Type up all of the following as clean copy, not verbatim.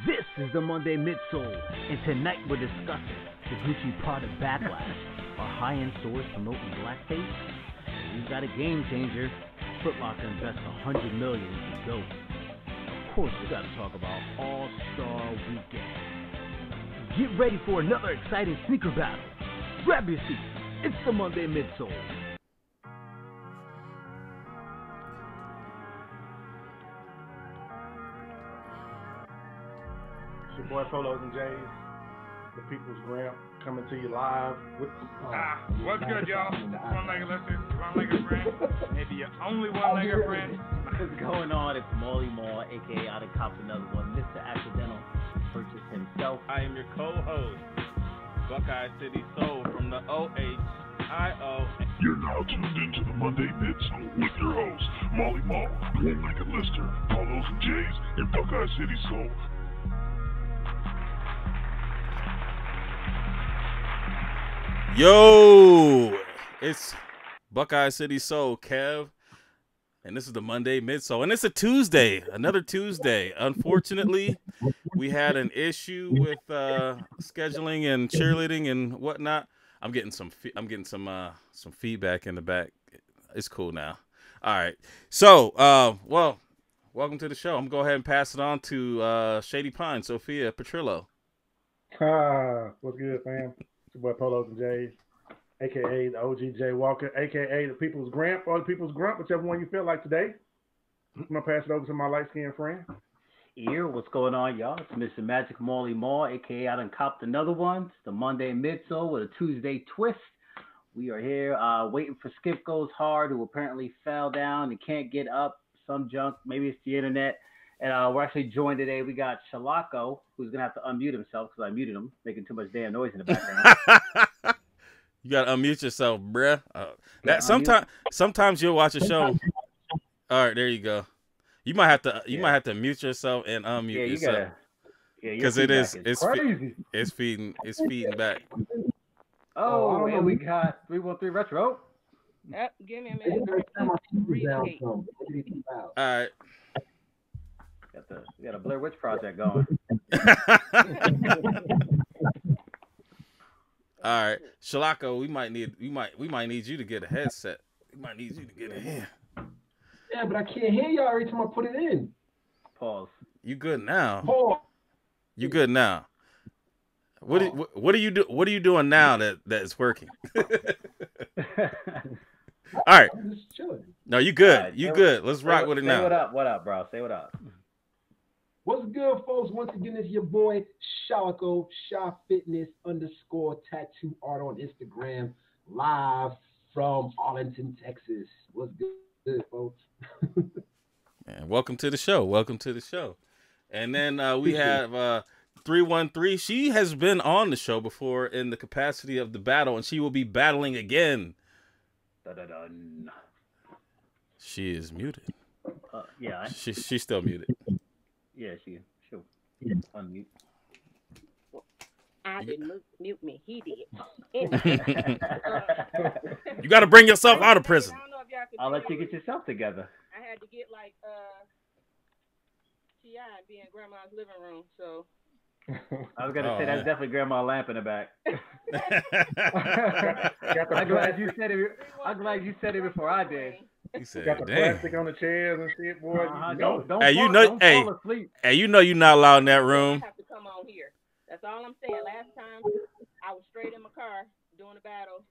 This is the Monday Midsole, and tonight we're discussing the Gucci product backlash. Are high-end stores promoting blackface? We've got a game changer. Footlocker invests $100 million in dope. Of course, we got to talk about All-Star Weekend. Get ready for another exciting sneaker battle. Grab your seats. It's the Monday Midsole. It's your boy Polos and Jays, the People's Gramp, coming to you live with what's good, y'all? One-legged listeners, one-legged friend, maybe your only one-legged friend. What's going on? It's Molly Moore, aka I done copped another one, Mr. Accidental Purchase himself. I am your co-host, Buckeye City Soul from the OHIO. You're now tuned into the Monday Midsole with your hosts, Molly Moore, One-Legged Lister, Polos and Jays, and Buckeye City Soul. Yo, it's Buckeye City Soul, Kev, and this is the Monday Midsole, and it's a Tuesday, another Tuesday. Unfortunately, we had an issue with scheduling and cheerleading and whatnot. I'm getting some feedback in the back. It's cool now. All right, so well, welcome to the show. I'm gonna go ahead and pass it on to Shady Pine, Sophia Petrillo. What's good, fam? It's your boy Polos and Jays, a.k.a. the OG Jay Walker, a.k.a. the People's Gramp or the People's Grump, whichever one you feel like today. I'm going to pass it over to my light-skinned friend. Here, what's going on, y'all? It's Mr. Magic Molly Moore, aka I done copped another one. It's the Monday Midsole with a Tuesday twist. We are here waiting for Skip Goes Hard, who apparently fell down and can't get up. Some junk, maybe it's the internet. And we're actually joined today. We got Shalacko, who's going to have to unmute himself because I muted him, making too much damn noise in the background. You got to unmute yourself, bruh. Sometimes you'll watch a show. All right, there you go. You might have to mute yourself and unmute yourself. Because it's feeding back. Oh, and we got 313 Retro. Yep, give me a minute. All right. We got a Blair Witch Project going. All right, Shalacko, we might need you to get a headset. We might need you to get a hand. Yeah, but I can't hear y'all every time I put it in. Pause. You good now? Pause. You good now? What are you doing now that is working? All right. I'm just chilling. No, you good. Right, you good. Let's rock with it now. Say what up, bro? Say what up. What's good, folks? Once again, it's your boy Shalacko, _Tattoo Art on Instagram, live from Arlington, Texas. What's good, folks? Man, welcome to the show. And then we have 313. She has been on the show before in the capacity of the battle, and she will be battling again. Da-da-dun. She is muted. Yeah. She's still muted. Yeah, she'll unmute. I didn't mute me. He did. You got to bring yourself out of prison. I don't know if y'all could I'll let you like, get yourself together. I had to get like T.I. and be in Grandma's living room, so. I was gonna say that's definitely Grandma lamp in the back. I'm glad you said it before I did. He said, Got the "Dang." plastic on the chairs and shit, boy. Don't fall asleep. Hey, you know you're not allowed in that room. I have to come on here. That's all I'm saying. Last time I was straight in my car doing a battle.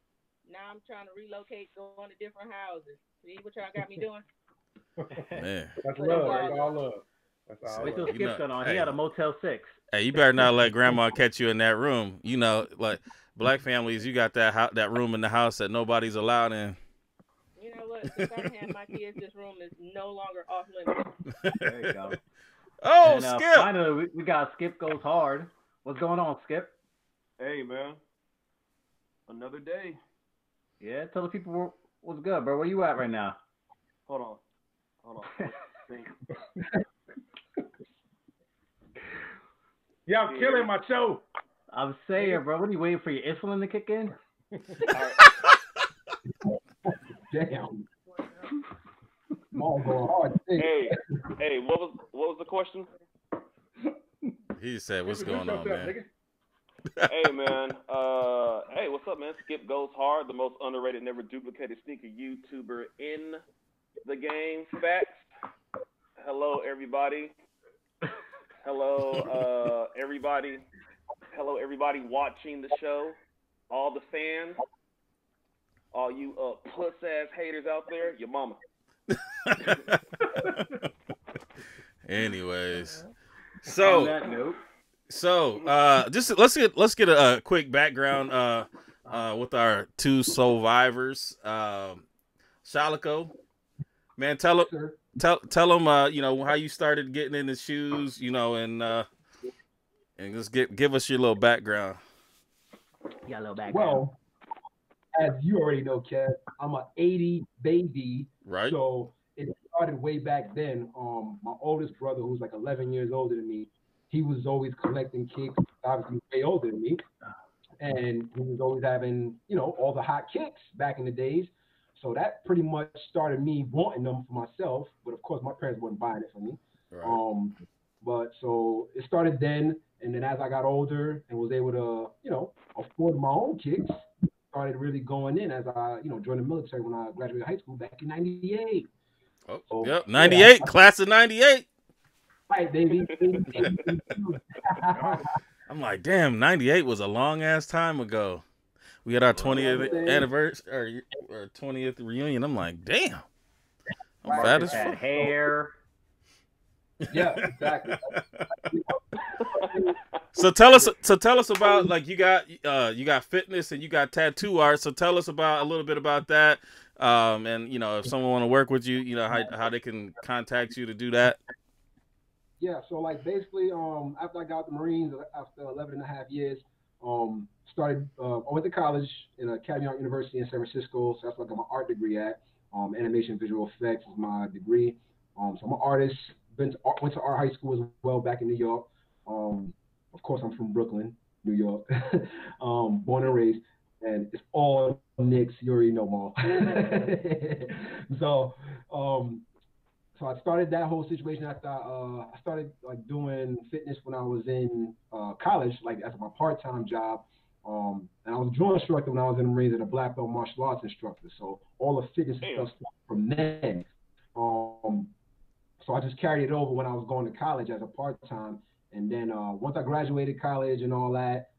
Now I'm trying to relocate, going to different houses. See what y'all got me doing? Man. That's love. That's all love. That's all Wait till love. Skip's going on. He had a Motel 6. Hey, you better not let Grandma catch you in that room. You know, like black families, you got that room in the house that nobody's allowed in. You know what? Since I had my kids, this room is no longer off limits. There you go. Oh, And, Skip! Finally, we got Skip Goes Hard. What's going on, Skip? Hey, man. Another day. Yeah, tell the people what's good, bro. Where you at right now? Hold on. Y'all killing my show. I'm saying, bro, what are you waiting for your insulin to kick in? Damn. Maul going hard. Hey, what was the question? He said, "What's going on, man?" Hey, man. Hey, what's up, man? Skip Goes Hard, the most underrated, never duplicated sneaker YouTuber in the game. Facts. Hello, everybody. Hello, everybody. Hello, everybody watching the show. All the fans. All you puss-ass haters out there. Your mama. Anyways. So, on that note. Just let's get a quick background with our two Solevivors. Shalacko, man, tell them you know, how you started getting in the shoes, you know, and just give us your little background. You got a little background. Well, as you already know, Kev, I'm a 80 baby, right? So it started way back then. My oldest brother, who's like 11 years older than me, he was always collecting kicks, obviously way older than me. And he was always having, you know, all the hot kicks back in the days. So that pretty much started me wanting them for myself. But of course, my parents weren't buying it for me. Right. But so it started then. And then as I got older and was able to, you know, afford my own kicks, started really going in as I, you know, joined the military when I graduated high school back in 98. Oh, so, yep, 98, yeah, class of 98. Right, baby. I'm like, damn, 98 was a long ass time ago. We had our 20th anniversary or 20th reunion. I'm like, damn. I'm fat as fuck. Hair. Yeah, exactly. So tell us about, like, you got fitness and you got tattoo art. So tell us about a little bit about that. And you know, if someone want to work with you, you know, how they can contact you to do that. Yeah, so like basically, after I got out the Marines, after 11 and a half years, started, I went to college in Academy Art University in San Francisco. So that's like my art degree at. Animation visual effects is my degree. So I'm an artist. Went to art high school as well back in New York. Of course, I'm from Brooklyn, New York. Born and raised, and it's all Knicks. You already know, Maul. So I started that whole situation after I started like doing fitness when I was in college, like as my part-time job. And I was a drill instructor when I was in the Marines and a black belt martial arts instructor. So all the fitness stuff from then. So I just carried it over when I was going to college as a part-time. And then once I graduated college and all that,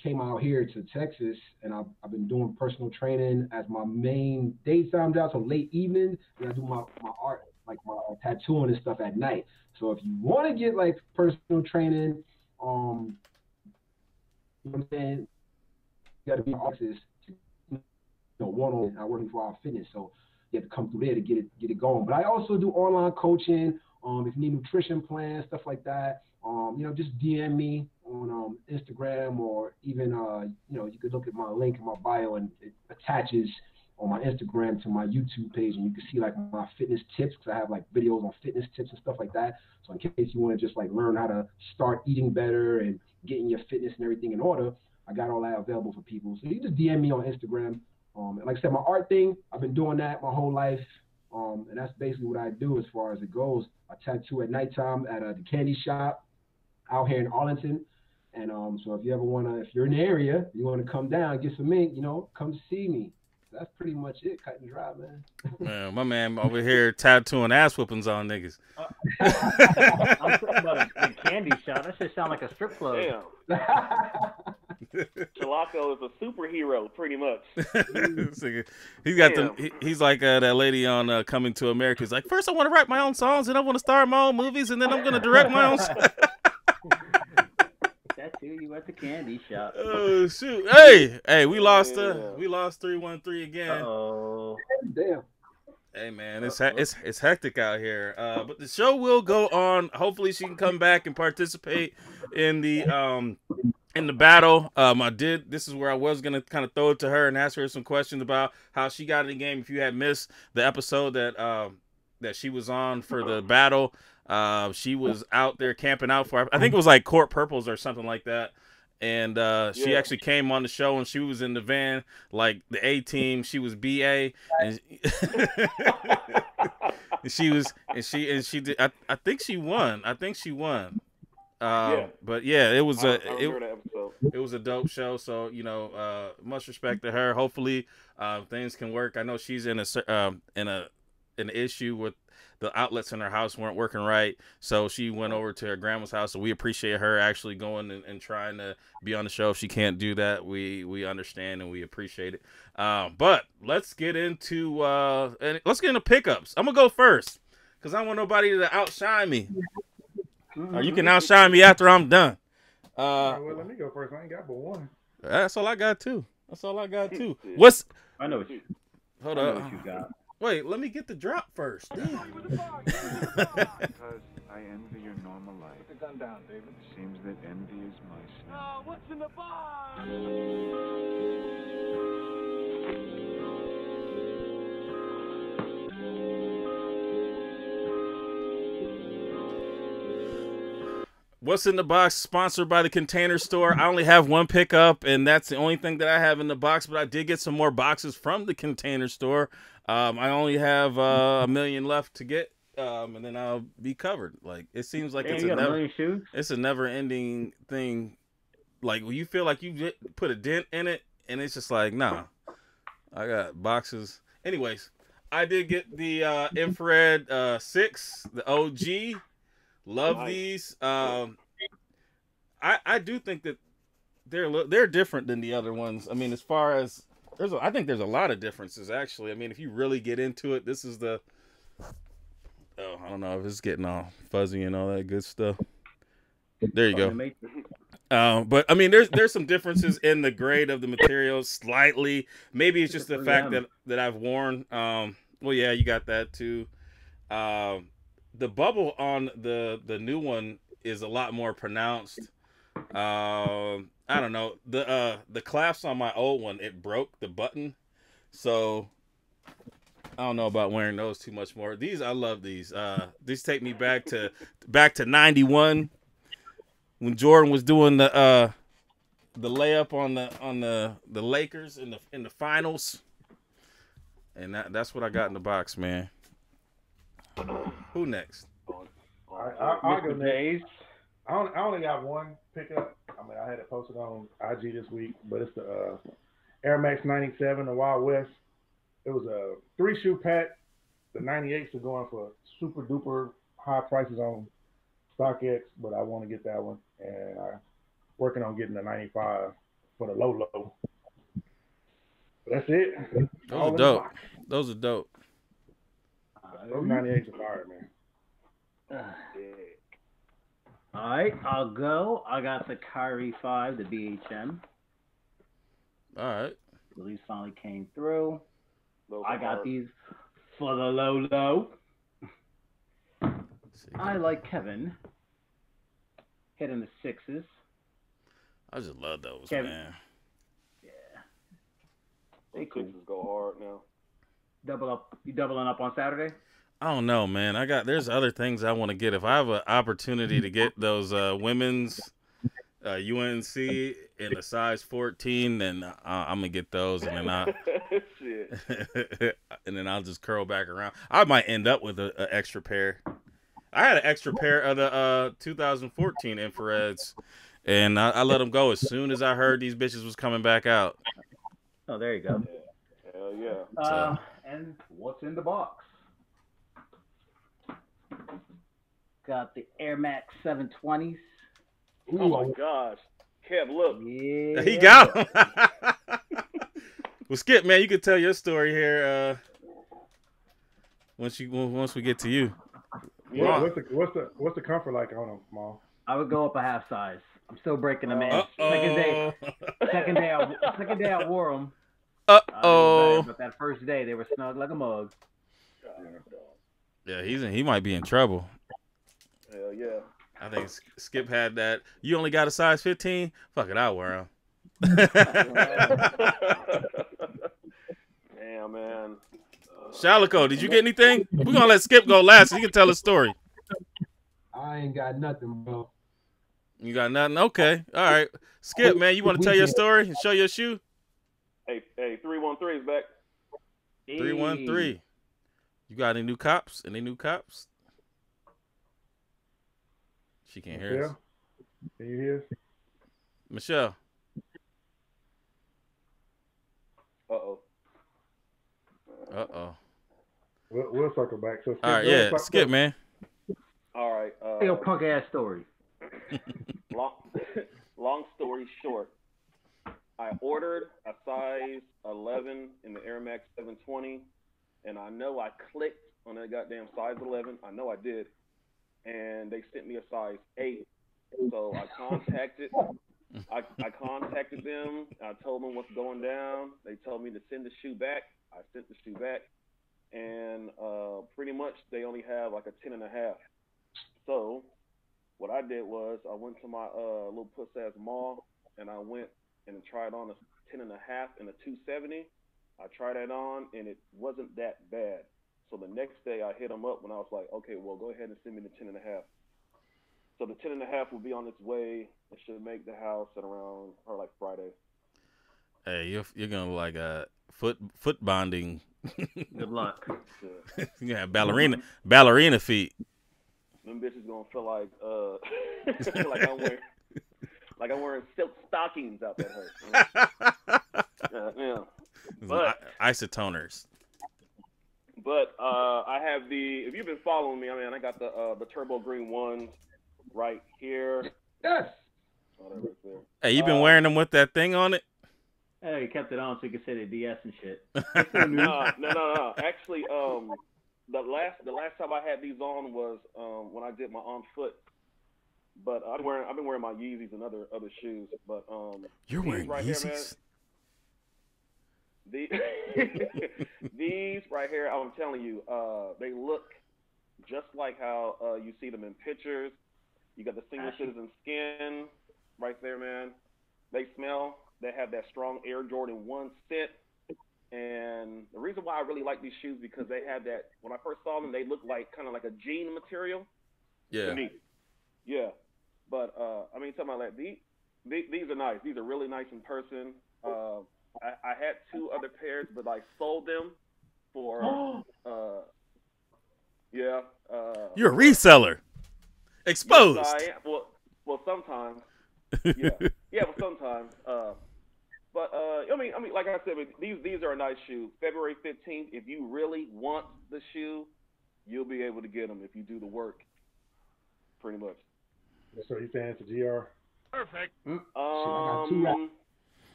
came out here to Texas, and I've been doing personal training as my main daytime job, so late evenings, and I do my art, like my tattooing and stuff at night. So if you want to get like personal training, you know what I'm saying, you got to be artists, you know, one-on-one. I working for our fitness, so you have to come through there to get it going. But I also do online coaching. If you need nutrition plans, stuff like that, you know, just DM me on Instagram, or even you know, you could look at my link in my bio, and it attaches on my Instagram to my YouTube page, and you can see like my fitness tips, because I have like videos on fitness tips and stuff like that. So in case you want to just like learn how to start eating better and getting your fitness and everything in order, I got all that available for people. So you just DM me on Instagram. And like I said, my art thing, I've been doing that my whole life. And that's basically what I do as far as it goes. I tattoo at nighttime at the candy shop out here in Arlington. And so if you ever want to, if you're in the area, you want to come down, get some ink, you know, come see me. That's pretty much it, cut and dry, man. Man, my man over here tattooing ass whoopings on niggas. I'm talking about a candy shop. That should sound like a strip club. Damn. Shalacko is a superhero, pretty much. He's got he's like that lady on Coming to America. He's like, first I want to write my own songs, and I want to star in my own movies, and then I'm going to direct my own songs. That's who you at the candy shop. Oh shoot! Hey, we lost 313 again. Oh damn. Hey man, it's hectic out here. But the show will go on. Hopefully she can come back and participate in the battle. This is where I was gonna kind of throw it to her and ask her some questions about how she got in the game. If you had missed the episode that she was on for the battle, she was out there camping out for, I think it was like Court Purples or something like that. And she actually came on the show, and she was in the van, like the A team. She was BA, and she did. I think she won. But yeah, it was I remember that episode. It was a dope show. So much respect to her. Hopefully, things can work. I know she's in an issue with the outlets in her house weren't working right, so she went over to her grandma's house. So we appreciate her actually going and trying to be on the show. If she can't do that, we understand and we appreciate it. But let's get into pickups. I'm gonna go first because I don't want nobody to outshine me. Or you can outshine me after I'm done. Well, let me go first. I ain't got but one. That's all I got too. I know what you. Hold I know up. what you got. Wait, let me get the drop first. Damn. Because I envy your normal life. Put the gun down, David. It seems that envy is my sin. Oh, what's in the box? What's in the box? Sponsored by the Container Store. I only have one pickup, and that's the only thing that I have in the box. But I did get some more boxes from the Container Store. I only have 1 million left to get, and then I'll be covered. Like it seems like it's a never-ending thing. Like when you feel like you put a dent in it, and it's just like, nah, I got boxes. Anyways, I did get the infrared 6, the OG. Love these. I do think that they're different than the other ones. I mean, as far as I think there's a lot of differences actually. I mean, if you really get into it, this is the I don't know if it's getting all fuzzy and all that good stuff. There you go. But I mean, there's some differences in the grade of the materials slightly. Maybe it's just the fact that I've worn. Well, yeah, you got that too. The bubble on the new one is a lot more pronounced. I don't know. The clasp on my old one, it broke the button. So I don't know about wearing those too much more. I love these. These take me back to 91 when Jordan was doing the layup on the Lakers in the finals. And that's what I got in the box, man. Who next? I'll go next. I only got one pickup. I mean, I had it posted on IG this week, but it's the Air Max 97, the Wild West. It was a 3-shoe pack. The 98s are going for super duper high prices on StockX, but I want to get that one, and I'm working on getting the 95 for the low. But that's it. Those are dope. Those are dope. Those 98s are fire, man. All right, I'll go. I got the Kyrie 5, the BHM. All right. Release finally came through. I got these for the low. I like Kevin hitting the 6s. I just love those, Kevin. Man. Yeah. They cool. 6s go hard now. You doubling up on Saturday? I don't know, man. There's other things I want to get. If I have an opportunity to get those women's UNC in a size 14, then I'm gonna get those, and then I'll just curl back around. I might end up with an extra pair. I had an extra pair of the 2014 infrareds, and I let them go as soon as I heard these bitches was coming back out. Oh, there you go. Hell yeah. And what's in the box? Got the Air Max 720s. Oh my gosh. Kev, look. Yeah. He got them. Well, Skip, man, you can tell your story here once we get to you. Yeah. What's the comfort like on them, Maul? I would go up a half size. I'm still breaking them in. Second day I wore them. But that first day they were snug like a mug. Yeah, he might be in trouble. Hell yeah. I think Skip had that. You only got a size 15? Fuck it, I'll wear them. Damn, man. Shalacko, did you get anything? We're going to let Skip go last so he can tell a story. I ain't got nothing, bro. You got nothing? Okay. All right. Skip, man, you want to tell your story and show your shoe? Hey, 313 is back. 313. You got any new cops? Any new cops? She can't hear us. Can you hear us? Michelle. Uh-oh. We'll circle back. So all right, yeah, Skip, man. All right. Your punk ass story. Long story short, I ordered a size 11 in the Air Max 720, and I know I clicked on that goddamn size 11. I know I did, and they sent me a size 8. So I contacted them. I told them what's going down. They told me to send the shoe back. I sent the shoe back, and pretty much they only have like a 10.5. So what I did was I went to my little puss-ass mall, and I went and tried on a 10.5 and a 270. I tried that on, and it wasn't that bad. So the next day I hit them up when I was like, okay, well, go ahead and send me the 10.5. So the 10.5 will be on its way. It should make the house at around or like Friday. Hey, you're gonna like foot bonding. Good luck. You have ballerina feet. Them bitches gonna feel like like I'm wearing silk stockings out that hurt. Yeah. But isotoners. But I have if you've been following me, I mean, I got the turbo green ones right here. Yes. Oh, they're right there. Hey, you been wearing them with that thing on it? Hey, you kept it on so you could say the DS and shit. No. Actually, the last time I had these on was when I did my on foot. But I've been wearing my Yeezys and other shoes. But you're wearing right Yeezys? Here, these right here, I'm telling you, they look just like how you see them in pictures. You got the single citizen skin right there, man. They smell. They have that strong Air Jordan 1 scent. And the reason why I really like these shoes because they have that. When I first saw them, they looked like kind of like a jean material. Yeah. To me. Yeah. But I mean, talking about like these are nice. These are really nice in person. I had 2 other pairs, but I sold them for yeah. You're a reseller. Exposed. Yes, I am. Well, sometimes. Yeah, but sometimes. But I mean, like I said, these are a nice shoe. February 15th, if you really want the shoe, you'll be able to get them if you do the work. Pretty much. So you saying it's a GR? Perfect.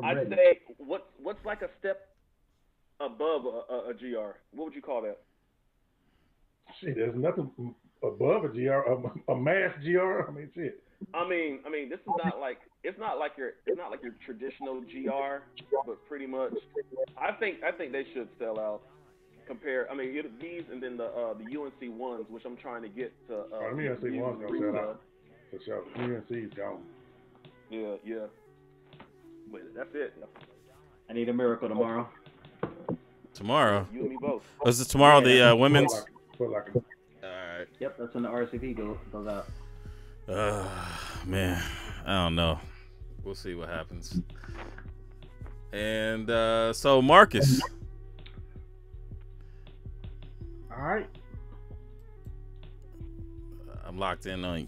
I'd say what's like a step above a GR? What would you call that? Shit, there's nothing above a GR, a mass GR. I mean, shit. I mean, this is not like it's not like your traditional GR, but pretty much. I think they should sell out. Compare, I mean, these and then the UNC ones, which I'm trying to get to. The UNC ones gonna sell out for sure. UNC's gone. Yeah. But that's it. I need a miracle tomorrow. Tomorrow. You and me both. Was it tomorrow? The women's. Footlocker. All right. Yep, that's when the RCP goes out. Man, I don't know. We'll see what happens. And so Marcus. All right. I'm locked in on you.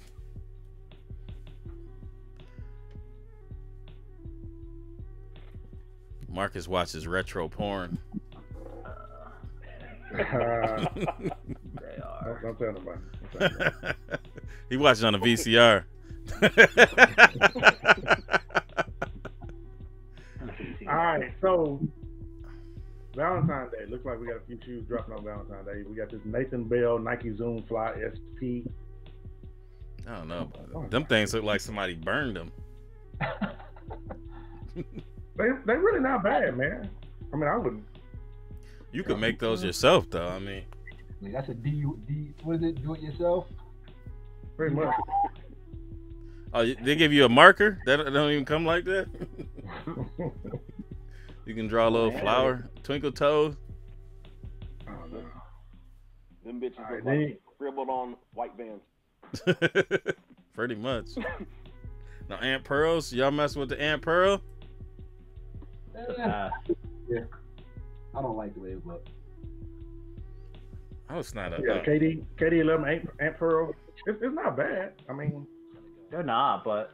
Marcus watches retro porn. They are. Don't tell nobody. He watches on a VCR. All right, so Valentine's Day. Looks like we got a few shoes dropping on Valentine's Day. We got this Nathan Bell Nike Zoom Fly SP. I don't know. Them things look like somebody burned them. They really not bad, man. I mean, I wouldn't. You could make those yourself, though. I mean, that's a D. What is it? Do it yourself. Pretty much. Oh, they give you a marker that don't even come like that. You can draw a little flower, twinkle toes. Oh, no. Them bitches look like scribbled on white vans. Pretty much. Now, Ant Pearls, y'all mess with the Ant Pearl? Yeah. I don't like the way it looks. Oh, it's not a KD 11 Ant Pearl. It's not bad. I mean, They're not, but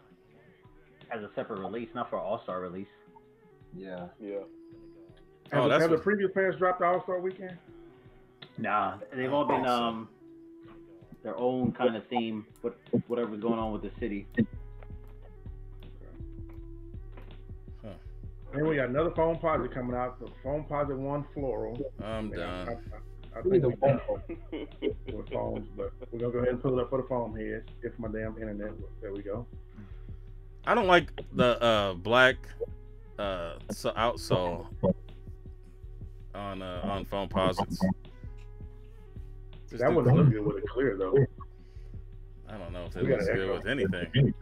as a separate release, not for All-Star release. Yeah. Have the previous pairs dropped the All-Star weekend? Nah, they've all been their own kind of theme, whatever's going on with the city. Then we got another Foam Posit coming out. The Foam Posit 1 Floral. I'm done. I think we done with foams, but we're going to go ahead and pull it up for the foam heads. If my damn internet, there we go. I don't like the black outsole on Foam Posits. That wouldn't look good with it clear, though. I don't know if it looks good with anything.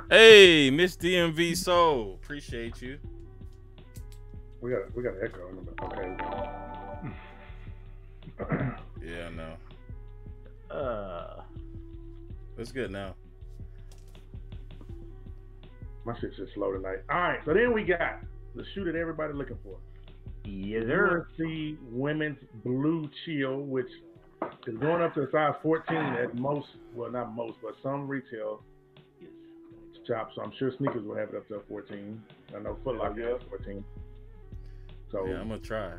Hey, Miss DMV Soul, appreciate you. We got an echo in the okay. Yeah, I know. It's good now. My shit's just slow tonight. All right, so then we got the shoe that everybody's looking for. Yes, sir. UNC Women's Blue Chill, which is going up to a size 14 at most, well, not most, but some retail shops. So I'm sure sneakers will have it up to a 14. I know Footlocker has 14. So yeah, I'm gonna try.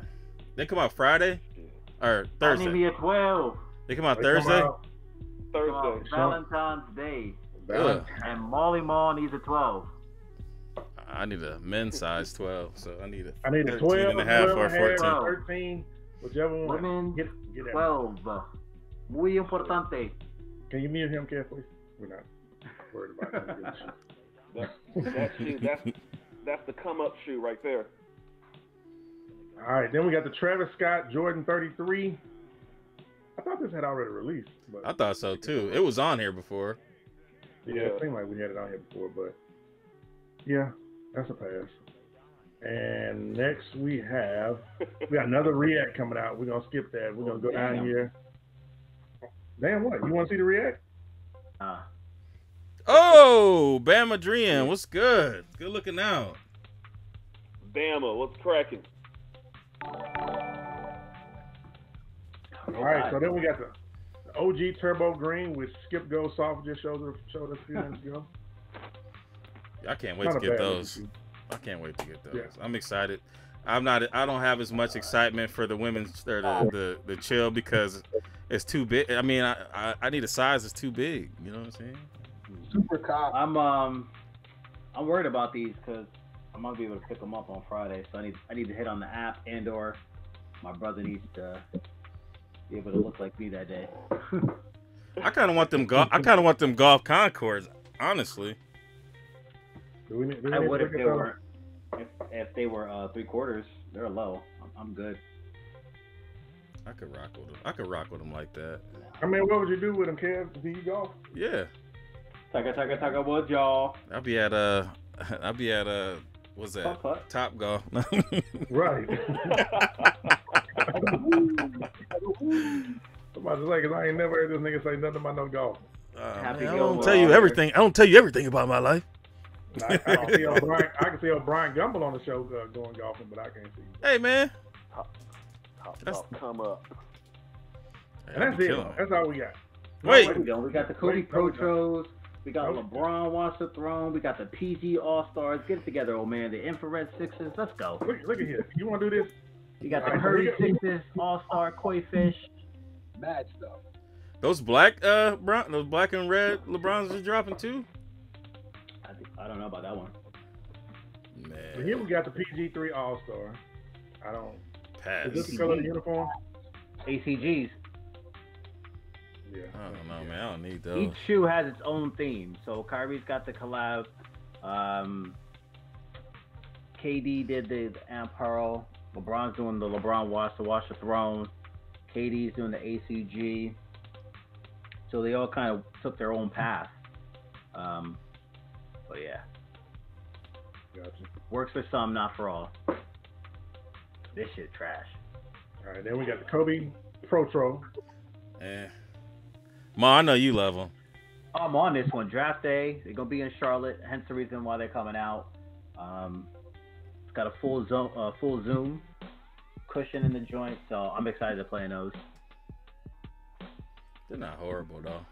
They come out Friday or Thursday? I need me a 12. They come out Thursday? Thursday. Valentine's Day. And Molly Mall needs a 12. I need a men's size 12, so I need a 12 and a half or 14. 13, whichever one. Women, get 12. Muy importante. Can you mute him, Kev, please? We're not worried about him. That's the come up shoe right there. All right, then we got the Travis Scott Jordan 33. I thought this had already released. But I thought so too. It was on here before. Yeah, it seemed like we had it on here before, but yeah, that's a pass. And next we got another React coming out. We're gonna skip that. We're gonna go down here. Damn, what? You want to see the React? Oh, Bama Dream, what's good? Good looking out. Bama, what's cracking? All right, so then we got the OG Turbo Green, which Skip Go Soft just showed us a few minutes ago. I can't wait to get those. I can't wait to get those. Yeah. I'm excited. I don't have as much excitement for the women's or the chill because it's too big. I mean, I need a size that's too big. You know what I'm saying? Super cop. I'm worried about these because I'm gonna be able to pick them up on Friday. So I need to hit on the app and/or my brother needs to be able to look like me that day. I kind of want them golf. I kind of want them golf Concords, honestly. I would if they were if they were 3/4. They're low. I'm good. I could rock with them. I could rock with them like that. I mean, what would you do with them, Kev? Do you golf? Yeah. Taka what y'all? I'll be at what's that? Putt-putt. Top Golf. Right. Somebody say, because I ain't never heard this nigga say nothing about no golf. I don't tell you everything. I don't tell you everything about my life. I can see Brian Gumble on the show going golfing, but I can't see. Hey man, that's come up. And that's it. That's all we got. Wait, we got the Cody Protros. We got LeBron Watch the Throne. We got the PG All Stars. Get it together, old man. The Infrared Sixes. Let's go. Look at here. You want to do this? We got the Curry Sixes, All Star, Koi Fish. Mad stuff. Those black those black and red LeBrons are dropping too. I don't know about that one. Man. But here we got the PG3 All Star. I don't. Pass. Is this the color of the uniform? ACGs. Yeah. I don't know, man. I don't need those. Each shoe has its own theme. So Kyrie's got the collab. KD did the Amp Pearl. LeBron's doing the LeBron Watch the Throne. KD's doing the ACG. So they all kind of took their own path. But yeah. Gotcha. Works for some, not for all. This shit trash. All right, then we got the Kobe Protro. Ma, I know you love them. I'm on this one. Draft day. They're gonna be in Charlotte. Hence the reason why they're coming out. It's got a full zoom cushion in the joint, so I'm excited to play in those. They're not horrible though.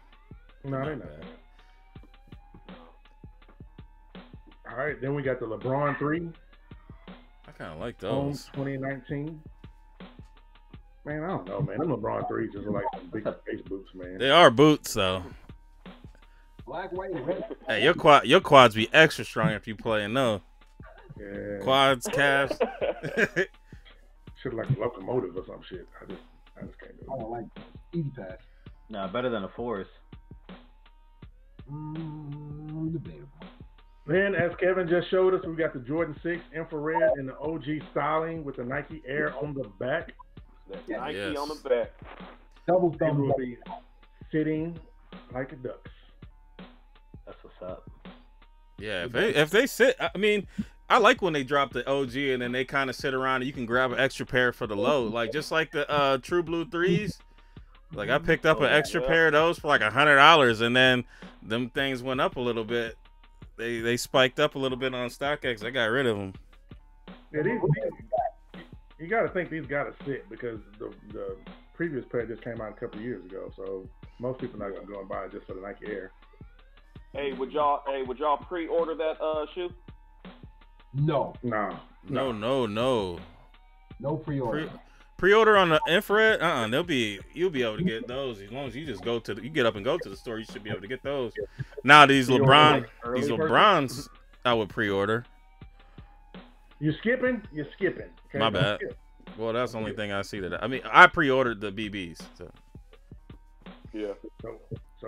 No, they're not. All right, then we got the LeBron 3. I kind of like Home those. 2019. Man, I don't know, man. Them LeBron 3s just like some big face boots, man. They are boots, though. Black, white, and red. Hey, your quads be extra strong if you play in those. Yeah. Quads, calves. Shit like a locomotive or some shit. I just can't do I it. don't like that. Easy pass. No, better than a Force. Debatable. Then, as Kevin just showed us, we got the Jordan 6 infrared in the OG styling with the Nike Air on the back. That Nike Yes. on the back. Double They thumbs will up. be sitting like a duck. That's what's up. Yeah, if they sit, I mean, I like when they drop the OG and then they kind of sit around and you can grab an extra pair for the low, like just like the True Blue 3s. Like I picked up an extra pair of those for like $100, and then them things went up a little bit. They spiked up a little bit on StockX. I got rid of them. Yeah, you got to think these got to sit because the previous pair just came out a couple of years ago, so most people are not gonna go and buy it just for the Nike Air. Hey, would y'all pre-order that shoe? No. No. No. No pre-order. Pre-order on the infrared? You'll be able to get those as long as you just you get up and go to the store. You should be able to get those. Now these LeBrons, I would pre-order. You skipping? You're skipping. Okay? My bad. Well, that's the only thing I see that. I mean, I pre-ordered the BBs. So. Yeah. So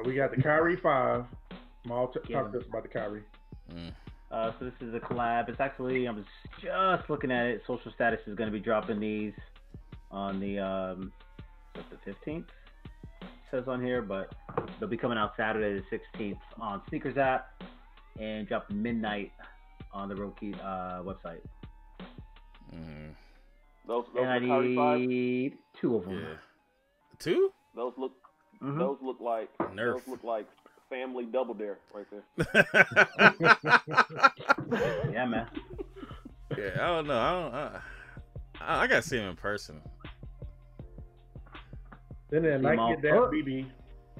we got the Kyrie 5. Talk to us about the Kyrie. So this is a collab. It's actually, I was just looking at it. Social Status is going to be dropping these on the 15th. It says on here, but they'll be coming out Saturday the 16th on Sneakers app and dropping midnight on the ROKIT website. Those and I need 2 of them. Yeah. 2? Those look like Nerf. Those look like family double dare right there. Yeah, man. Yeah, I don't know. I gotta see him in person. Then Nike get that BB.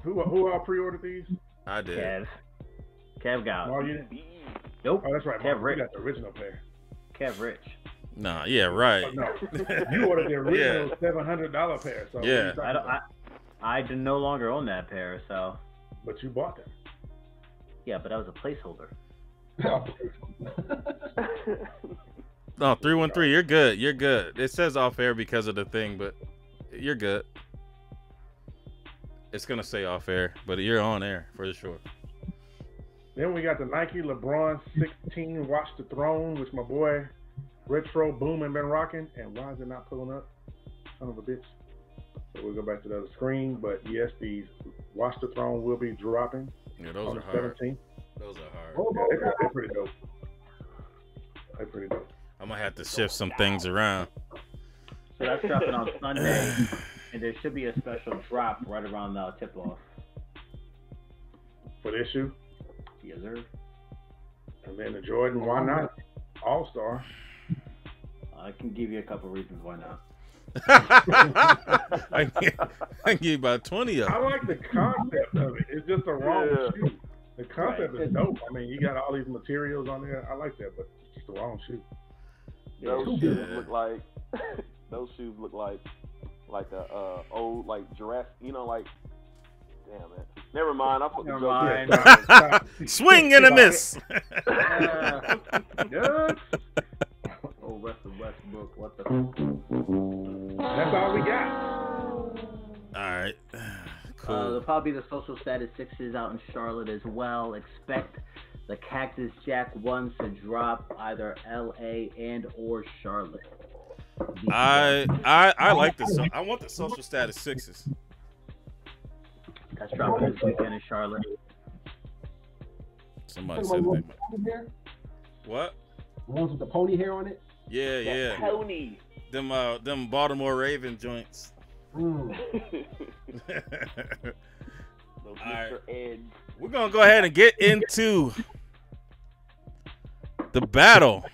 Who all pre-ordered these? I did. Kev got. Oh, you? Nope. Oh, that's right. Kev Rich. You got the original pair. Kev Rich. Nah, yeah, right. Oh, no, you ordered the original $700 pair. So yeah. I do no longer own that pair, so. But you bought them. Yeah, but that was a placeholder. No, 313. You're good. You're good. It says off air because of the thing, but you're good. It's gonna say off air, but you're on air for sure. Then we got the Nike LeBron 16 Watch the Throne, which my boy Retro Booming been rocking. And why is it not pulling up? Son of a bitch. So we'll go back to the other screen. But yes, these Watch the Throne will be dropping. Yeah, those on are the hard. 17th. Those are hard. Yeah, they're pretty dope. They're pretty dope. I'm gonna have to shift some things around. So that's dropping on Sunday, and there should be a special drop right around the tip-off. For this shoe? Yes, sir. And then the Jordan, why not? All-Star. I can give you a couple reasons why not. I can give you about 20 of them. I like the concept of it. It's just the wrong shoe. The concept is dope. I mean, you got all these materials on there. I like that, but it's just the wrong shoe. Those shoes look like a old like Jurassic. You know, like damn man. Never mind. I put the joke. Swing and a miss. Good. Oh, Russell Westbrook, what the? That's all we got. All right. Cool. There'll probably be the Social Status 6s out in Charlotte as well. Expect the Cactus Jack ones to drop either LA and or Charlotte. I like this. I want the Social Status 6s. That's dropping this weekend in Charlotte. Somebody said they might. What? The ones with the pony hair on it? Yeah. Pony. Them Baltimore Raven joints. Those All right. Mr. Ed. We're gonna go ahead and get into the battle.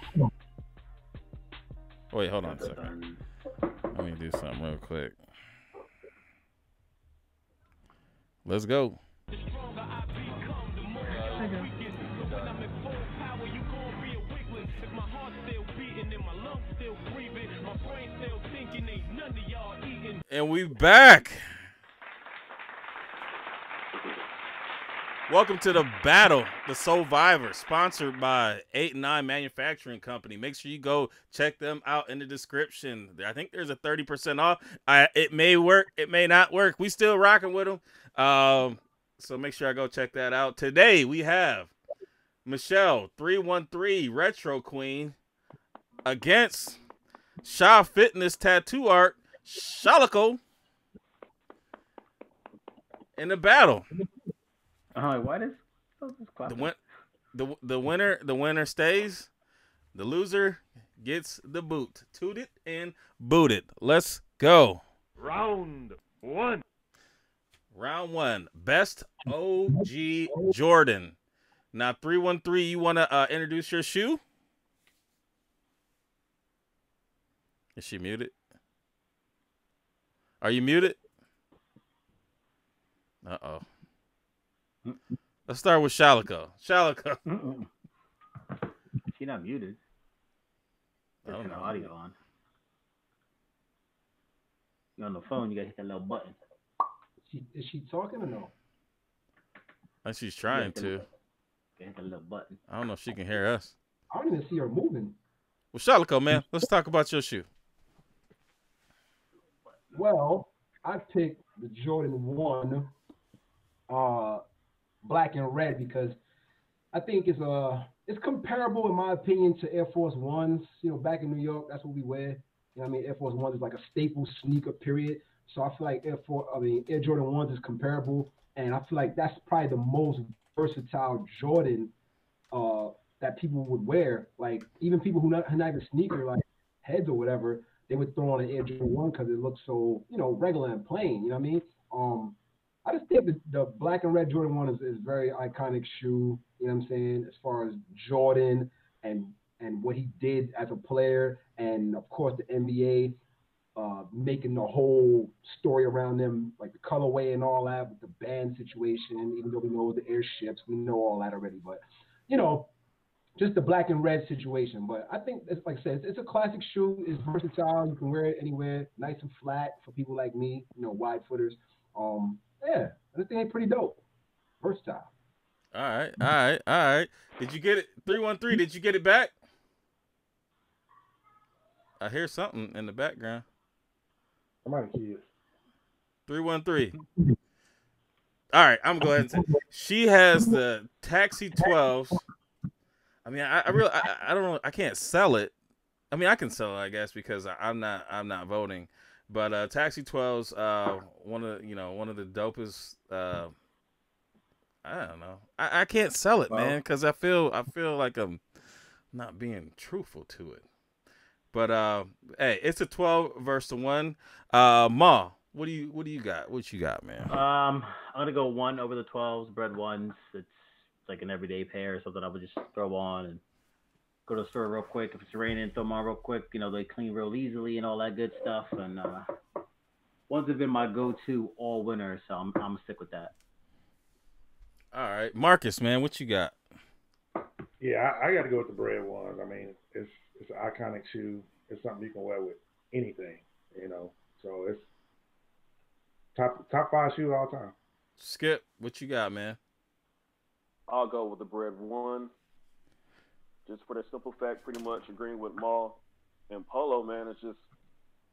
Wait, hold on a second. Let me do something real quick. Let's go. And we back. Welcome to the battle, the Solevivor, sponsored by 8 and 9 Manufacturing Company. Make sure you go check them out in the description. I think there's a 30% off. It may work, it may not work. We still rocking with them. So make sure I go check that out. Today we have Michelle 313 Retro Queen against Sha Fitness Tattoo Art Shalacko in the battle. Why does the winner stays. The loser gets the boot. Tooted and booted. Let's go. Round one. Round one. Best OG Jordan. Now 313, you want to introduce your shoe? Is she muted? Are you muted? Uh-oh. Let's start with Shalacko. Shalacko. She's not muted. I don't know. Audio on. You're on the phone, you gotta hit that little button. Is she talking or no? And she's trying to. Hit the little button. I don't know if she can hear us. I don't even see her moving. Well, Shalacko, man, let's talk about your shoe. Well, I picked the Jordan 1 black and red because I think it's comparable in my opinion to Air Force Ones. You know, back in New York, that's what we wear. You know what I mean? Air Force Ones is like a staple sneaker, period. So I feel like Air Jordan 1s is comparable, and I feel like that's probably the most versatile Jordan that people would wear. Like even people who not even sneaker like heads or whatever, they would throw on an Air Jordan 1 because it looks so, you know, regular and plain. You know what I mean? I just think the black and red Jordan 1 is very iconic shoe, you know what I'm saying, as far as Jordan and what he did as a player, and of course the NBA making the whole story around them, like the colorway and all that with the band situation, even though we know the airships, we know all that already, but, you know, just the black and red situation. But I think, it's, like I said, it's a classic shoe. It's versatile. You can wear it anywhere, nice and flat for people like me, you know, wide footers. Yeah, I think it's pretty dope. Versatile. All right. Did you get it? 313, did you get it back? I hear something in the background. Somebody kids. 313. All right, I'm going to go ahead and say she has the Taxi 12s. I mean, I don't know. I can't sell it. I mean, I can sell it, I guess, because I'm not voting. But Taxi 12's one of the dopest. I don't know. I can't sell it, man, because I feel like I'm not being truthful to it. But hey, it's a 12 versus 1. Ma, what do you got? What you got, man? I'm gonna go 1 over the 12s, bread ones. It's like an everyday pair or something I would just throw on and go to the store real quick. If it's raining, throw them on real quick. You know, they clean real easily and all that good stuff. And ones have been my go-to all winter, so I'm gonna stick with that. All right, Marcus, man, what you got? Yeah, I got to go with the bread ones. I mean, it's an iconic shoe. It's something you can wear with anything, you know. So it's top 5 shoe all time. Skip, what you got, man? I'll go with the bread 1. Just for the simple fact, pretty much agreeing with Maul and Polo, man. It's just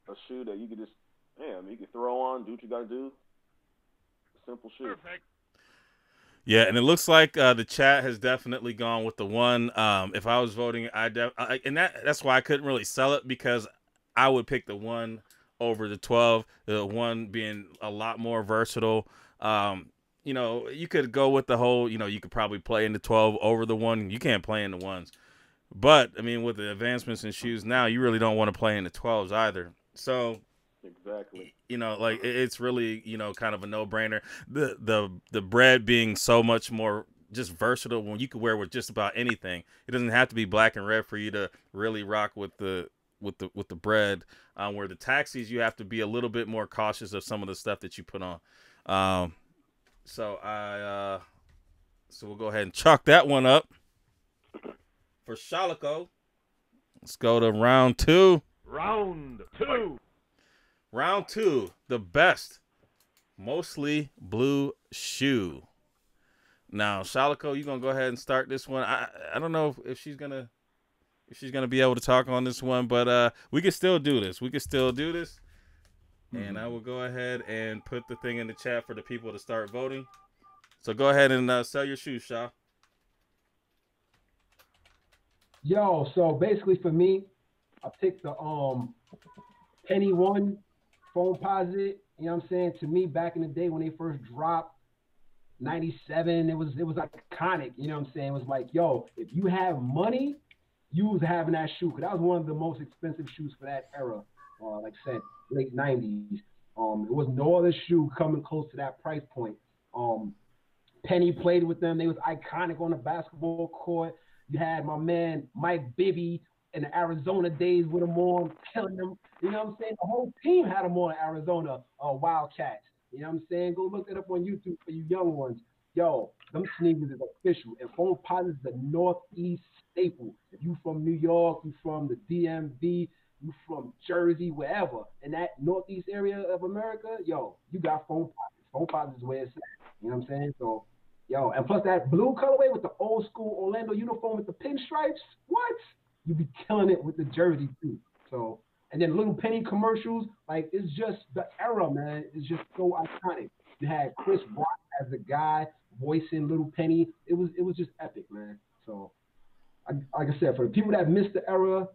a shoe that you could just, you can throw on, do what you got to do. Simple shoe. Perfect. Yeah, and it looks like the chat has definitely gone with the 1. If I was voting, and that's why I couldn't really sell it, because I would pick the 1 over the 12. The 1 being a lot more versatile. You know, you could go with the whole, you know, you could probably play in the 12 over the 1. You can't play in the 1s. But, I mean, with the advancements in shoes now, you really don't want to play in the 12s either. So, exactly. You know, like, it's really, you know, kind of a no-brainer. The bread being so much more just versatile when you could wear with just about anything. It doesn't have to be black and red for you to really rock with the bread. Where the taxis, you have to be a little bit more cautious of some of the stuff that you put on. So we'll go ahead and chalk that one up for Shalacko. Let's go to round 2. Round 2. Round 2, the best, mostly blue shoe. Now, Shalacko, you gonna go ahead and start this one. I don't know if she's gonna be able to talk on this one, but we can still do this. And I will go ahead and put the thing in the chat for the people to start voting. So go ahead and sell your shoes, Shal. Yo, so basically for me, I picked the Penny One phone posit. You know what I'm saying? To me, back in the day when they first dropped, 97, it was iconic. You know what I'm saying? It was like, yo, if you have money, you was having that shoe. Because that was one of the most expensive shoes for that era. Like I said, late 90s. There was no other shoe coming close to that price point. Penny played with them. They was iconic on the basketball court. You had my man Mike Bibby in the Arizona days with them on, killing them. You know what I'm saying? The whole team had them on Arizona Wildcats. You know what I'm saying? Go look it up on YouTube for you young ones. Yo, them sneakers is official. And phone posit is the Northeast staple. If you from New York, you from the DMV, you from Jersey, wherever, in that Northeast area of America, yo, you got phone posits. Phone posits is where it's at. You know what I'm saying? So, yo, and plus that blue colorway with the old school Orlando uniform with the pinstripes, what? You be killing it with the jersey too. So, and then Little Penny commercials, like it's just the era, man. It's just so iconic. You had Chris Rock as the guy voicing Little Penny. It was just epic, man. So, like I said, for the people that missed the era,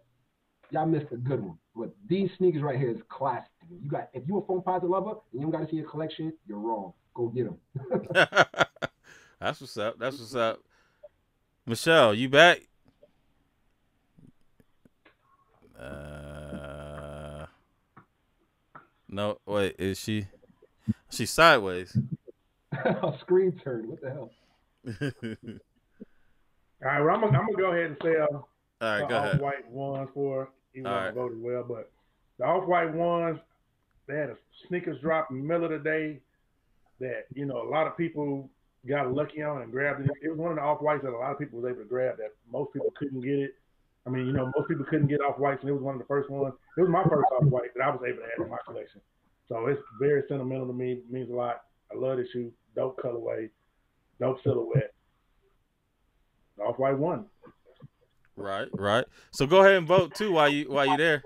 y'all missed a good one. But these sneakers right here is classic. You got, if you're a phone posit lover and you don't got to see your collection, you're wrong. Go get them. That's what's up. That's what's up. Michelle, you back? No, wait, is she? She's sideways. Screen turn. What the hell? All right, well, I'm gonna go ahead and sell go ahead. Off-White ones for even though I voted well, but the Off-White ones, they had a sneakers drop in the middle of the day that, you know, a lot of people got lucky on and grabbed it. It was one of the Off-Whites that a lot of people was able to grab that most people couldn't get it. I mean, you know, most people couldn't get Off-Whites, and it was one of the first ones. It was my first Off-White that I was able to add in my collection. So it's very sentimental to me. It means a lot. I love this shoe. Dope colorway, dope silhouette. The Off-White won. Right. So go ahead and vote too while you there.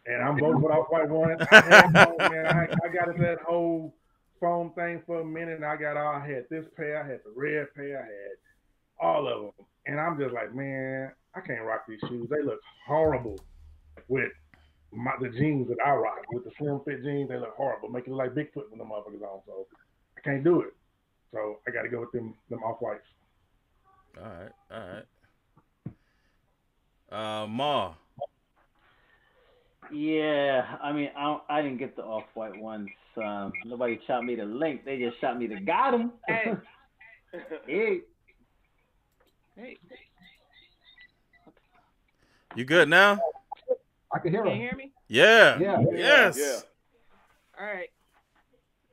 And I'm voting for the Off-White one. I got into that whole phone thing for a minute, and I had this pair, I had the red pair, I had all of them. And I'm just like, man, I can't rock these shoes. They look horrible with the jeans that I rock. With the slim fit jeans, they look horrible. Make it look like Bigfoot with them motherfuckers on. So I can't do it. So I got to go with them Off-Whites. All right. Ma. Yeah, I mean, I didn't get the Off-White ones. Nobody shot me the link. They just shot me the got 'em. Hey. You good now? I can hear Can her. you hear me? Yeah. Yes. Yeah. All right.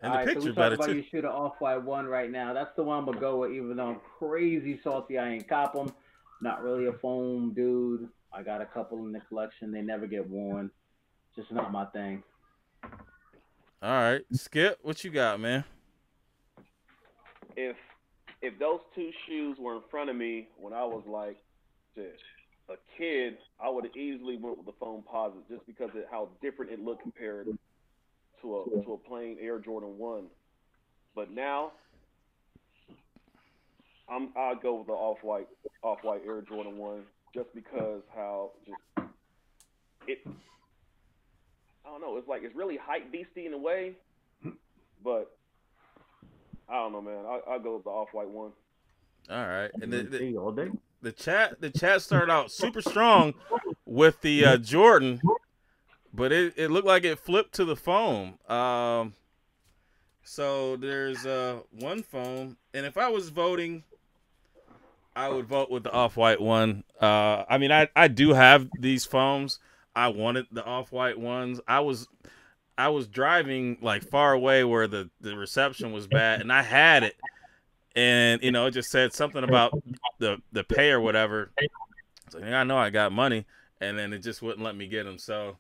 And All the right, picture so better about too. You shoot an Off-White one right now. That's the one I'm gonna go with, even though I'm crazy salty. I ain't cop them. Not really a foam dude. I got a couple in the collection. They never get worn. Just not my thing. All right, Skip, what you got, man? If those two shoes were in front of me when I was like a kid, I would have easily went with the foam posit just because of how different it looked compared to a plain Air Jordan 1. But now I'll go with the Off-White Air Jordan 1 just because how I don't know, it's like it's really hype beastie in a way, but I don't know, man. I'll go with the Off-White one. All right. And all day. The chat started out super strong with the Jordan, but it looked like it flipped to the foam. So there's one foam, and if I was voting, I would vote with the Off-White one. I mean, I do have these foams. I wanted the Off-White ones. I was driving like far away where the reception was bad, and I had it, and you know, it just said something about the pay or whatever. So I know I got money, and then it just wouldn't let me get them. So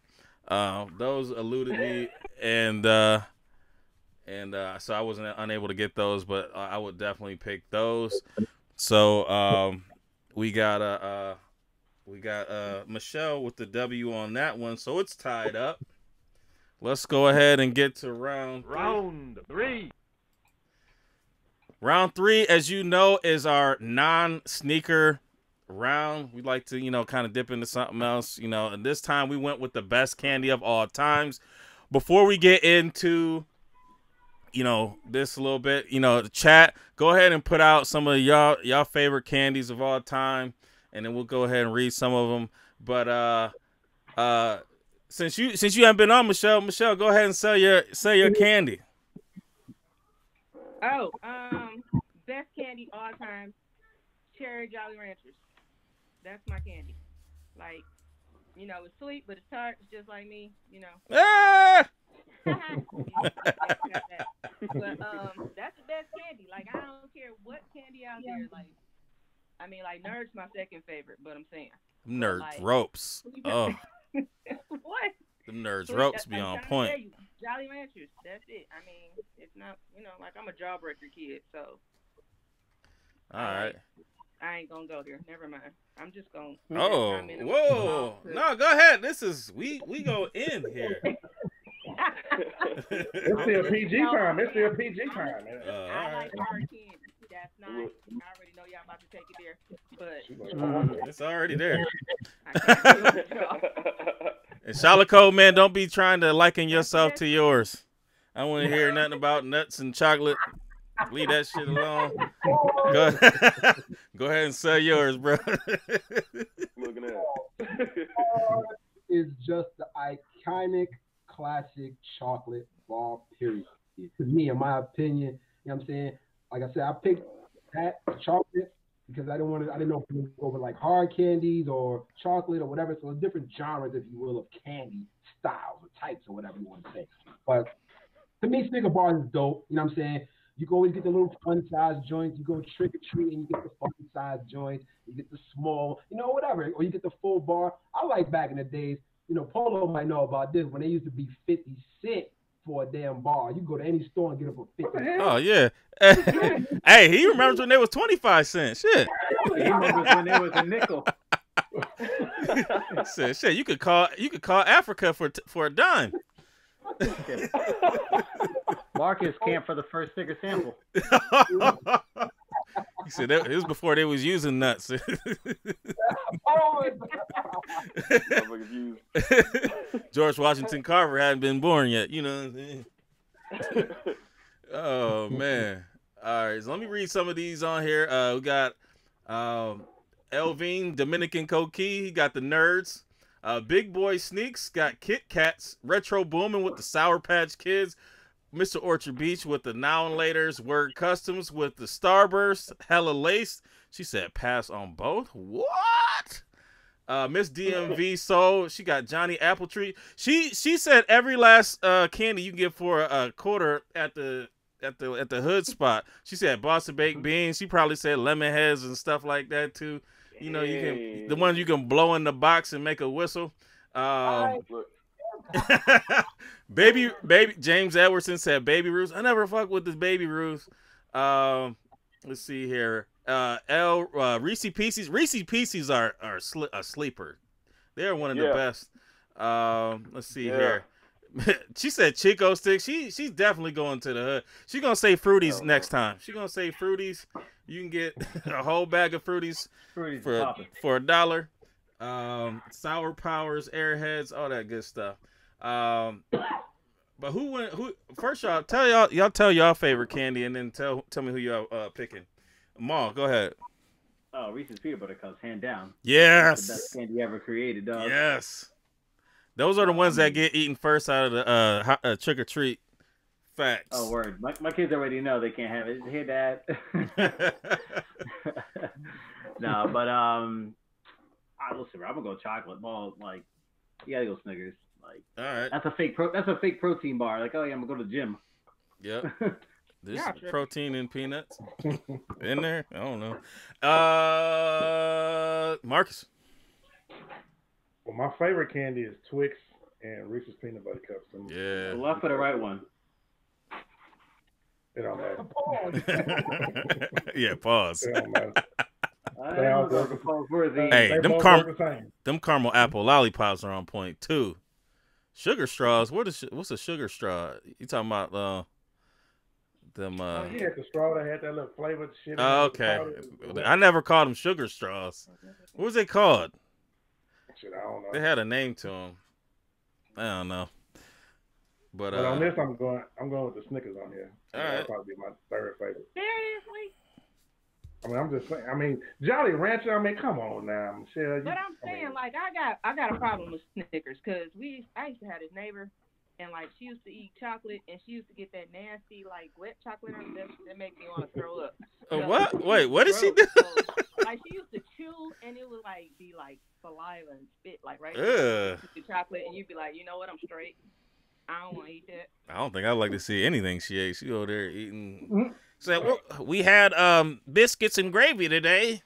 Those eluded me, and so I wasn't unable to get those, but I would definitely pick those. So we got Michelle with the W on that one, so it's tied up. Let's go ahead and get to round three. Round three, as you know, is our non-sneaker round. We like to, kind of dip into something else, and this time we went with the best candy of all times. Before we get into, this a little bit, the chat, go ahead and put out some of y'all favorite candies of all time, and then we'll go ahead and read some of them. But since you haven't been on, Michelle, go ahead and sell your candy. Oh, best candy all time, cherry Jolly Ranchers. That's my candy. Like, it's sweet, but it's tart. It's just like me, Ah! But that's the best candy. Like, I don't care what candy out there. Like, Nerds my second favorite, but I'm saying. Nerds ropes. Oh. What? Them Nerds ropes be on point. Jolly Ranchers, that's it. It's not, I'm a jawbreaker kid, so. All right. I ain't gonna go there. Never mind. I'm just gonna. Oh, whoa! No, go ahead. This is we go in here. It's still PG time. It's still PG time. I like hard candy. That's nice. I already know y'all about to take it there, but it's already there. And Shalacko, man, don't be trying to liken yourself to yours. I don't want to hear nothing about nuts and chocolate. Leave that shit alone. Go ahead and sell yours, bro. Looking at it. Is just the iconic classic chocolate bar, period. To me, in my opinion, you know what I'm saying? Like I said, I picked that chocolate because I didn't know if it would go with like hard candies or chocolate or whatever. So different genres, if you will, of candy styles or types or whatever you want to say. But to me, Snicker bars is dope. You know what I'm saying? You can always get the little fun-size joints. You go trick-or-treat and you get the fun-size joints. You get the small, whatever. Or you get the full bar. I like back in the days, Polo might know about this, when they used to be 50 cents for a damn bar. You go to any store and get it for 50 cents. Oh, yeah. Hey, he remembers when they was 25 cents. Shit. He remembers when they was a nickel. Said, shit, you could call Africa for a dime. Marcus camped for the first sticker sample. He said it was before they was using nuts. George Washington Carver hadn't been born yet. You know what I'm saying? Oh, man. All right, so let me read some of these on here. We got Elvin, Dominican Coquille. He got the Nerds. Big Boy Sneaks got Kit Kats. Retro Boomin' with the Sour Patch Kids. Mr. Orchard Beach with the Now and Laters. Word Customs with the Starburst. Hella Laced. She said pass on both. What? Miss DMV Soul. She got Johnny Appletree. She said every last candy you can get for a quarter at the hood spot. She said Boston Baked Beans. She probably said lemon heads and stuff like that too. You know, you can the ones you can blow in the box and make a whistle. Baby James Edwardson said Baby Ruths. I never fuck with this Baby Ruths. Let's see here. Reese Pieces. Reese Pieces are a sleeper. They're one of the best. Let's see here. She said Chico Sticks. She's definitely going to the hood. She's gonna say Fruities next time. She's gonna say Fruities. You can get a whole bag of Fruities for $1. Sour Powers, Airheads, all that good stuff. But who first y'all tell y'all favorite candy and then tell me who y'all picking. Maul, go ahead. Oh, Reese's Peanut Butter Cups, hand down. Yes. The best candy ever created, dog. Yes. Those are the ones that get eaten first out of the trick or treat. Facts. Oh, word. My kids already know they can't have it. Hey, Dad. No, but listen, I'm gonna go chocolate ball. Like, you gotta go Snickers. Like, all right. That's a fake protein bar. Like, oh yeah, I'm gonna go to the gym. Yep. This protein and peanuts in there. I don't know. Marcus. Well, my favorite candy is Twix and Reese's peanut butter cups. Yeah. The left or the right one? It don't matter. Yeah, pause. It don't matter. Hey, them caramel apple lollipops are on point too. Sugar straws. What's a sugar straw? You talking about them? He had the straw that had that little flavored shit. Oh, okay. I never called them sugar straws. What was they called? Shit, I don't know. They had a name to them. I don't know. But on this, I'm going with the Snickers on here. All right. That'll probably be my third favorite. Seriously? I mean, I'm just saying. I mean, Jolly Rancher. I mean, come on now, Michelle. But I'm saying, like, I got a problem with Snickers because I used to have this neighbor, and like she used to eat chocolate, and she used to get that nasty like wet chocolate on that make me want to throw up. What? Wait, what did she do? Like she used to chew, and it would like be like saliva and spit like right Ugh. there. The chocolate, and you'd be like, you know what? I'm straight. I don't want to eat that. I don't think I'd like to see anything she ate. She over there eating. So we had biscuits and gravy today.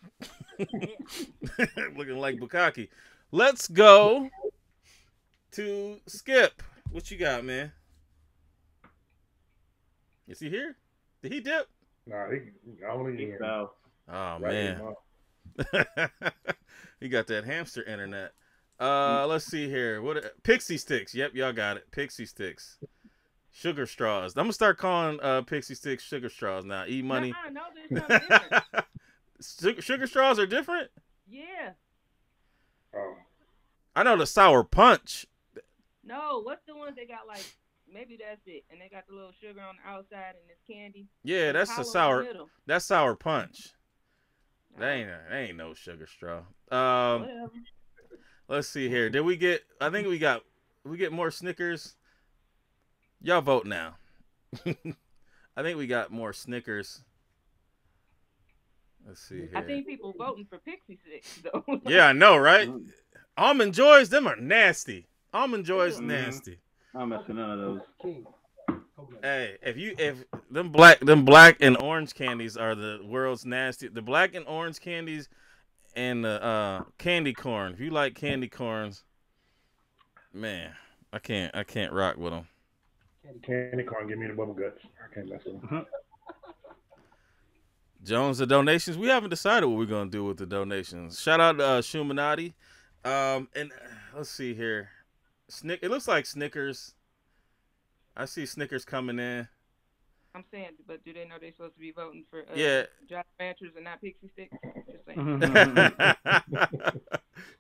Looking like bukkake. Let's go to Skip. What you got, man? Is he here? Did he dip? Nah, he only here. Oh, right, man. He got that hamster internet. Let's see here. What Pixie sticks? Yep, y'all got it. Pixie sticks. Sugar straws. I'm gonna start calling Pixie sticks sugar straws now. E money. No, there's something different. Sugar straws are different? Yeah. Oh. I know the sour punch. No, what's the ones they got like? Maybe that's it, and they got the little sugar on the outside and it's candy. Yeah, that's the sour. That's sour punch. That ain't no sugar straw. Whatever. Let's see here. Did we get? I think we get more Snickers. Y'all vote now. I think we got more Snickers. Let's see here. I think people voting for Pixie Sticks though. Yeah, I know, right? Almond Joys, them are nasty. Almond Joys, nasty. I'm messing none of those. Hey, if them black and orange candies are the world's nasty. The black and orange candies and the candy corn. If you like candy corns, man, I can't rock with them. Candy corn, give me the bubble guts. I can't mess with them. Jones, the donations. We haven't decided what we're gonna do with the donations. Shout out to Shumanati. And let's see here. It looks like Snickers. I see Snickers coming in. I'm saying, but do they know they're supposed to be voting for Jolly Ranchers and not Pixie Sticks? Just saying.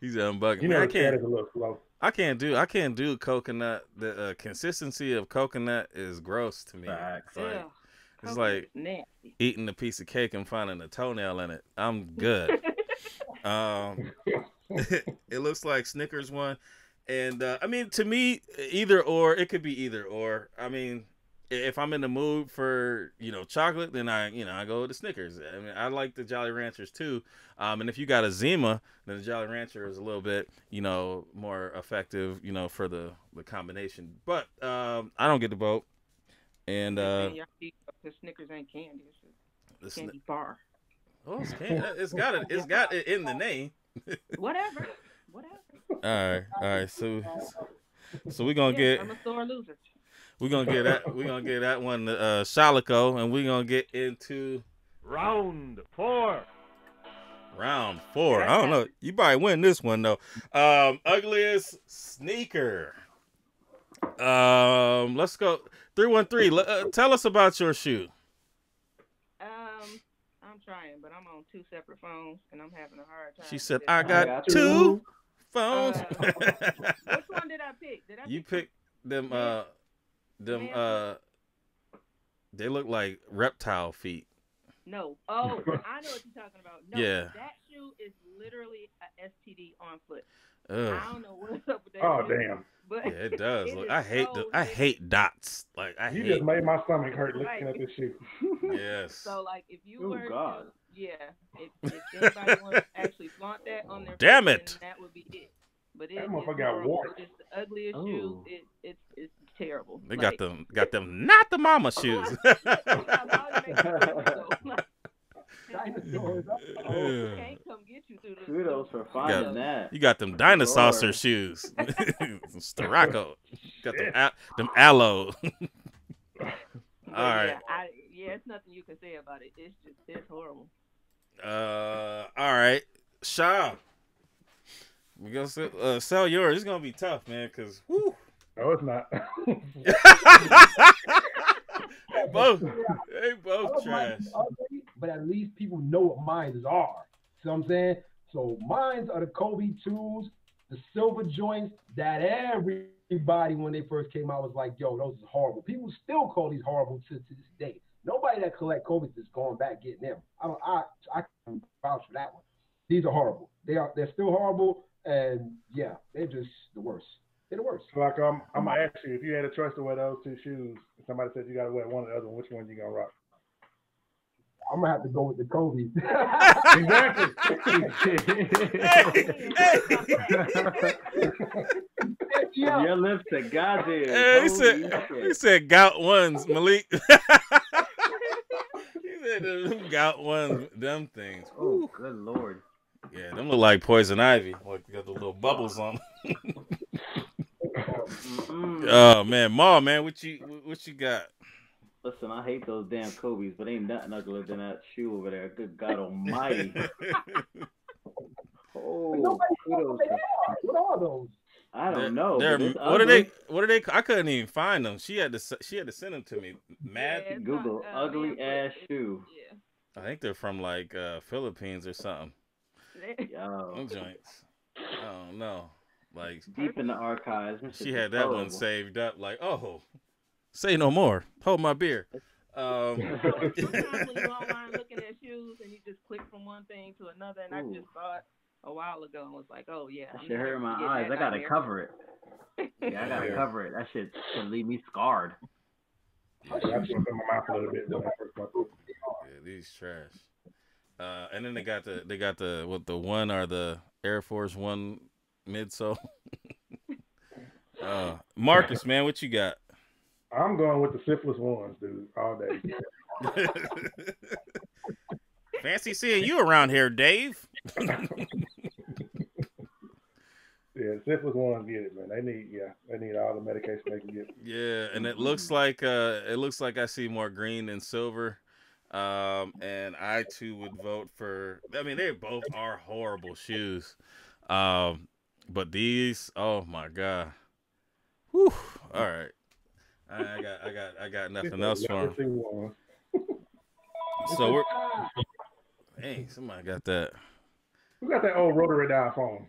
He's unbugging. You know, that is a little slow. I can't do coconut. The consistency of coconut is gross to me. It's like eating a piece of cake and finding a toenail in it. I'm good. It looks like Snickers one. And, I mean, to me, either or. It could be either or. I mean, if I'm in the mood for, chocolate, then I go with the Snickers. I mean, I like the Jolly Ranchers, too. And if you got a Zima, then the Jolly Rancher is a little bit, more effective, for the combination. But I don't get the vote. And the Snickers ain't candy. It's a candy bar. Oh, it's got it in the name. Whatever. All right. So we're gonna get. I'm a sore loser. We're gonna get that. We're gonna get that one, Shalacko, and we're gonna get into round 4. Round 4. I don't know. You probably win this one though. Ugliest sneaker. Let's go 313. Tell us about your shoe. I'm trying, but I'm on 2 separate phones, and I'm having a hard time. She said, "I got 2 phones." Which one did I pick? You picked them. They look like reptile feet. No. Oh, I know what you're talking about. No, yeah. That shoe is literally a STD on foot. Ugh. I don't know what's up with that. Oh, shoe, damn. But yeah, it does. Look, I hate dots. Like you just made my stomach hurt looking at this shoe. Yes. So like, if you were, if anybody wants to actually flaunt that on their, damn it, that would be it. But that motherfucker got warts. It's the ugliest shoe. It's terrible. They got them not the mama shoes. dinosaurs. Can't come get you through the Kudos for finding that. You got them dinosaur shoes. Shalacko. Got them aloe. All right. Yeah, it's nothing you can say about it. It's horrible. All right. Shaw. We gonna sell yours. It's gonna be tough, man, because whoo. No, it's not. They both trash. But at least people know what mines are. See what I'm saying? So mines are the Kobe 2s, the silver joints that everybody, when they first came out, was like, yo, those are horrible. People still call these horrible to this day. Nobody that collect Kobe's is going back getting them. I can vouch for that one. These are horrible. They're still horrible, and yeah, they're just the worst. They're the worst. So like I'm gonna ask you, if you had a choice to wear those two shoes, and somebody said you gotta wear one or the other, which one you gonna rock? I'm gonna have to go with the Kobe. Exactly. Your lips are goddamn. Hey, he said gout ones, Malik. He said them gout ones, them things. Oh, good lord. Yeah, them look like poison ivy. Like they got the little bubbles on them. Oh man, Ma, man, what you got? Listen, I hate those damn Kobe's, but ain't nothing uglier than that shoe over there. Good God Almighty! What are those? I don't know. What are they? I couldn't even find them. She had to send them to me. Mad Google ugly ass shoe. Yeah. I think they're from like Philippines or something. Yo, Them joints. I don't know. Like deep in the archives. She had that one saved up. Like, oh, say no more. Hold my beer. Sometimes when you're online looking at shoes and you just click from one thing to another, and I just saw it a while ago and was like, oh yeah. That shit hurt my eyes. I gotta cover it. Yeah, I gotta cover it. That shit should leave me scarred. I just in my mouth a little bit. Yeah, these trash. And then they got the one or the Air Force One midsole. Marcus, man, what you got? I'm going with the syphilis ones, dude, all day. Fancy seeing you around here, Dave. Yeah, syphilis ones get it, man. They need all the medication they can get. Yeah, and it looks like I see more green than silver. And I too would vote for. I mean, they both are horrible shoes. But these, oh my god. Whew. All right. I got nothing else for them. So we're. Hey, somebody got that. Who got that old rotary dial phone?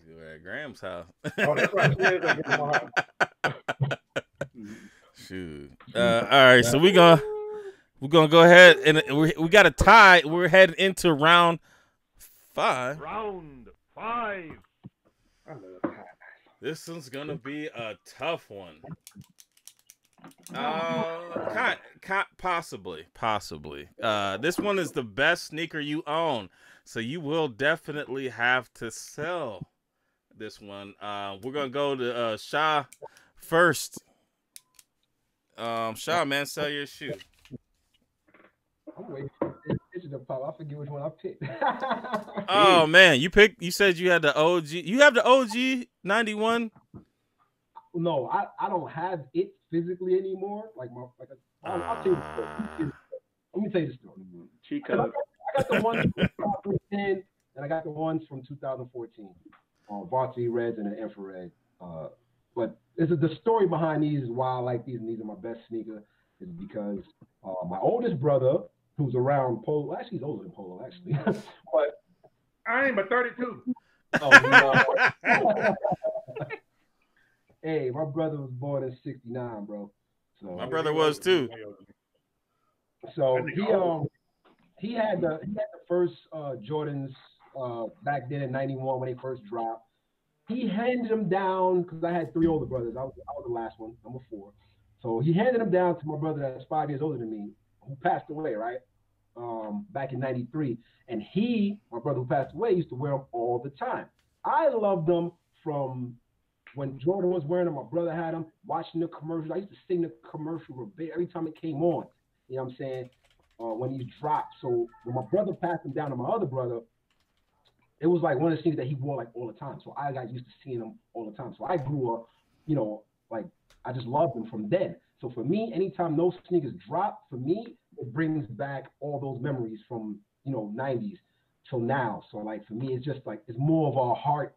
You're at Graham's house. Oh, that's right. Shoot. All right, so we're gonna go ahead and we got a tie. We're heading into round 5. Round 5. This one's gonna be a tough one. Possibly. This one is the best sneaker you own, so you will definitely have to sell this one. We're gonna go to Shah first. Shah, man, sell your shoe. I'm waiting for this to pop. I forget which one I picked. Oh man, you said you had the OG. You have the OG 91. No, I don't have it physically anymore. I'll tell you the story. Let me tell you the story. Chico. I got the ones from 2010, and I got the ones from 2014. Varsity Reds and the Infrared. But the story behind these is why I like these, and these are my best sneakers, is because my oldest brother, who's around Polo, actually he's older than Polo, actually. But I ain't but 32. Oh, no. Hey, my brother was born in '69, bro. So my brother was too. So he had the first Jordans back then in '91 when they first dropped. He handed them down because I had 3 older brothers. I was the last one, number 4. So he handed them down to my brother that's 5 years older than me, who passed away, right? Back in '93. And my brother who passed away, used to wear them all the time. I loved them from when Jordan was wearing them. My brother had them, watching the commercials. I used to sing the commercial every time it came on. You know what I'm saying? when these dropped. So when my brother passed them down to my other brother, it was like one of the sneakers that he wore like all the time. So I got used to seeing them all the time. So I grew up, you know, like I just loved them from then. So for me, anytime those sneakers drop, for me, it brings back all those memories from, you know, 90s till now. So like for me, it's just like, it's more of a heart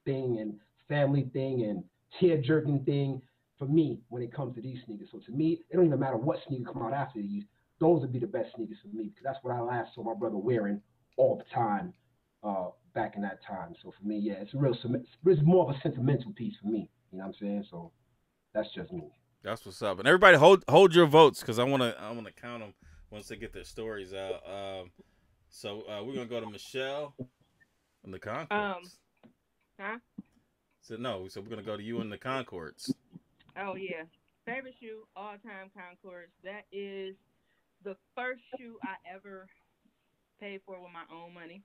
thing and family thing and tear jerking thing for me when it comes to these sneakers. So to me, it don't even matter what sneakers come out after these. Those would be the best sneakers for me because that's what I last saw my brother wearing all the time back in that time. So for me, yeah, it's more of a sentimental piece for me. You know what I'm saying? So that's just me. That's what's up. And everybody hold your votes because I wanna count them once they get their stories out. So we're gonna go to Michelle in the Concords. Huh? So we're gonna go to you in the Concords. Oh yeah, favorite shoe all time Concords. That is the first shoe I ever paid for with my own money.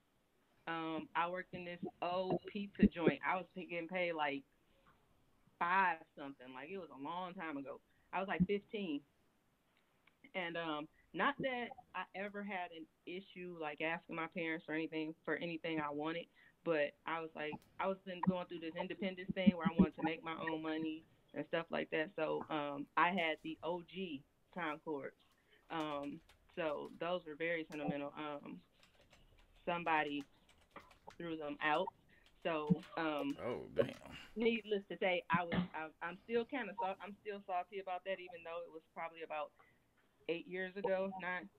I worked in this old pizza joint. I was getting paid like $5 something. Like it was a long time ago. I was like 15. And not that I ever had an issue like asking my parents for anything I wanted, but I was going through this independence thing where I wanted to make my own money and stuff like that. So I had the OG Concords. So those were very sentimental. Somebody threw them out. So, damn. Needless to say, I'm still salty about that, even though it was probably about 8 years ago,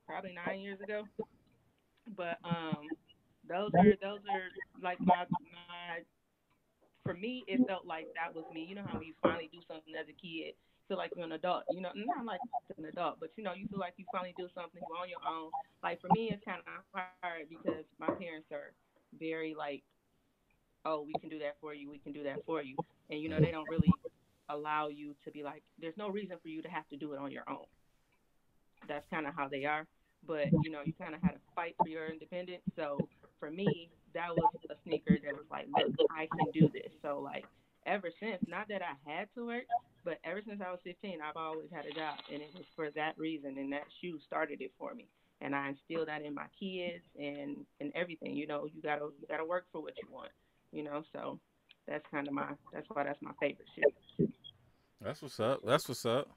probably 9 years ago. But those are like my for me, it felt like that was me. You know how when you finally do something as a kid, feel like you're an adult. You know, not like an adult, but you know, you feel like you finally do something on your own. Like for me, it's kind of hard because my parents are very like, oh, we can do that for you, and you know, they don't really allow you to be like, there's no reason for you to have to do it on your own. That's kind of how they are. But you know, you kind of had to fight for your independence. So for me, that was a sneaker that was like, look, I can do this. So like ever since, not that I had to work, but ever since I was 15, I've always had a job, and it was for that reason. And that shoe started it for me, and I instilled that in my kids and everything. You know, you gotta work for what you want. You know, so that's why that's my favorite shoe. That's what's up.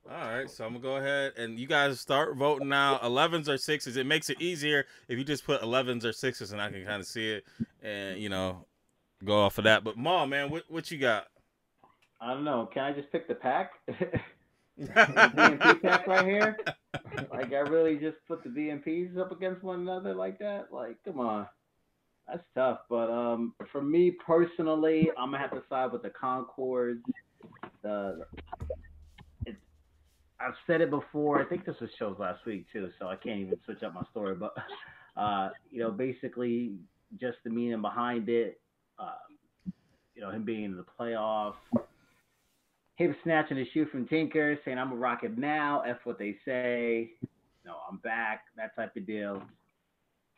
All right, so I'm gonna go ahead and you guys start voting now. 11s or 6s. It makes it easier if you just put 11s or 6s, and I can kind of see it and you know go off of that. But Ma, man, what you got? I don't know. Can I just pick the pack? The BMP pack right here. Like I really just put the BMPs up against one another like that. Like, come on, that's tough. But for me personally, I'm gonna have to side with the Concords. I've said it before. I think this was shows last week too, so I can't even switch up my story. But you know, basically, just the meaning behind it. You know, him being in the playoffs, him snatching the shoe from Tinker, saying I'm a ROKIT now. F what they say. No, I'm back. That type of deal.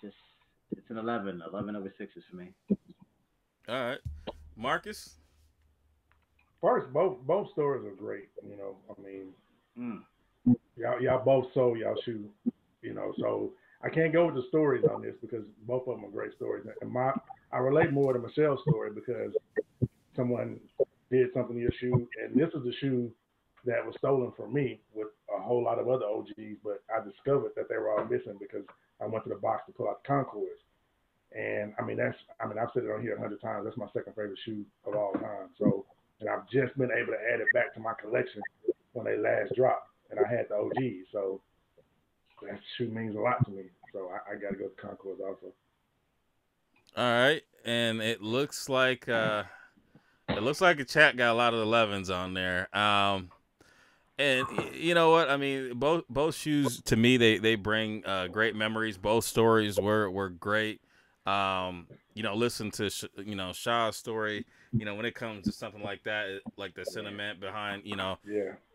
Just it's an 11 over 6s for me. All right, Marcus. First, both stories are great. You know, I mean. Y'all both sold y'all shoe, you know, so I can't go with the stories on this because both of them are great stories. And I relate more to Michelle's story because someone did something to your shoe, and this is the shoe that was stolen from me with a whole lot of other OGs, but I discovered that they were all missing because I went to the box to pull out the Concords. And I've said it on here 100 times. That's my second favorite shoe of all time. So, and I've just been able to add it back to my collection when they last dropped, and I had the OG, so that shoe means a lot to me. So I got to go to Concords also. All right, and it looks like the chat got a lot of 11s on there. And you know what? I mean, both shoes to me they bring great memories. Both stories were great. You know, listen to Shaw's story. You know, when it comes to something like that, like the sentiment behind, you know,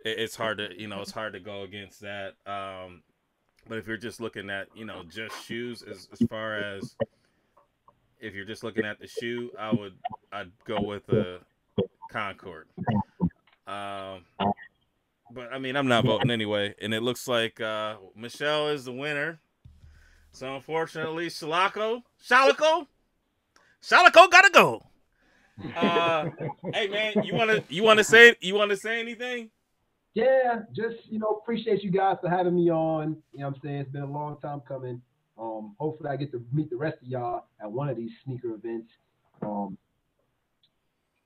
it's hard to go against that. But if you're just looking at, you know, just shoes, as far as if you're just looking at the shoe, I'd go with the Concord. But I mean, I'm not voting anyway, and it looks like Michelle is the winner. So unfortunately, Shalacko gotta go. Hey man, you wanna say anything? Yeah, just appreciate you guys for having me on. You know what I'm saying? It's been a long time coming. Hopefully I get to meet the rest of y'all at one of these sneaker events.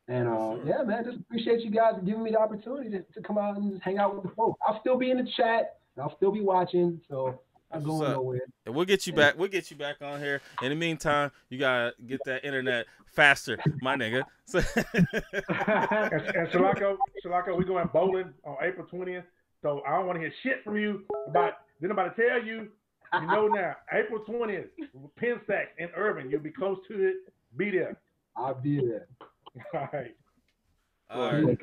Yeah, man, just appreciate you guys giving me the opportunity to come out and just hang out with the folks. I'll still be in the chat. And I'll still be watching. So I'm going nowhere. And we'll get you back. We'll get you back on here. In the meantime, you gotta get that internet faster, my nigga. And Shalacko, we going bowling on April 20th. So I don't want to hear shit from you about. Then I'm about to tell you. You know now, April 20th, Penn Stack in Irving. You'll be close to it. Be there. I'll be there. All right. All right.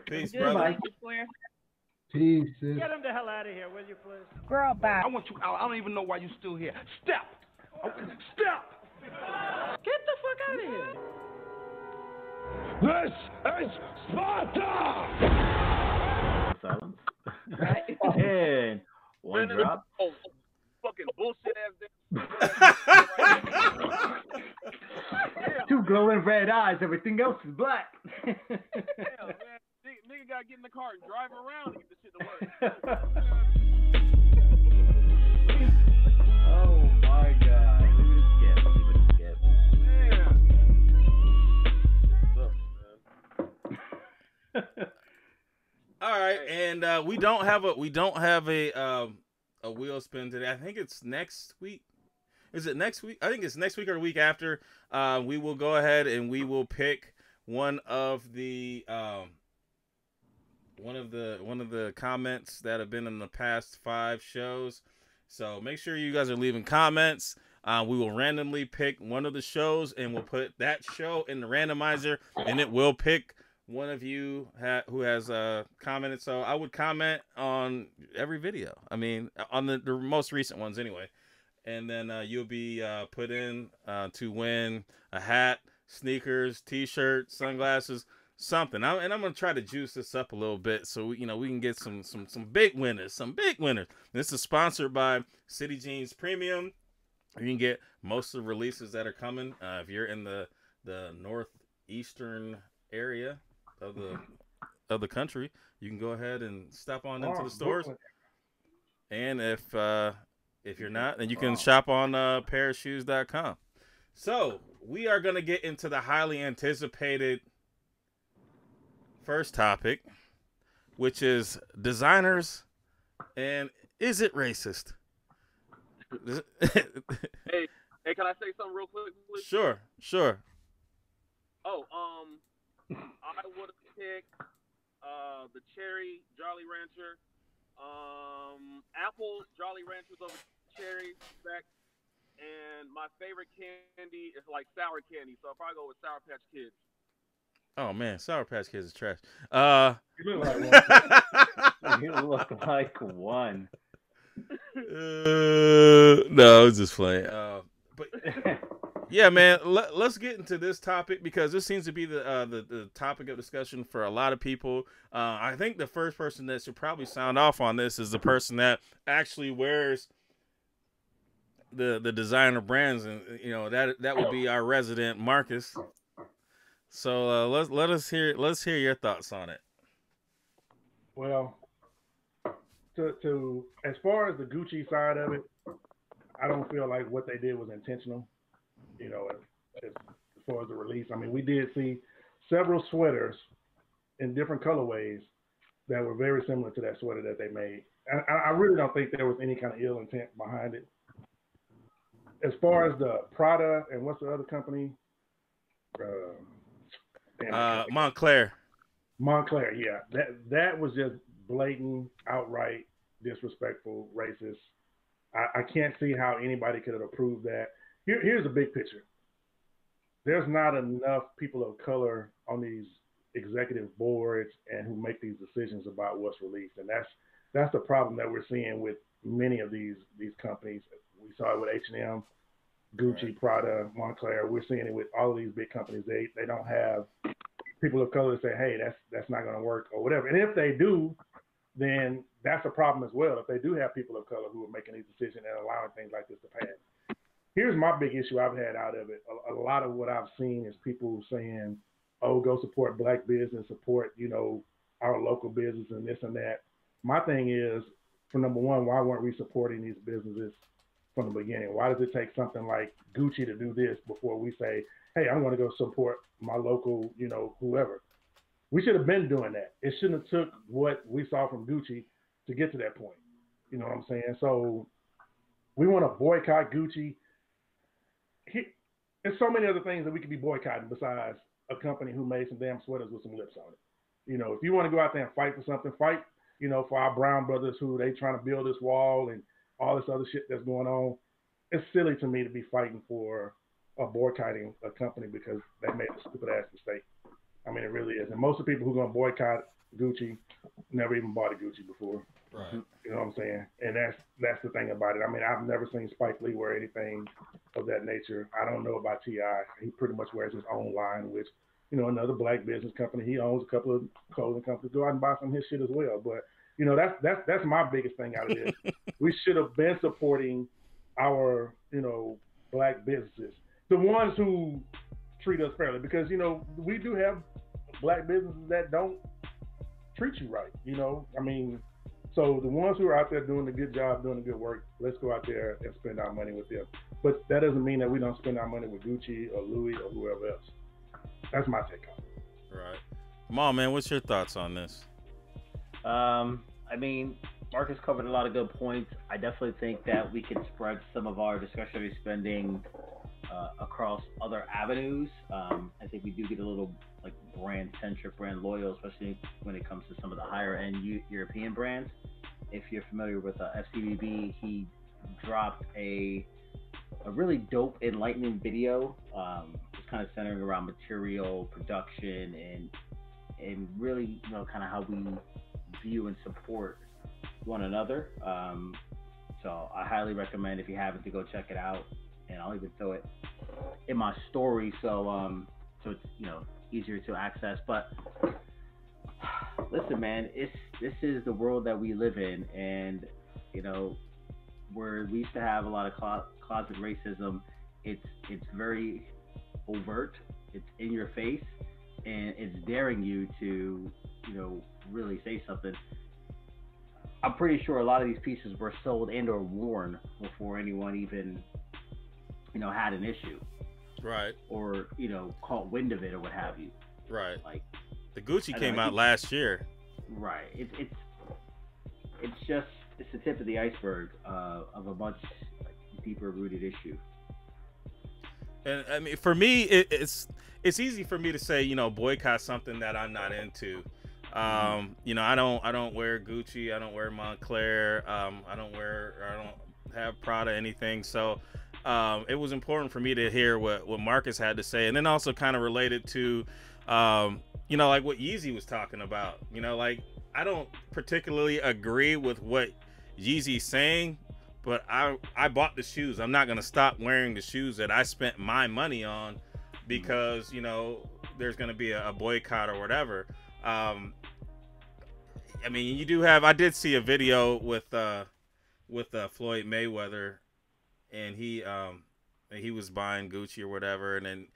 Peace, brother. Peace, sis. Get him the hell out of here, will you, please? Girl, bye. I want you out. I don't even know why you still here. Step! Okay. Step! Get the fuck out of here. This is Sparta! Silence. And one drop. Oh, fucking bullshit ass. Two glowing red eyes. Everything else is black. Hell, man. Nigga gotta get in the car and drive around to get this shit to work. Oh my god. Leave it a skip. Man. All right, and we don't have a wheel spin today. I think it's next week. Is it next week? I think it's next week or the week after. We will go ahead and we will pick one of the comments that have been in the past 5 shows. So make sure you guys are leaving comments. We will randomly pick one of the shows and we'll put that show in the randomizer, and it will pick one of you who has commented. So I would comment on every video. I mean, on the most recent ones anyway. And then you'll be put in to win a hat, sneakers, t-shirt, sunglasses, something. And I'm gonna try to juice this up a little bit so we can get some big winners, This is sponsored by City Jeans Premium. You can get most of the releases that are coming if you're in the northeastern area of the country. You can go ahead and stop on into the stores. And if you're not, then you can shop on parachutes.com. So we are going to get into the highly anticipated first topic, which is designers and is it racist? Hey, can I say something real quick, please? Sure. Oh, I would have picked the Cherry Jolly Rancher. Apple Jolly Ranchers over cherry back, and my favorite candy is like sour candy, so I'll probably go with Sour Patch Kids. Oh man, Sour Patch Kids is trash. You look like one. No, I was just playing. But yeah, man, let's get into this topic because this seems to be the topic of discussion for a lot of people. I think the first person that should probably sound off on this is the person that actually wears the designer brands, and that would be our resident Marcus. So let's hear your thoughts on it. Well, to as far as the Gucci side of it, I don't feel like what they did was intentional. As far as the release, I mean, we did see several sweaters in different colorways that were very similar to that sweater that they made. I really don't think there was any kind of ill intent behind it. As far as the Prada and what's the other company? Montclair. Montclair, yeah. That was just blatant, outright disrespectful, racist. I can't see how anybody could have approved that. Here's the big picture. There's not enough people of color on these executive boards and who make these decisions about what's released, and that's the problem that we're seeing with many of these companies. We saw it with H&M, Gucci, right. Prada, Montclair. We're seeing it with all of these big companies. They don't have people of color to say, hey, that's not going to work or whatever. And if they do, then that's a problem as well. If they do have people of color who are making these decisions and allowing things like this to pass. Here's my big issue I've had out of it. A lot of what I've seen is people saying, oh, go support black business, support, our local business and this and that. My thing is, for number one, why weren't we supporting these businesses from the beginning? Why does it take something like Gucci to do this before we say, hey, I'm going to go support my local, whoever? We should have been doing that. It shouldn't have took what we saw from Gucci to get to that point. You know what I'm saying? So we want to boycott Gucci. There's so many other things that we could be boycotting besides a company who made some damn sweaters with some lips on it. If you want to go out there and fight for something, fight, for our brown brothers who they trying to build this wall and all this other shit that's going on. It's silly to me to be fighting for or boycotting a company because they made a stupid ass mistake. I mean, it really is. And most of the people who are going to boycott Gucci never even bought a Gucci before. Right. You know what I'm saying? And that's the thing about it. I mean, I've never seen Spike Lee wear anything of that nature. I don't know about T.I. He pretty much wears his own line, which, another black business company. He owns a couple of clothing companies. Go out and buy some of his shit as well. But, that's my biggest thing out of this. We should have been supporting our, black businesses. The ones who treat us fairly. Because, we do have black businesses that don't treat you right, I mean, so the ones who are out there doing a good job, doing the good work, let's go out there and spend our money with them. But that doesn't mean that we don't spend our money with Gucci or Louis or whoever else. That's my take on it. Right. Come on, man. What's your thoughts on this? I mean, Marcus covered a lot of good points. I definitely think that we can spread some of our discretionary spending across other avenues. I think we do get a little brand centric, brand loyal, especially when it comes to some of the higher end European brands. If you're familiar with FCBB, he dropped a really dope, enlightening video. It's kind of centering around material production and really, kind of how we view and support one another. So I highly recommend, if you haven't, to go check it out. And I'll even throw it in my story so it's easier to access. But listen, man, this is the world that we live in, and where we used to have a lot of closet racism. It's very overt. It's in your face, and it's daring you to really say something. I'm pretty sure a lot of these pieces were sold and or worn before anyone even had an issue, right? Or caught wind of it or what have you, right? Like the Gucci came out last year, right? It's the tip of the iceberg of a much deeper rooted issue. And I mean, for me, it's easy for me to say boycott something that I'm not into. I don't wear Gucci, I don't wear Montclair, I don't have Prada, anything. So it was important for me to hear what Marcus had to say, and then also kind of related to like what Yeezy was talking about. I don't particularly agree with what Yeezy's saying, but I bought the shoes. I'm not gonna stop wearing the shoes that I spent my money on because there's gonna be a boycott or whatever. I mean, you do have. I did see a video with Floyd Mayweather, and he was buying Gucci or whatever. And then,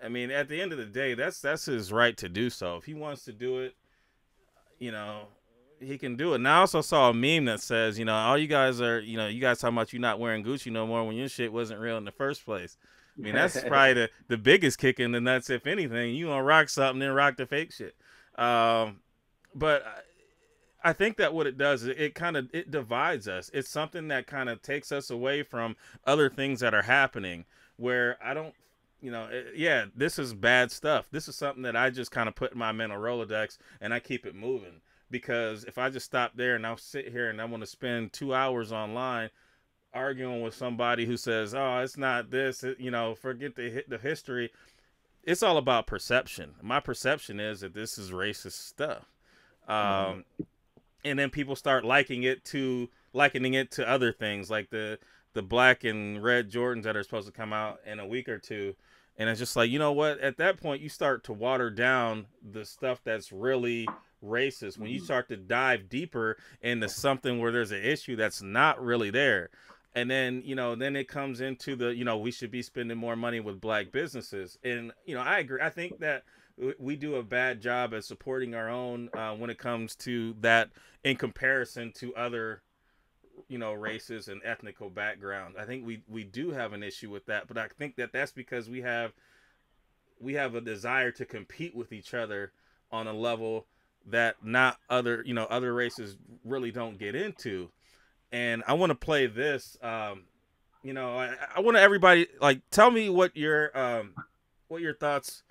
I mean, at the end of the day, that's his right to do so. If he wants to do it, he can do it. And I also saw a meme that says, all you guys are, you guys talking about you not wearing Gucci no more when your shit wasn't real in the first place. I mean, that's probably the biggest kick in the nuts. If anything, you gonna rock something, then rock the fake shit. But I think that what it does is it divides us. It's something that kind of takes us away from other things that are happening where I don't, this is bad stuff. This is something that I just kind of put in my mental Rolodex and I keep it moving, because if I just stop there and I'll sit here and I want to spend 2 hours online arguing with somebody who says, oh, it's not this, forget the history. It's all about perception. My perception is that this is racist stuff. And then people start likening it to other things, like the black and red Jordans that are supposed to come out in a week or two. And it's just like, you know what? At that point, you start to water down the stuff that's really racist. When you start to dive deeper into something where there's an issue that's not really there. And then, then it comes into the, we should be spending more money with black businesses. And, I agree. I think that we do a bad job at supporting our own when it comes to that in comparison to other, races and ethnical backgrounds. I think we do have an issue with that, but I think that that's because we have a desire to compete with each other on a level that not other races really don't get into. And I want to play this. I want everybody tell me what your thoughts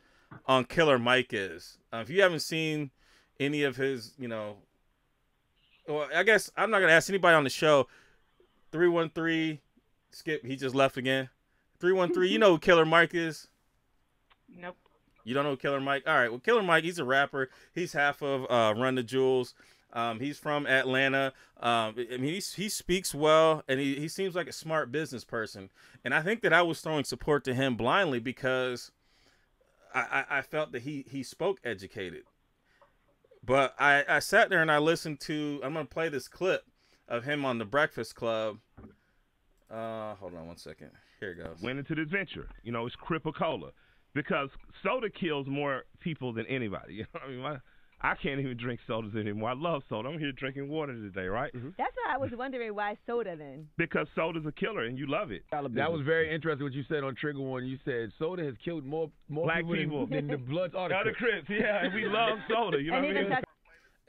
on Killer Mike is. If you haven't seen any of his, well, I guess I'm not gonna ask anybody on the show. 313, Skip. He just left again. 313. You know who Killer Mike is? Nope. You don't know Killer Mike? All right. Well, Killer Mike, he's a rapper. He's half of Run the Jewels. He's from Atlanta. I mean, he speaks well, and he seems like a smart business person. And I think that I was throwing support to him blindly because I felt that he spoke educated. But I sat there and I listened to, I'm going to play this clip of him on the Breakfast Club. Hold on one second. Here it goes. Went into this venture. It's Cripa-Cola. Because soda kills more people than anybody. I mean, I can't even drink sodas anymore. I love soda. I'm here drinking water today, right? Mm-hmm. That's why I was wondering why soda then. Because soda's a killer and you love it. That was very interesting what you said on Trigger One. You said soda has killed more black people than the Bloods or the Crips. Yeah, and we love soda. You know what I mean?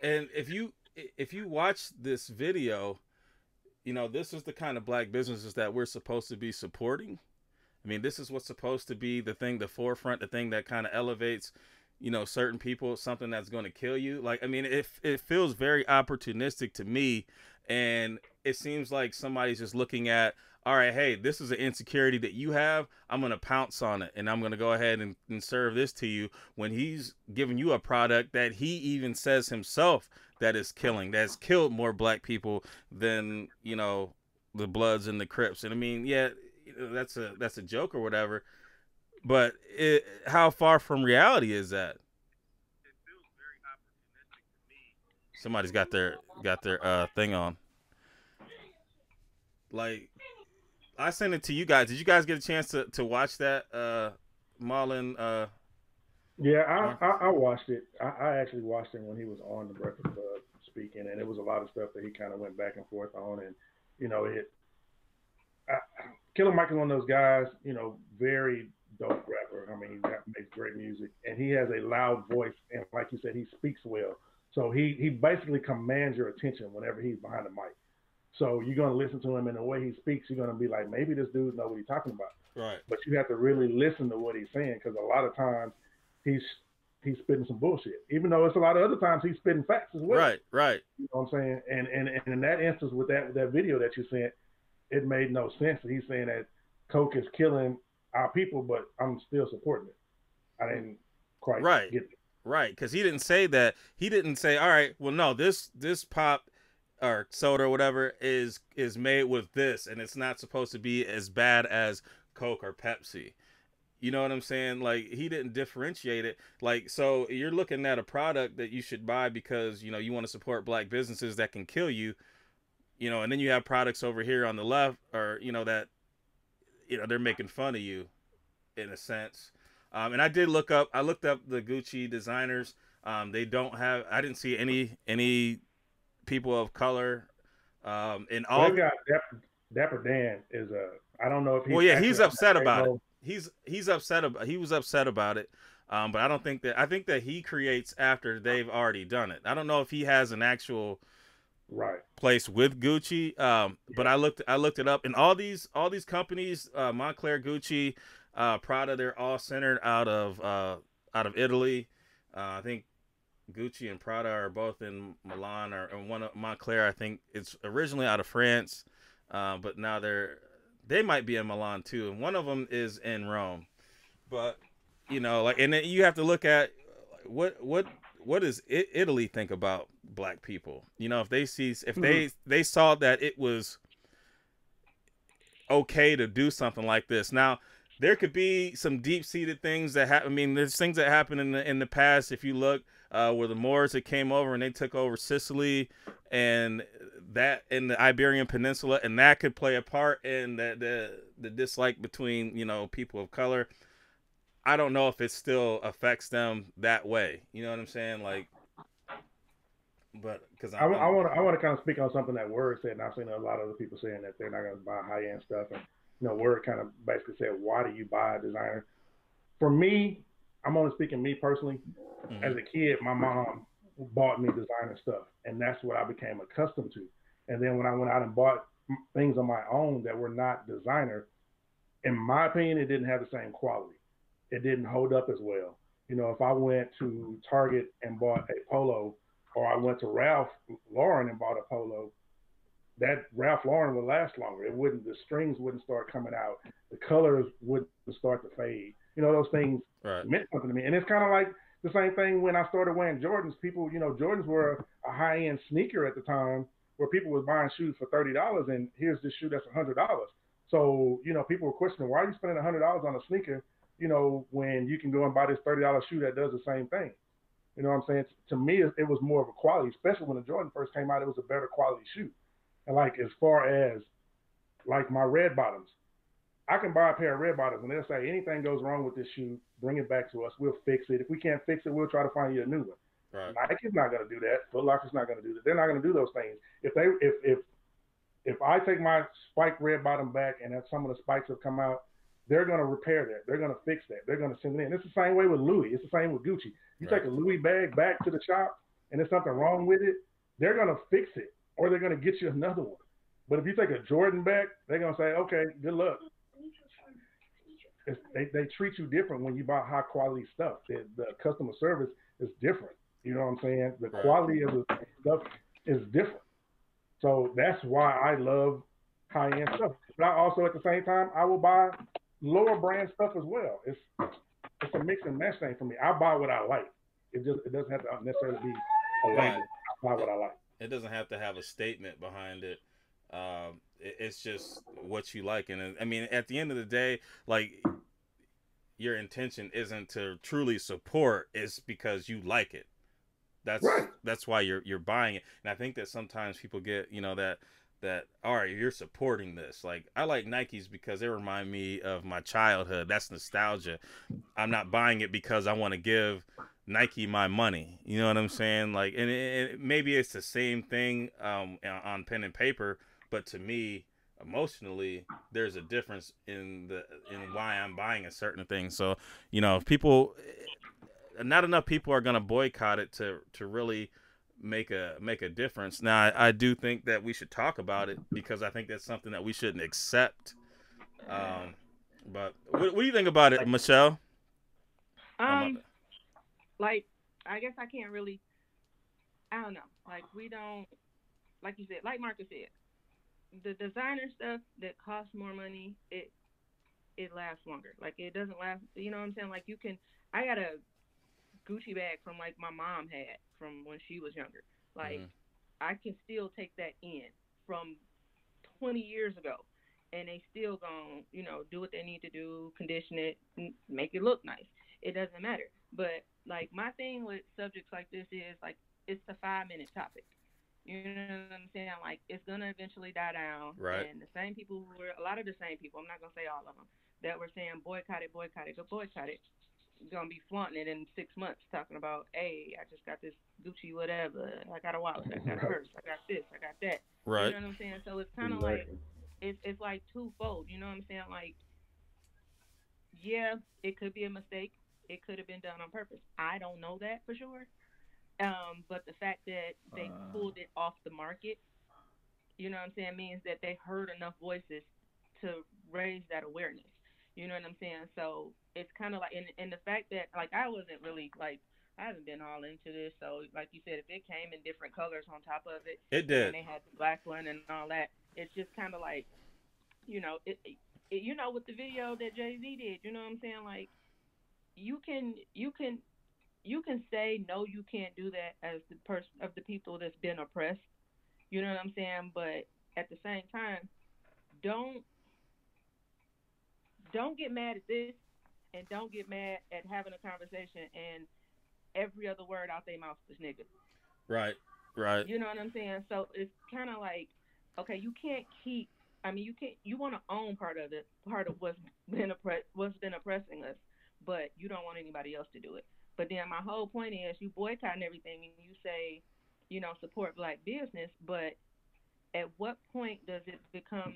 And if you watch this video, this is the kind of black businesses that we're supposed to be supporting. I mean, this is what's supposed to be the forefront, the thing that kind of elevates, certain people, something that's going to kill you. Like, I mean, it feels very opportunistic to me. And it seems like somebody's just looking at, all right, hey, this is an insecurity that you have. I'm going to pounce on it. And I'm going to go ahead and serve this to you when he's giving you a product that he even says himself that is killing, that's killed more black people than, the Bloods and the Crips. And I mean, yeah, that's a joke or whatever, but how far from reality is that? It feels very opportunistic to me. Somebody's got their thing on. Like, I sent it to you guys. Did you guys get a chance to watch that, Marlon? Yeah, I watched it. I actually watched it when he was on the Breakfast Club speaking, and it was a lot of stuff that he kind of went back and forth on, and Killer Mike is one of those guys, very dope rapper. I mean, he makes great music, and he has a loud voice, and like you said, he speaks well. So he basically commands your attention whenever he's behind the mic. So you're going to listen to him, and the way he speaks, you're going to be like, maybe this dude knows what he's talking about. Right. But you have to really listen to what he's saying, because a lot of times he's spitting some bullshit, even though it's a lot of other times he's spitting facts as well. Right. You know what I'm saying? And in that instance with that video that you sent, it made no sense that he's saying that Coke is killing our people, but I'm still supporting it. I didn't quite get it. Right, because he didn't say that. He didn't say, all right, well, no, this pop or soda or whatever is made with this, and it's not supposed to be as bad as Coke or Pepsi. You know what I'm saying? Like, he didn't differentiate it. Like, so you're looking at a product that you should buy because, you want to support black businesses that can kill you. And then you have products over here on the left, or that, they're making fun of you, in a sense. And I looked up the Gucci designers. They don't have. I didn't see any people of color. In all. Well, we got Dapper Dan is a. I don't know if he's. Well, yeah, he's upset about it. He's upset about. He was upset about it. But I don't think that. I think that he creates after they've already done it. I don't know if he has an actual. Right. Place with Gucci, but I looked it up, and all these companies, Moncler, Gucci, Prada, they're all centered out of Italy. I think Gucci and Prada are both in Milan, and one of Moncler, I think it's originally out of France, but now they might be in Milan too, and one of them is in Rome. But and then you have to look at what does Italy think about black people? If they saw that it was okay to do something like this. Now, there could be some deep-seated things that happen. I mean, there's things that happen in the past. If you look, where the Moors that came over and they took over Sicily and that in the Iberian Peninsula, and that could play a part in the dislike between, you know, people of color. I don't know if it still affects them that way. You know what I'm saying? Like, but because I want to kind of speak on something that Word said, and I've seen a lot of other people saying that they're not going to buy high end stuff, and you know, Word kind of basically said, "Why do you buy a designer?" For me, I'm only speaking me personally. Mm-hmm. As a kid, my mom bought me designer stuff, and that's what I became accustomed to. And then when I went out and bought things on my own that were not designer, in my opinion, it didn't have the same quality. It didn't hold up as well. You know, if I went to Target and bought a polo, or I went to Ralph Lauren and bought a polo, that Ralph Lauren would last longer. It wouldn't, the strings wouldn't start coming out. The colors wouldn't start to fade. You know, those things meant something to me. And it's kind of like the same thing when I started wearing Jordans. People, you know, Jordans were a high-end sneaker at the time where people was buying shoes for $30, and here's this shoe that's $100. So, you know, people were questioning, why are you spending $100 on a sneaker, you know, when you can go and buy this $30 shoe that does the same thing? You know what I'm saying? To me, it was more of a quality, especially when the Jordan first came out, it was a better quality shoe. And like, as far as like my red bottoms, I can buy a pair of red bottoms and they'll say, anything goes wrong with this shoe, bring it back to us. We'll fix it. If we can't fix it, we'll try to find you a new one. Right. Nike's not going to do that. Footlocker's not going to do that. They're not going to do those things. If I take my spiked red bottom back and that some of the spikes have come out, they're going to repair that. They're going to fix that. They're going to send it in. It's the same way with Louis. It's the same with Gucci. You take a Louis bag back to the shop and there's something wrong with it, they're going to fix it or they're going to get you another one. But if you take a Jordan back, they're going to say, okay, good luck. They treat you different when you buy high quality stuff. The customer service is different. You know what I'm saying? The quality of the stuff is different. So that's why I love high end stuff. But I also, at the same time, I will buy lower brand stuff as well. It's a mix and match thing for me. I buy what I like. It doesn't have to necessarily be a label. I buy what I like. It doesn't have to have a statement behind it. It's just what you like. And I mean, at the end of the day, like, your intention isn't to truly support, it's because you like it. That's why you're buying it. And I think that sometimes people get, you know, that all right, you're supporting this. Like, I like Nikes because they remind me of my childhood. That's nostalgia. I'm not buying it because I want to give Nike my money. You know what I'm saying? Like, and maybe it's the same thing on pen and paper, but to me, emotionally, there's a difference in why I'm buying a certain thing. So, you know, not enough people are gonna boycott it to really make a difference. Now, I do think that we should talk about it because I think that's something that we shouldn't accept. But what do you think about it, Michelle? Like, I guess I can't really, I don't know. Like, we don't, like you said, like Marcus said, the designer stuff that costs more money, it lasts longer. Like, it doesn't last, you know what I'm saying? Like, I got a Gucci bag from, like, my mom had from when she was younger. Like, I can still take that in from 20 years ago, and they still gonna, you know, do what they need to do, condition it, make it look nice. It doesn't matter. But, like, my thing with subjects like this is, like, it's a 5-minute topic. You know what I'm saying? Like, it's going to eventually die down. Right. And the same people a lot of the same people, I'm not going to say all of them, that were saying boycott it, going to be flaunting it in 6 months, talking about, hey, I just got this Gucci whatever, I got a wallet, I got a purse, I got this, I got that. Right. You know what I'm saying? So it's kind of like, it's like twofold. You know what I'm saying? Like, yeah, it could be a mistake. It could have been done on purpose. I don't know that for sure. But the fact that they pulled it off the market, you know what I'm saying, means that they heard enough voices to raise that awareness. You know what I'm saying? So it's kind of like, and the fact that, like, I wasn't really, like, I haven't been all into this. So, like you said, if it came in different colors on top of it. It did. And they had the black one and all that. It's just kind of like, you know, you know, with the video that Jay-Z did, you know what I'm saying? Like, you can say, no, you can't do that as the person of the people that's been oppressed. You know what I'm saying? But at the same time, don't get mad at this, and don't get mad at having a conversation and every other word out their mouth is nigga. Right. Right. You know what I'm saying? So it's kind of like, okay, you can't keep. I mean, you want to own part of what's been oppressing us, but you don't want anybody else to do it. But then my whole point is, you boycotting everything and you say, support black business, but at what point does it become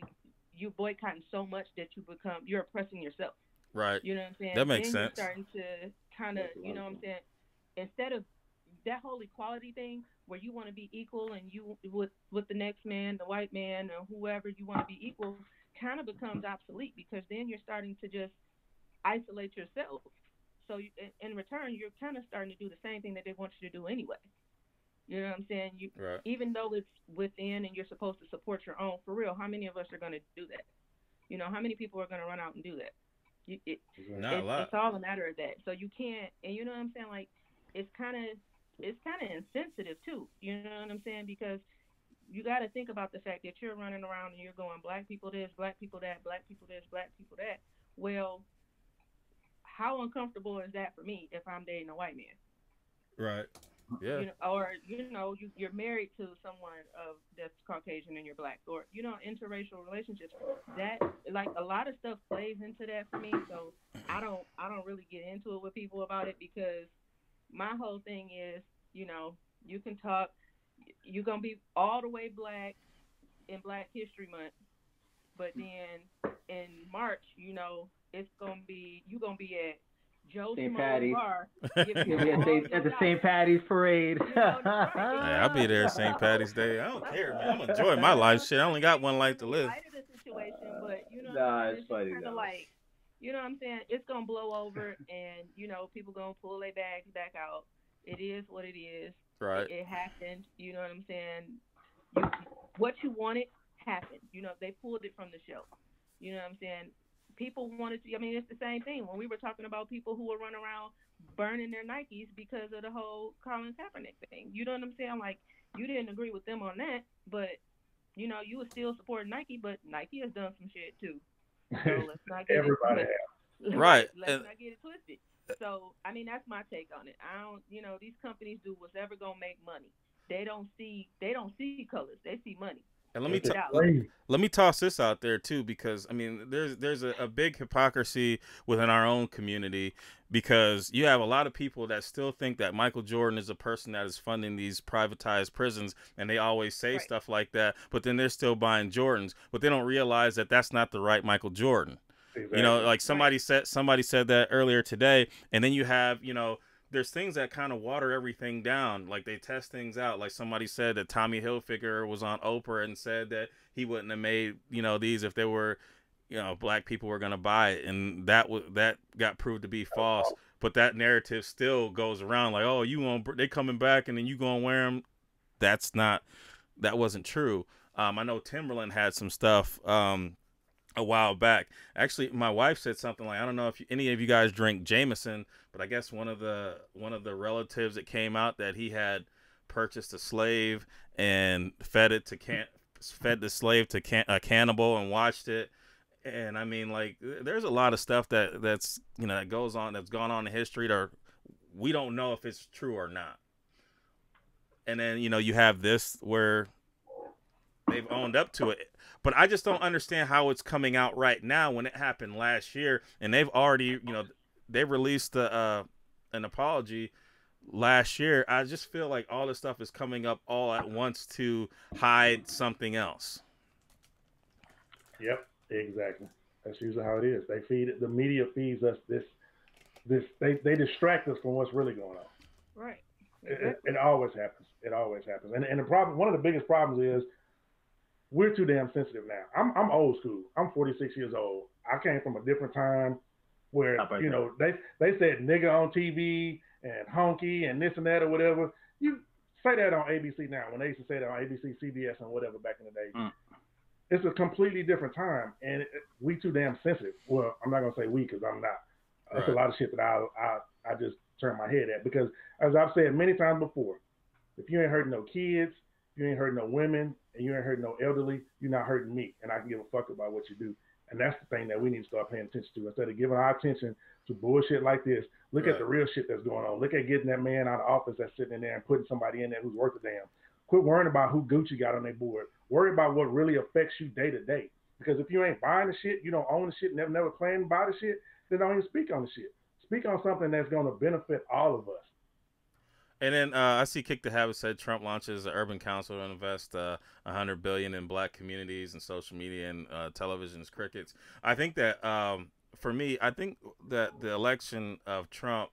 you boycotting so much that you're oppressing yourself? Right. You know what I'm saying? That makes then sense. You're starting to kind of, you know what I'm saying? Instead of that whole equality thing where you want to be equal and you with the next man, the white man, or whoever you want to be equal, kind of becomes obsolete, because then you're starting to just isolate yourself. So in return, you're kind of starting to do the same thing that they want you to do anyway. You know what I'm saying? Right. Even though it's within and you're supposed to support your own, for real, how many of us are going to do that? How many people are going to run out and do that? Not a lot. It's all a matter of that. So you can't, and you know what I'm saying? Like, it's kind of insensitive too. You know what I'm saying? Because you got to think about the fact that you're running around and you're going, black people this, black people that, black people this, black people that. Well, how uncomfortable is that for me if I'm dating a white man? Right. Yeah. You're married to someone that's Caucasian and you're black, or interracial relationships. That, like, a lot of stuff plays into that for me. So I don't really get into it with people about it, because my whole thing is, you can talk, you're gonna be all the way black in Black History Month, but then in March, it's gonna be at Joe St. Schmo's Patty's. bar. At the St. Patty's parade. Hey, I'll be there St. Patty's Day. I don't care, man. I'm enjoying my life. Shit, I only got one life to live. Situation, but it's funny kind of like, you know what I'm saying? It's gonna blow over, and people gonna pull their bags back out. It is what it is. Right. It happened. You know what I'm saying? What you wanted happened. They pulled it from the show. You know what I'm saying? People wanted to. I mean, it's the same thing when we were talking about people who were running around burning their Nikes because of the whole Colin Kaepernick thing. You know what I'm saying? Like, you didn't agree with them on that, but you were still supporting Nike. But Nike has done some shit too. So let's not get Everybody it has. Right. Let's not get it twisted. So, I mean, that's my take on it. I don't, these companies do whatever gonna make money. They don't see colors. They see money. And let me toss this out there too, because I mean, there's a big hypocrisy within our own community, because you have a lot of people that still think that Michael Jordan is a person that is funding these privatized prisons, and they always say stuff like that, but then they're still buying Jordans, but they don't realize that that's not the right Michael Jordan. Exactly. Like somebody said that earlier today, and then you have, there's things that kind of water everything down. Like, they test things out. Like, somebody said that Tommy Hilfiger was on Oprah and said that he wouldn't have made, these if they were, black people were going to buy it. And that got proved to be false. But that narrative still goes around like, oh, they coming back and then you going to wear them. That wasn't true. I know Timberland had some stuff a while back. Actually, my wife said something like, I don't know if any of you guys drink Jameson, but I guess one of the relatives that came out that he had purchased a slave and fed the slave to a cannibal and watched it. And I mean, like, there's a lot of stuff that's that goes on, that's gone on in history that we don't know if it's true or not. And then you have this where they've owned up to it. But I just don't understand how it's coming out right now when it happened last year, and they've already, they released an apology last year. I just feel like all this stuff is coming up all at once to hide something else. Yep, exactly. That's usually how it is. The media feeds us this. They distract us from what's really going on. Right. It always happens. It always happens. And the problem, one of the biggest problems is, we're too damn sensitive now. I'm old school. I'm 46 years old. I came from a different time where, they said nigga on TV and honky and this and that or whatever. You say that on ABC now, when they used to say that on ABC, CBS, and whatever back in the day. It's a completely different time, and we too damn sensitive. Well, I'm not going to say we, because I'm not. There's a lot of shit that I just turn my head at, because as I've said many times before, if you ain't hurting no kids, you ain't hurting no women, and you ain't hurting no elderly, you're not hurting me, and I can give a fuck about what you do. And that's the thing that we need to start paying attention to. Instead of giving our attention to bullshit like this, look at the real shit that's going on. Look at getting that man out of office that's sitting in there and putting somebody in there who's worth a damn. Quit worrying about who Gucci got on their board. Worry about what really affects you day to day. Because if you ain't buying the shit, you don't own the shit, never plan to buy the shit, then don't even speak on the shit. Speak on something that's going to benefit all of us. And then I see Kick the Habit said Trump launches an urban council to invest $100 billion in black communities and social media and television's crickets. I think that for me, I think that the election of Trump,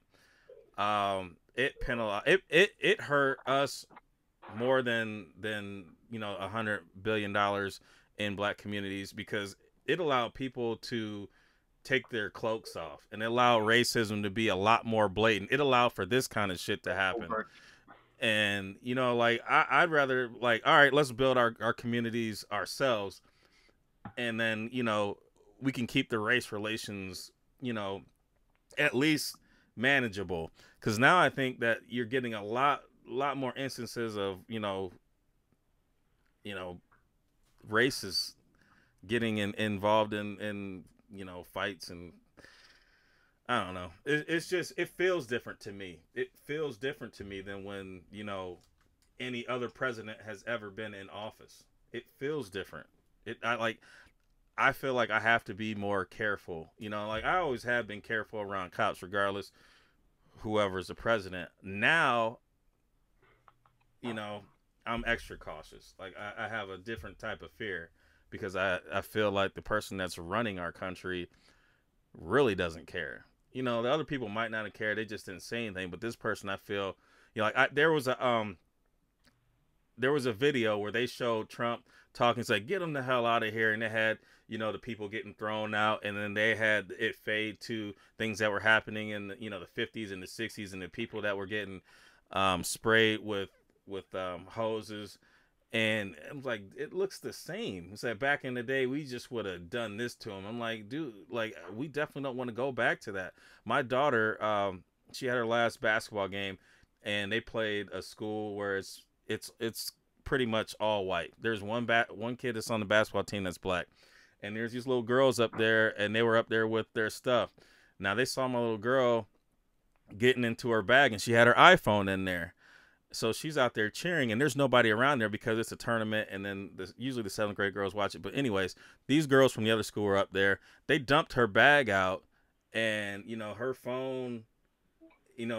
it penalized, it hurt us more than $100 billion in black communities, because it allowed people to take their cloaks off, and it allowed racism to be a lot more blatant. It allowed for this kind of shit to happen. And I'd rather, like, all right, let's build our communities ourselves, and then we can keep the race relations at least manageable. Because now I think that you're getting a lot more instances of races getting involved in fights, and I don't know. It's just, it feels different to me. It feels different to me than when, any other president has ever been in office. It feels different. I feel like I have to be more careful. I always have been careful around cops, regardless whoever's the president. Now, I'm extra cautious. Like, I have a different type of fear, because I feel like the person that's running our country really doesn't care. The other people might not have cared. They just didn't say anything. But this person, I feel, there was a video where they showed Trump talking. It's like, get him the hell out of here. And they had, the people getting thrown out. And then they had it fade to things that were happening in the 50s and the 60s, and the people that were getting sprayed with hoses. And I was like, it looks the same. It's like, back in the day, we just would have done this to him. I'm like, dude, like, we definitely don't want to go back to that. My daughter, she had her last basketball game, and they played a school where it's pretty much all white. There's one kid that's on the basketball team that's black, and there's these little girls up there, and they were up there with their stuff. Now, they saw my little girl getting into her bag, and she had her iPhone in there. So she's out there cheering, and there's nobody around there because it's a tournament, and then usually the 7th grade girls watch it. But anyways, these girls from the other school were up there. They dumped her bag out, and, her phone,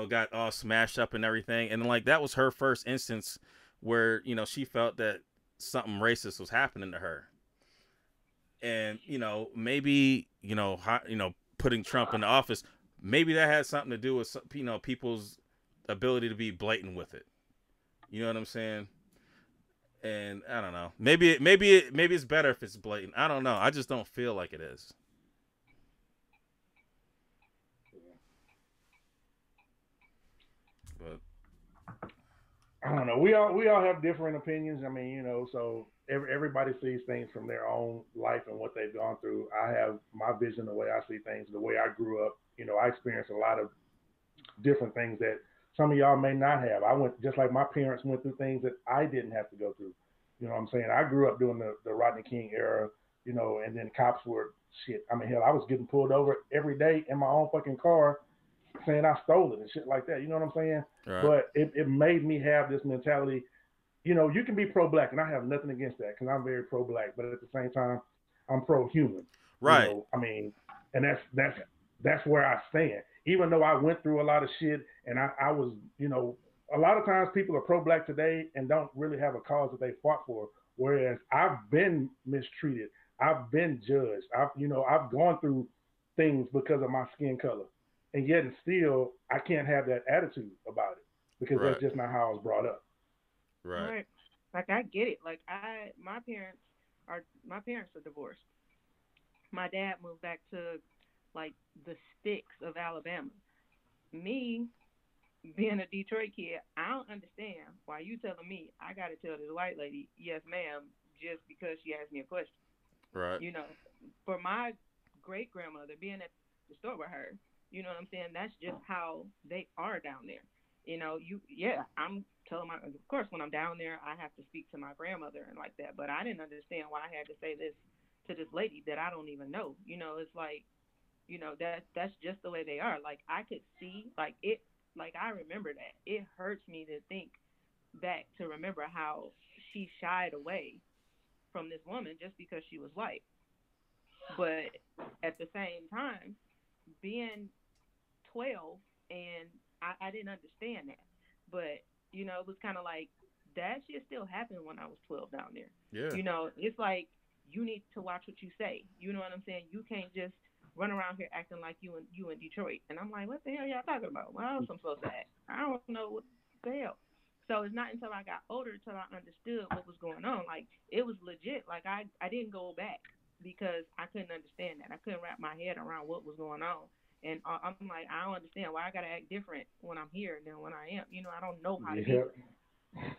got all smashed up and everything. And, like, that was her first instance where, she felt that something racist was happening to her. And, maybe, putting Trump in the office, maybe that had something to do with, people's ability to be blatant with it. You know what I'm saying? And I don't know. Maybe it's better if it's blatant. I don't know. I just don't feel like it is. But I don't know. We all have different opinions. I mean, so everybody sees things from their own life and what they've gone through. I have my vision, the way I see things, the way I grew up. I experienced a lot of different things that some of y'all may not have. I went, just like my parents went through things that I didn't have to go through. You know what I'm saying? I grew up during the Rodney King era, and then cops were shit. I mean, hell, I was getting pulled over every day in my own fucking car saying I stole it and shit like that. You know what I'm saying? Right. But it made me have this mentality. You can be pro-black, and I have nothing against that, because I'm very pro-black. But at the same time, I'm pro-human. Right. I mean, and that's where I stand. Even though I went through a lot of shit, and I was, a lot of times people are pro-black today and don't really have a cause that they fought for. Whereas I've been mistreated, I've been judged, I've gone through things because of my skin color, and yet and still I can't have that attitude about it, because Right. that's just not how I was brought up. Right. Like, I get it. Like, my parents are divorced. My dad moved back to, like, the sticks of Alabama. Me, being a Detroit kid, I don't understand why you telling me I got to tell this white lady, yes, ma'am, just because she asked me a question. Right. For my great-grandmother being at the store with her, you know what I'm saying? That's just how they are down there. I'm telling of course, when I'm down there, I have to speak to my grandmother and like that, but I didn't understand why I had to say this to this lady that I don't even know. You know, it's like, you know, that's just the way they are. Like, I could see, like, I remember that. It hurts me to think back to remember how she shied away from this woman just because she was white. But at the same time, being 12, and I didn't understand that. But, you know, it was kind of like, that shit still happened when I was 12 down there. Yeah. You know, it's like, you need to watch what you say. You know what I'm saying? You can't just run around here acting like you in Detroit. And I'm like, what the hell y'all talking about? Well, how else I'm supposed to act? I don't know what the hell. So it's not until I got older until I understood what was going on. Like, it was legit. Like, I didn't go back because I couldn't understand that. I couldn't wrap my head around what was going on. And I'm like, I don't understand why I got to act different when I'm here than when I am. You know, I don't know how to be.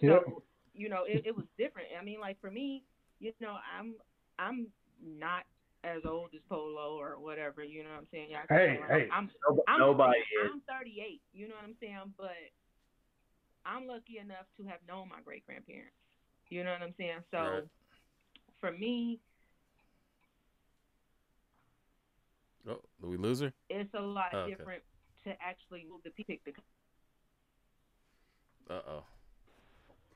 So, you know, it was different. I mean, like, for me, you know, I'm not as old as Polo or whatever, you know what I'm saying? Yeah, I'm 38, you know what I'm saying? But I'm lucky enough to have known my great grandparents. You know what I'm saying? So right. For me, did we lose her? It's a lot different to actually move the pick.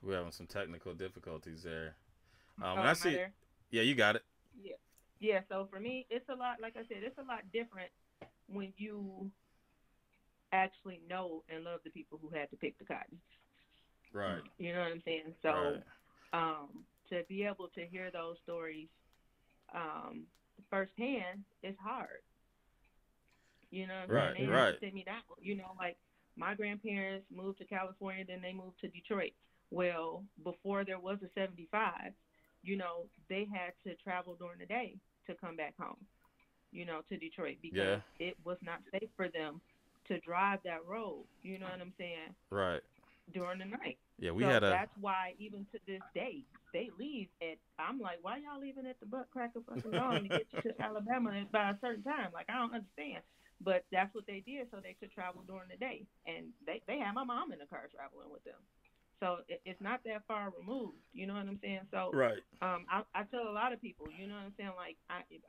We're having some technical difficulties there. I see. There? Yeah, you got it. Yeah. So for me, it's a lot. Like I said, it's a lot different when you actually know and love the people who had to pick the cotton. Right. You know what I'm saying? So, to be able to hear those stories firsthand is hard. You know what I'm saying? They have to sit me down. You know, like, my grandparents moved to California, then they moved to Detroit. Well, before there was a 75, you know, they had to travel during the day to come back home, you know, to Detroit because it was not safe for them to drive that road. You know what I'm saying? Right. During the night. Yeah, that's why even to this day they leave at. I'm like, why y'all leaving at the butt crack of fucking dawn to get to Alabama by a certain time? Like, I don't understand. But that's what they did so they could travel during the day, and they had my mom in the car traveling with them. So it's not that far removed, you know what I'm saying? So right. I tell a lot of people, you know what I'm saying? Like,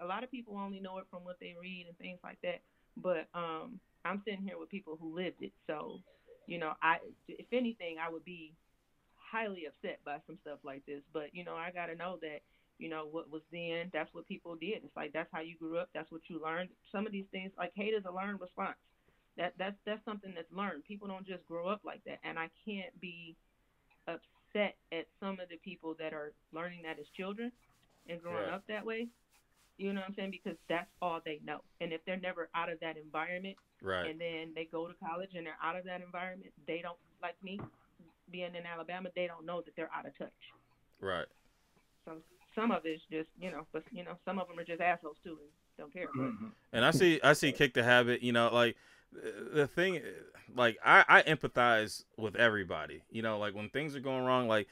a lot of people only know it from what they read and things like that. But I'm sitting here with people who lived it. So, you know, if anything, I would be highly upset by some stuff like this. But, you know, I got to know that, you know, what was then, that's what people did. It's like, that's how you grew up. That's what you learned. Some of these things, like, hate is a learned response. That's something that's learned. People don't just grow up like that. And I can't be upset at some of the people that are learning that as children and growing up that way. You know what I'm saying? Because that's all they know. And if they're never out of that environment, and then they go to college and they're out of that environment, they don't, like me, being in Alabama, they don't know that they're out of touch. Right. So some of it's just, you know, but, you know, some of them are just assholes too and don't care. And I see Kick the Habit, you know, like, the thing, like, I empathize with everybody, you know, like, when things are going wrong, like,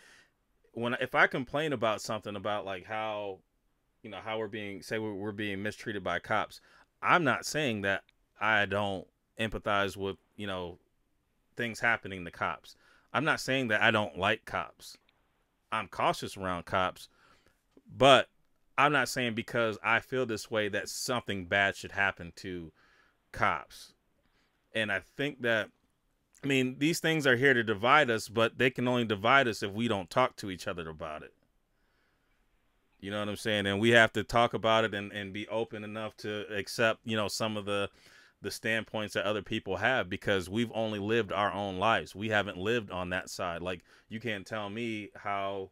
if I complain about something about, like, how, you know, how we're being mistreated by cops, I'm not saying that I don't empathize with, you know, things happening to cops. I'm not saying that I don't like cops. I'm cautious around cops, but I'm not saying because I feel this way that something bad should happen to cops. And I think that, I mean, these things are here to divide us, but they can only divide us if we don't talk to each other about it. You know what I'm saying? And we have to talk about it and be open enough to accept, you know, some of the standpoints that other people have, because we've only lived our own lives. We haven't lived on that side. Like, you can't tell me how,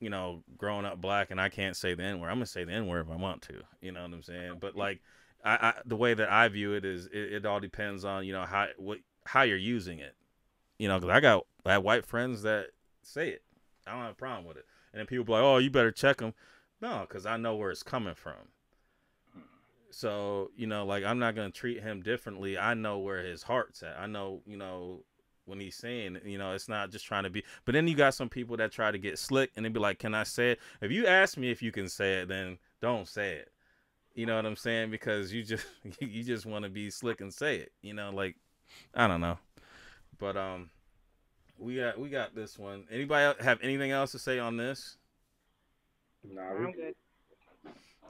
you know, growing up black and I can't say the N-word. I'm going to say the N-word if I want to. You know what I'm saying? But, like, I the way that I view it is it all depends on, you know, how you're using it. You know, because I have white friends that say it. I don't have a problem with it. And then people be like, oh, you better check them. No, because I know where it's coming from. So, you know, like, I'm not going to treat him differently. I know where his heart's at. I know, you know, when he's saying, you know, it's not just trying to be. But then you got some people that try to get slick and they be like, can I say it? If you ask me if you can say it, then don't say it. You know what I'm saying? Because you just want to be slick and say it. You know, like, I don't know. But we got this one. Anybody else have anything else to say on this? No, I'm good.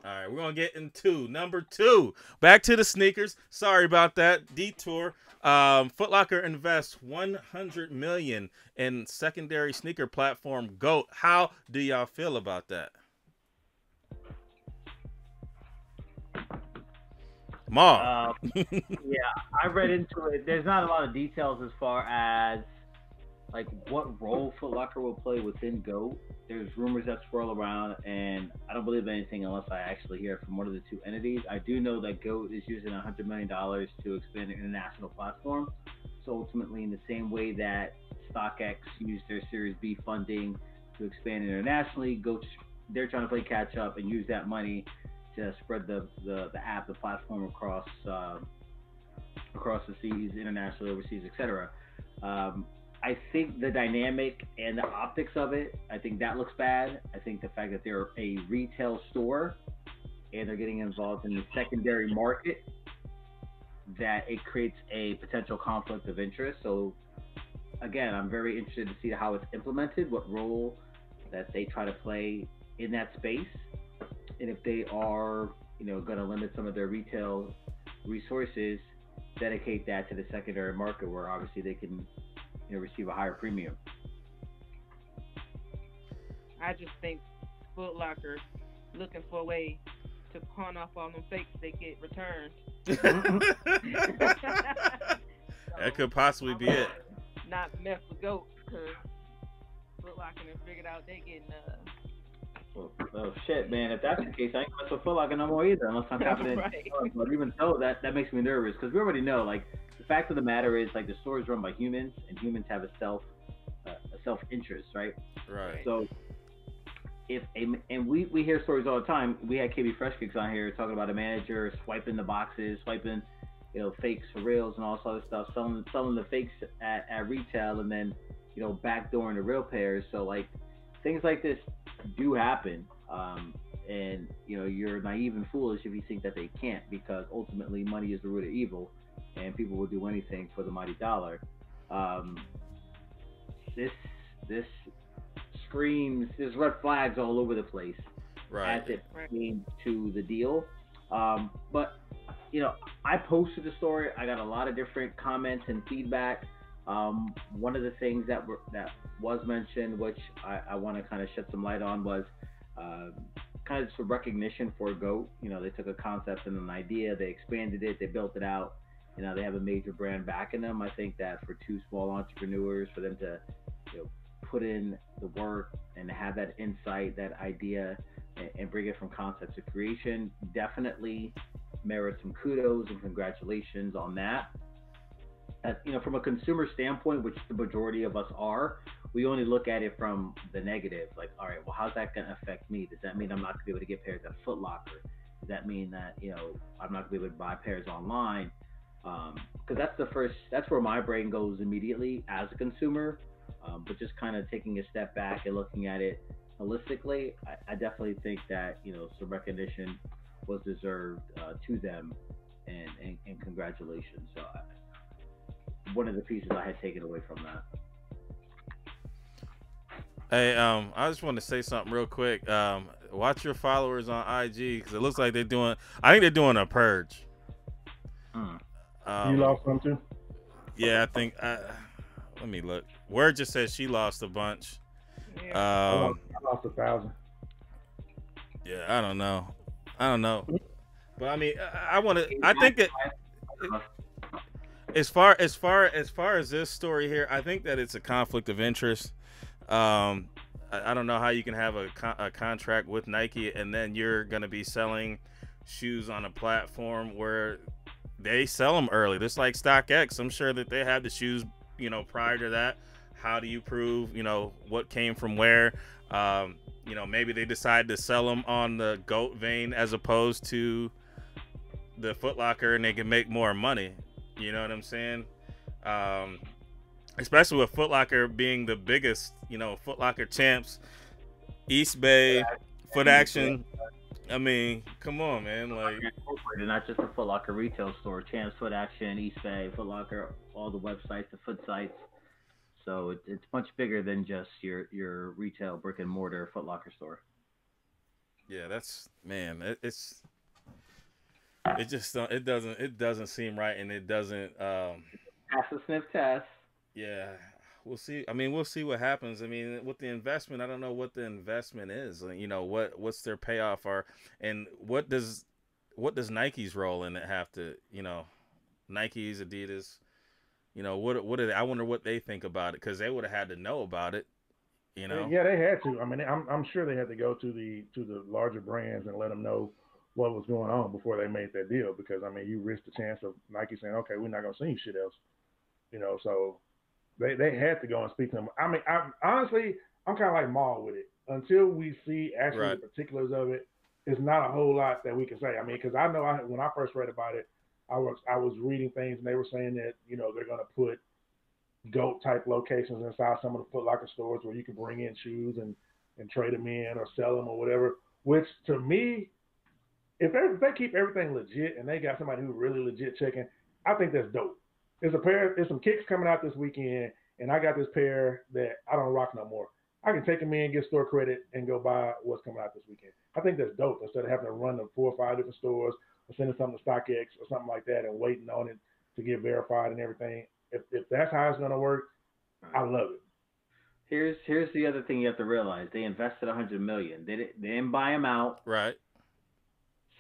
All right, we're going to get into number 2. Back to the sneakers. Sorry about that detour. Footlocker invests $100 million in secondary sneaker platform GOAT. How do y'all feel about that? Ma. Yeah, I read into it. There's not a lot of details as far as like what role Footlocker will play within GOAT. There's rumors that swirl around, and I don't believe anything unless I actually hear it from one of the two entities. I do know that GOAT is using $100 million to expand their international platform. So ultimately, in the same way that StockX used their Series B funding to expand internationally, GOAT, they're trying to play catch up and use that money to spread the app, the platform across the seas, internationally, overseas, etc. I think the dynamic and the optics of it, I think that looks bad. I think the fact that they're a retail store and they're getting involved in the secondary market, that it creates a potential conflict of interest. So again, I'm very interested to see how it's implemented, what role that they try to play in that space. And if they are, going to limit some of their retail resources, dedicate that to the secondary market where obviously they can receive a higher premium. I just think Footlocker looking for a way to pawn off all them fakes they get returned. That could possibly be it. Not mess with GOAT, because Footlocker has figured out they getting Oh shit, man! If that's the case, I ain't gonna mess with Footlocker no more either, unless I'm confident. Right. But even so, that makes me nervous because we already know, like, the fact of the matter is, like, the store is run by humans, and humans have a self-interest, right? Right. So, we hear stories all the time. We had KB Fresh Kicks on here talking about a manager swiping the boxes, swiping, fakes for reals and all this other stuff, selling the fakes at retail, and then, backdooring the real pairs. So, like, things like this do happen, and you're naive and foolish if you think that they can't, because ultimately money is the root of evil, and people will do anything for the mighty dollar. This screams, there's red flags all over the place, right, as it pertains to the deal. But I posted the story. I got a lot of different comments and feedback. One of the things that was mentioned, which I want to kind of shed some light on, was kind of just a recognition for GOAT. They took a concept and an idea, they expanded it, they built it out. They have a major brand backing them. I think that for two small entrepreneurs, for them to put in the work and have that insight, that idea, and bring it from concept to creation, definitely merits some kudos and congratulations on that. From a consumer standpoint, which the majority of us are, we only look at it from the negative. Like, all right, well, how's that going to affect me? Does that mean I'm not going to be able to get pairs at Footlocker? Does that mean that, I'm not going to be able to buy pairs online? Because that's where my brain goes immediately as a consumer. But just kind of taking a step back and looking at it holistically, I definitely think that, some recognition was deserved to them, and congratulations. So one of the pieces I had taken away from that. Hey, I just want to say something real quick. Watch your followers on IG, because it looks like I think they're doing a purge. You lost some too? Yeah, I think. Let me look. Word just says she lost a bunch. Yeah. I lost 1,000. Yeah, I don't know. But I mean, I think that as far as this story here, I think that it's a conflict of interest. I don't know how you can have a contract with Nike and then you're gonna be selling shoes on a platform where they sell them early. Just like StockX, I'm sure that they had the shoes, prior to that. How do you prove, what came from where? Maybe they decide to sell them on the GOAT vein as opposed to the Footlocker, and they can make more money. You know what I'm saying? Especially with Footlocker being the biggest, Footlocker champs, East Bay, Foot Action. I mean, come on, man. Like, not just the Footlocker retail store, Champs, Foot Action, East Bay, Footlocker, all the websites, the foot sites. So it's much bigger than just your retail brick and mortar Footlocker store. Yeah, that's it doesn't seem right, and it doesn't pass the sniff test. Yeah, we'll see. I mean, we'll see what happens. I mean, with the investment, I don't know what the investment is. You know, what's their payoff, and what does Nike's role in it have to? You know, Nike's, Adidas. You know, what do they? I wonder what they think about it, because they would have had to know about it. You know. Yeah, they had to. I mean, I'm sure they had to go to the larger brands and let them know what was going on before they made that deal, because I mean, you risk the chance of Nike saying, okay, we're not gonna send you shit else. You know, so they had to go and speak to them. I mean, honestly, I'm kind of like Maul with it. Until we see actually the particulars of it, it's not a whole lot that we can say. I mean, because I know when I first read about it, I was reading things and they were saying that, you know, they're gonna put GOAT type locations inside some of the Footlocker stores where you can bring in shoes and trade them in or sell them or whatever. Which to me, if they keep everything legit and they got somebody who's really legit checking, I think that's dope. There's some kicks coming out this weekend, and I got this pair that I don't rock no more. I can take them in, get store credit, and go buy what's coming out this weekend. I think that's dope, instead of having to run to 4 or 5 different stores or sending something to StockX or something like that and waiting on it to get verified and everything. If that's how it's gonna work, I love it. Here's the other thing you have to realize: they invested $100 million. They didn't buy them out. Right.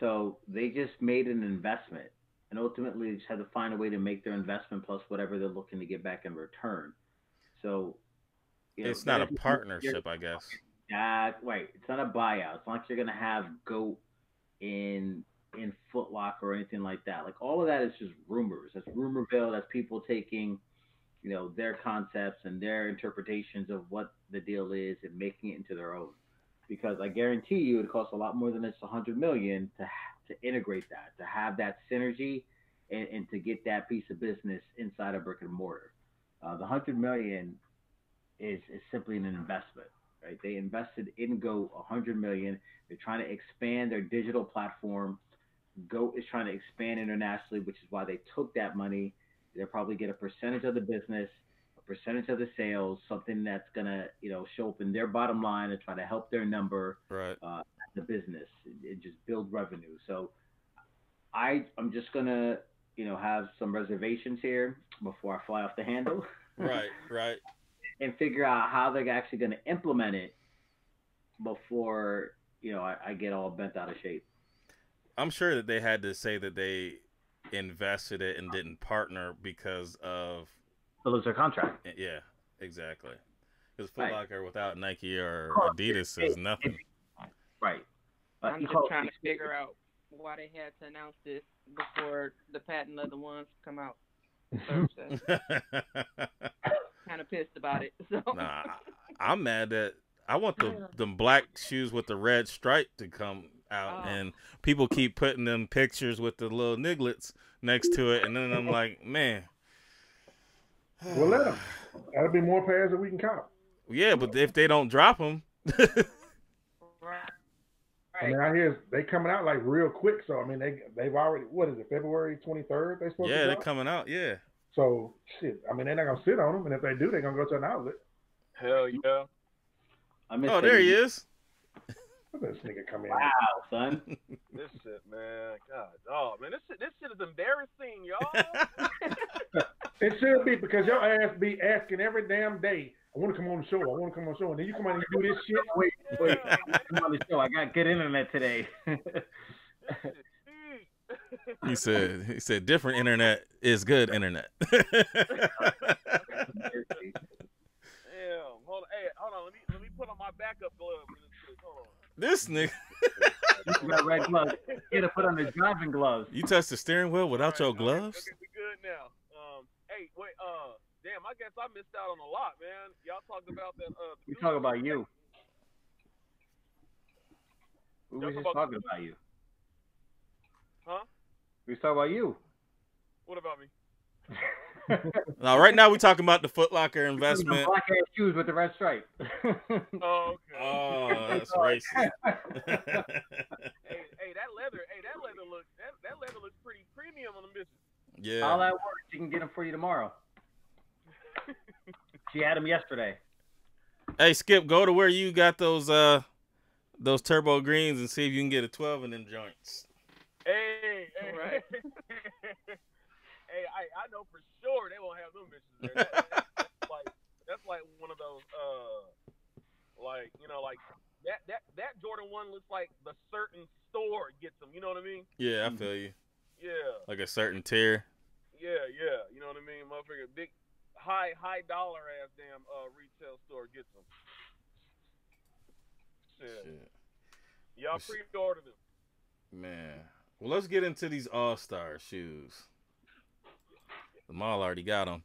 So they just made an investment, and ultimately they just had to find a way to make their investment plus whatever they're looking to get back in return. So it's not a partnership, I guess. Right. It's not a buyout. It's not like you're gonna have GOAT in Footlocker or anything like that. Like, all of that is just rumors. That's rumorville. That's people taking, you know, their concepts and their interpretations of what the deal is and making it into their own. Because I guarantee you, it costs a lot more than it's $100 million to integrate that, to have that synergy, and to get that piece of business inside a brick and mortar. The $100 million is simply an investment, right? They invested in GOAT $100 million. They're trying to expand their digital platform. GOAT is trying to expand internationally, which is why they took that money. They'll probably get a percentage of the business, a percentage of the sales, something that's gonna, you know, show up in their bottom line and try to help their number, the business, and just build revenue. So I'm just gonna, you know, have some reservations here before I fly off the handle. Right. And figure out how they're actually gonna implement it before, you know, I get all bent out of shape. I'm sure that they had to say that they invested it and didn't partner because of to lose their contract. Yeah, exactly. Because Footlocker without Nike or Adidas is nothing. Right. I'm just trying to figure out why they had to announce this before the patent leather ones come out Thursday. Kind of pissed about it. So. Nah, I'm mad that I want them black shoes with the red stripe to come out, and people keep putting them pictures with the little nigglets next to it, and then I'm like, man. Well, let them. That'll be more pairs that we can cop. Yeah, but if they don't drop them. I mean, I hear they coming out like real quick. So I mean, they've already, what is it, February 23rd? They supposed to. Yeah, they're coming out. Yeah. So shit. I mean, they're not gonna sit on them, and if they do, they're gonna go to an outlet. Hell yeah. Oh, there he is. This nigga come in. Wow, son. This shit, man. God, oh man, this shit is embarrassing, y'all. It should be, because your ass be asking every damn day, I want to come on the show. I want to come on the show. And then you come out and do this shit. Wait. Come on the show. I got good internet today. He said different internet is good internet. Damn. Hold on. Let me put on my backup gloves. Hold on. This nigga. You got red gloves. You gotta put on the driving gloves. You touched the steering wheel without your gloves? Okay, we good now. Hey, wait, damn, I guess I missed out on a lot, man. Y'all talked about that. We talk about you. We were just talking about you. Huh? We was talking about you. What about me? No, right now we're talking about the Footlocker investment. Black ass shoes with the red stripe. Oh, okay. Oh, that's racist. hey, that leather looks pretty premium on the mission. Yeah. All that work, she can get them for you tomorrow. She had them yesterday. Hey, Skip, go to where you got those those turbo greens and see if you can get a 12 in them joints. Hey, Right. hey, I know for sure they won't have them bitches there. That's like one of those like that Jordan 1 looks like the certain store gets them. You know what I mean? Yeah, I feel you. Yeah. Like a certain tier. Yeah. You know what I mean? Motherfucker, big high dollar ass damn retail store gets them. Shit. Y'all pre-ordered them. Man. Well, let's get into these All-Star shoes. The mall already got them.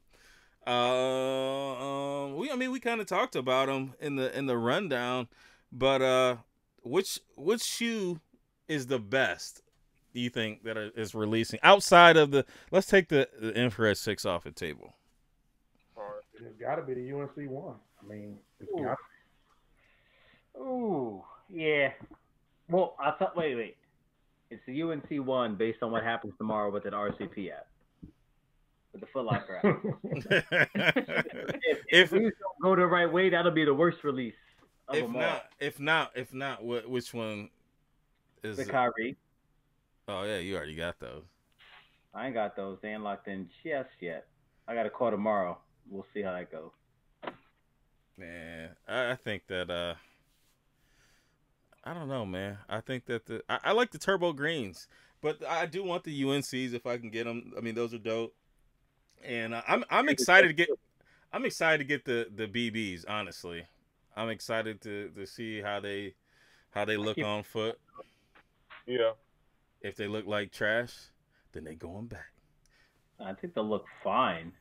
We kind of talked about them in the rundown, but which shoe is the best? Do you think that is releasing outside of the? Let's take the Infrared 6 off the table. It's got to be the UNC one. I mean, it's got to be. Ooh, yeah. Well, I thought. Wait. It's the UNC one based on what happens tomorrow with an RCP app, with the Footlocker app. if we don't go the right way, that'll be the worst release of them all. If not, which one is the Kyrie? Oh yeah, you already got those. I ain't got those. They ain't locked in just yet. I got a call tomorrow. We'll see how that goes. Man, I think that I don't know, man. I think that I like the turbo greens, but I do want the UNCs if I can get them. I mean, those are dope, and I'm excited to get the BBs. Honestly, I'm excited to see how they look on foot. Yeah. If they look like trash, then they going back. I think they'll look fine.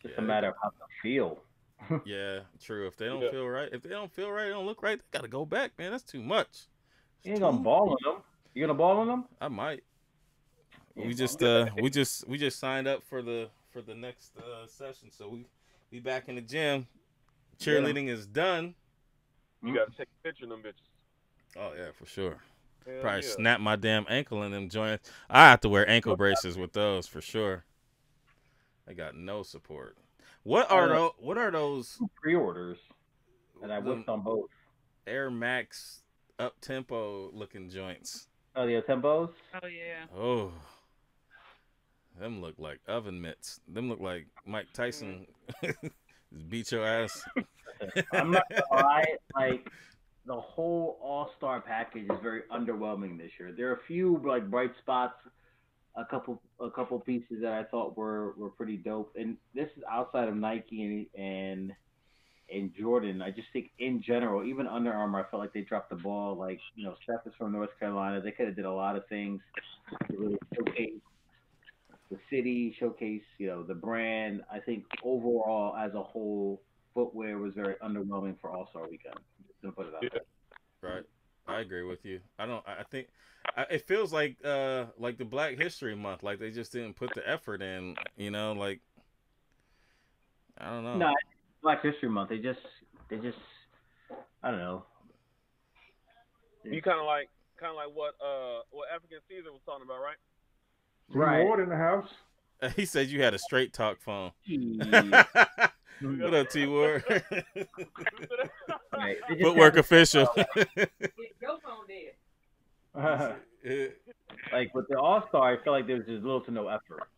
Just a matter of how they feel. Yeah, true. If they don't feel right, they don't look right, they gotta go back, man. That's too much. You ain't gonna ball on them. You gonna ball on them? I might. We just signed up for the next session, so we back in the gym. Cheerleading is done. You gotta take a picture of them bitches. Oh yeah, for sure. Hell Probably yeah. snap my damn ankle in them joints. I have to wear ankle braces with those for sure. I got no support. What are those pre-orders? And I whipped on both. Air Max up tempo looking joints. Oh, the tempos? Oh yeah. Oh, them look like oven mitts. Them look like Mike Tyson beat your ass. I'm not gonna lie, like the whole All-Star package is very underwhelming this year. There are a few like bright spots, a couple pieces that I thought were pretty dope. And this is outside of Nike and Jordan. I just think in general, even Under Armour, I felt like they dropped the ball. Like, you know, Steph is from North Carolina. They could have did a lot of things to really showcase the city, showcase, you know, the brand. I think overall, as a whole, footwear was very underwhelming for All-Star Weekend. Just gonna put it out there. Right. I agree with you. I think it feels like the Black History Month. Like they just didn't put the effort in. You know, like I don't know. No, Black History Month. They just I don't know. You kind of like what African Caesar was talking about, right? Right. Ward in the house. He said you had a straight talk phone. What up, T Ward? Right. Footwork official. Your phone dead. Like with the All-Star, I feel like there's just little to no effort.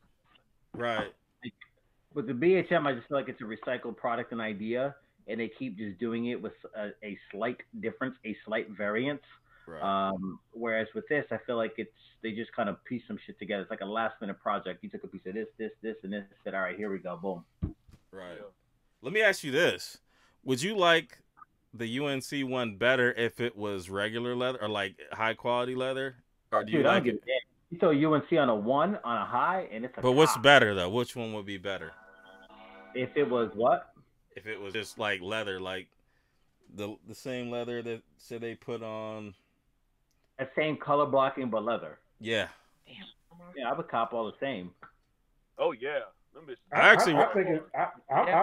Right. Like, with the BHM, I just feel like it's a recycled product and idea, and they keep just doing it with a slight difference, a slight variance. Right. Whereas with this, I feel like they just kind of piece some shit together. It's like a last-minute project. You took a piece of this, and this, said, all right, here we go, boom. Right. Yeah. Let me ask you this. Would you like the UNC one better if it was regular leather or like high-quality leather? Or do you like it? You throw UNC on a 1, on a high, and it's a But what's better, though? Which one would be better? If it was what? If it was just like leather, like the same leather that say they put on... The same color blocking, but leather. Yeah. Damn. Yeah, I would cop all the same. Oh, yeah. I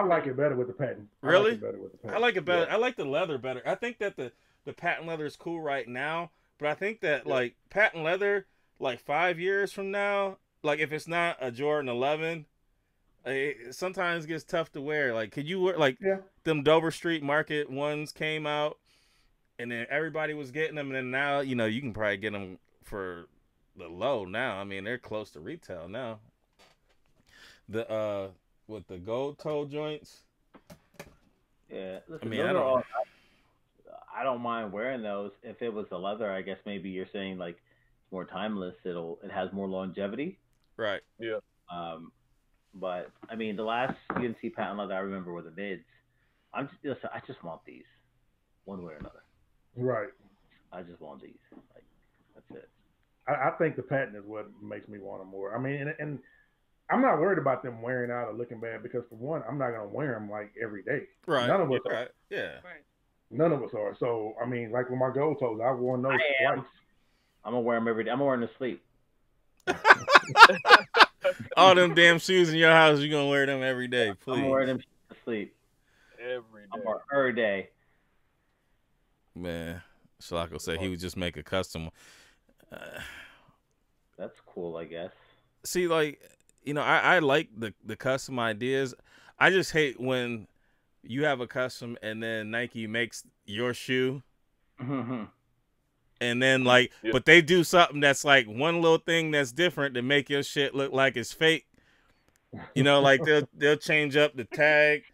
like it better with the patent. Really? I like it better with the patent. I like it better. Yeah. I like the leather better. I think that the patent leather is cool right now, but I think that like patent leather, like 5 years from now, like if it's not a Jordan 11, it sometimes gets tough to wear. Like, could you wear like them Dover Street Market ones came out, and then everybody was getting them, and then now you can probably get them for the low now. I mean, they're close to retail now. The with the gold toe joints. Yeah, listen, I mean, I don't mind wearing those. If it was the leather, I guess maybe you're saying like it's more timeless. It has more longevity. Right. Yeah. But I mean, the last UNC patent leather I remember were the mids. I just want these, one way or another. Right. I just want these. Like, that's it. I think the patent is what makes me want them more. I mean, and I'm not worried about them wearing out or looking bad because, for one, I'm not gonna wear them like every day. Right. None of us right. are. Yeah. Right. None of us are. So I mean, like with my gold toes, I've worn those twice. I'm gonna wear them every day. I'm gonna wear them to sleep. All them damn shoes in your house, you're gonna wear them every day, please. I'm gonna wear them to sleep. Every day. I'm wear every day. Man, Shalacko said he would just make a custom. That's cool, I guess. See, like, I like the custom ideas. I just hate when you have a custom and then Nike makes your shoe. And then but they do something that's like one little thing that's different to make your shit look like it's fake. Like they'll change up the tag,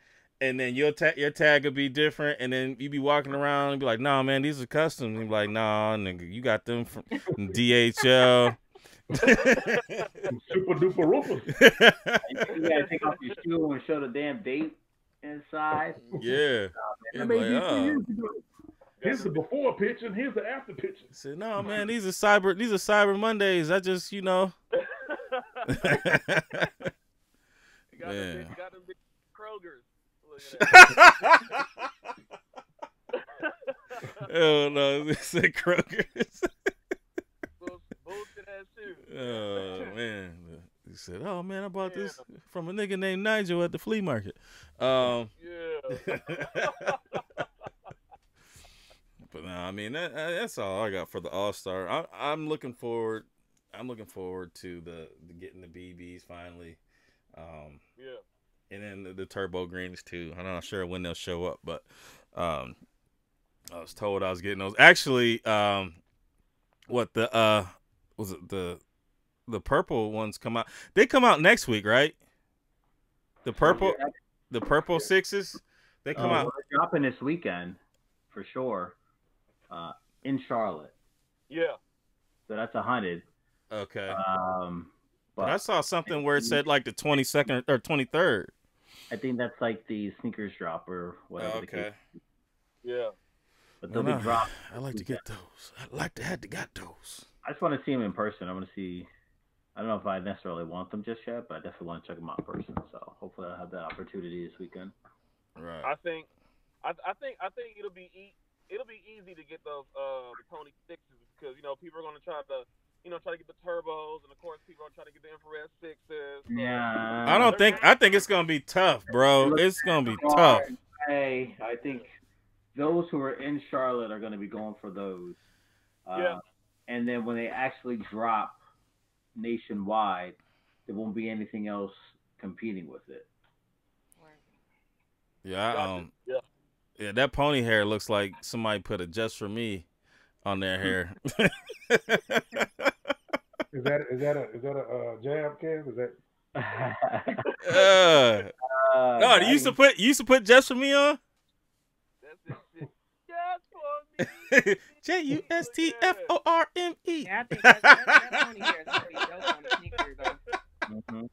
and then your tag will be different, and then you be walking around and be like, "Nah, man, these are custom." And you be like, "Nah, nigga, you got them from DHL." Super duper roofer. You gotta take off your shoe and show the damn date inside. Yeah. I mean, here's the before picture and here's the after picture. I said, "No, man, these are Cyber Mondays. I just, You got Man. them big Krogers. Oh no, it's a Kroger's. Bullshit ass shoe. Oh man, he said, "Oh man, I bought this from a nigga named Nigel at the flea market." Yeah. But no, I mean that's all I got for the All-Star. I'm looking forward. To the getting the BBs finally. Yeah. And then the turbo greens too. I'm not sure when they'll show up, but I was told I was getting those. Actually, was it the purple ones come out? They come out next week, right? The purple sixes. They come out. They're dropping this weekend for sure. In Charlotte. Yeah. So that's 100. Okay. But I saw something where it said like the 22nd or 23rd. I think that's like the sneakers drop or whatever. Okay. Yeah. But they'll be dropped. I like to get those. I like to have to got those. I just want to see them in person. I want to see. I don't know if I necessarily want them just yet, but I definitely want to check them out in person. So hopefully I'll have that opportunity this weekend. Right. I think it'll be easy to get those the Pony sixes because people are going to try to get the turbos, and of course people are trying to get the infrared sixes. So. Yeah. I think it's gonna be tough, bro. It's gonna be tough. Hey, I think those who are in Charlotte are gonna be going for those. Yeah. And then when they actually drop nationwide, there won't be anything else competing with it. Yeah. Yeah, that pony hair looks like somebody put a "just for me" on their hair. Is that a jab, Kev? Is that? No, you used to put "just for me" on. Just for me. JUSTFORME. Yeah, I think that pony hair is pretty dope on the sneaker though.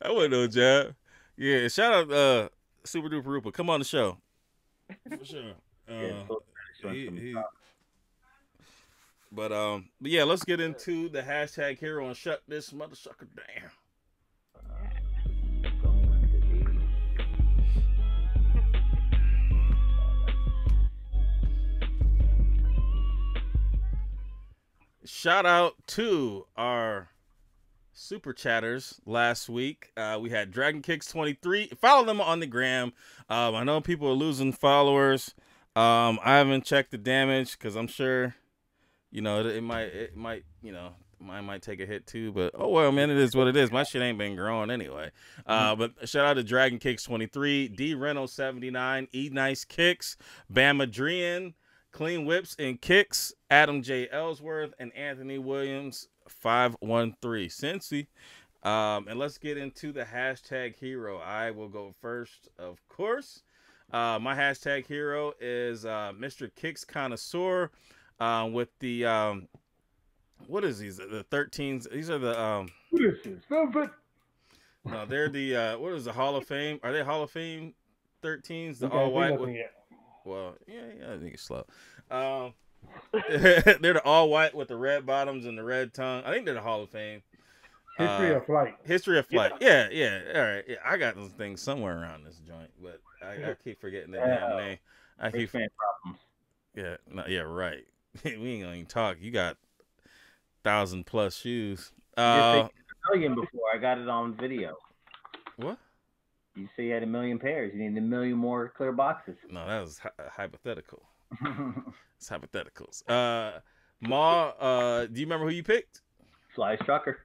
I wasn't no jab. Yeah, shout out Super Duper Rupa. Come on the show. For sure. But yeah, let's get into the hashtag hero and shut this motherfucker down. Shout out to our super chatters last week. We had Dragon Kicks 23. Follow them on the gram. I know people are losing followers. I haven't checked the damage because I'm sure, it might, mine might take a hit too. But oh well, man, it is what it is. My shit ain't been growing anyway. But shout out to Dragon Kicks 23, D Reno 79, E Nice Kicks, Bam Adrian, Clean whips and kicks, Adam J. Ellsworth and Anthony Williams, 513. Cincy. And let's get into the hashtag hero. I will go first, of course. My hashtag hero is Mr. Kicks Connoisseur with the what is these? The 13s. These are the What is this? Velvet? No, they're the what is the Hall of Fame? Are they Hall of Fame 13s? The Okay, all white with, well, yeah, I think it's slow. They're the all white with the red bottoms and the red tongue. I think they're the Hall of Fame. History of Flight. History of Flight. Yeah. All right. Yeah, I got those things somewhere around this joint, but I keep forgetting the damn name. I keep fan problems. Yeah. No, yeah. Right. We ain't gonna even talk. You got 1,000+ shoes. $1 million before I got it on video. What? You say you had 1 million pairs. You need 1 million more clear boxes. No, that was hypothetical. It's hypotheticals. Ma, do you remember who you picked? Fly Strucker.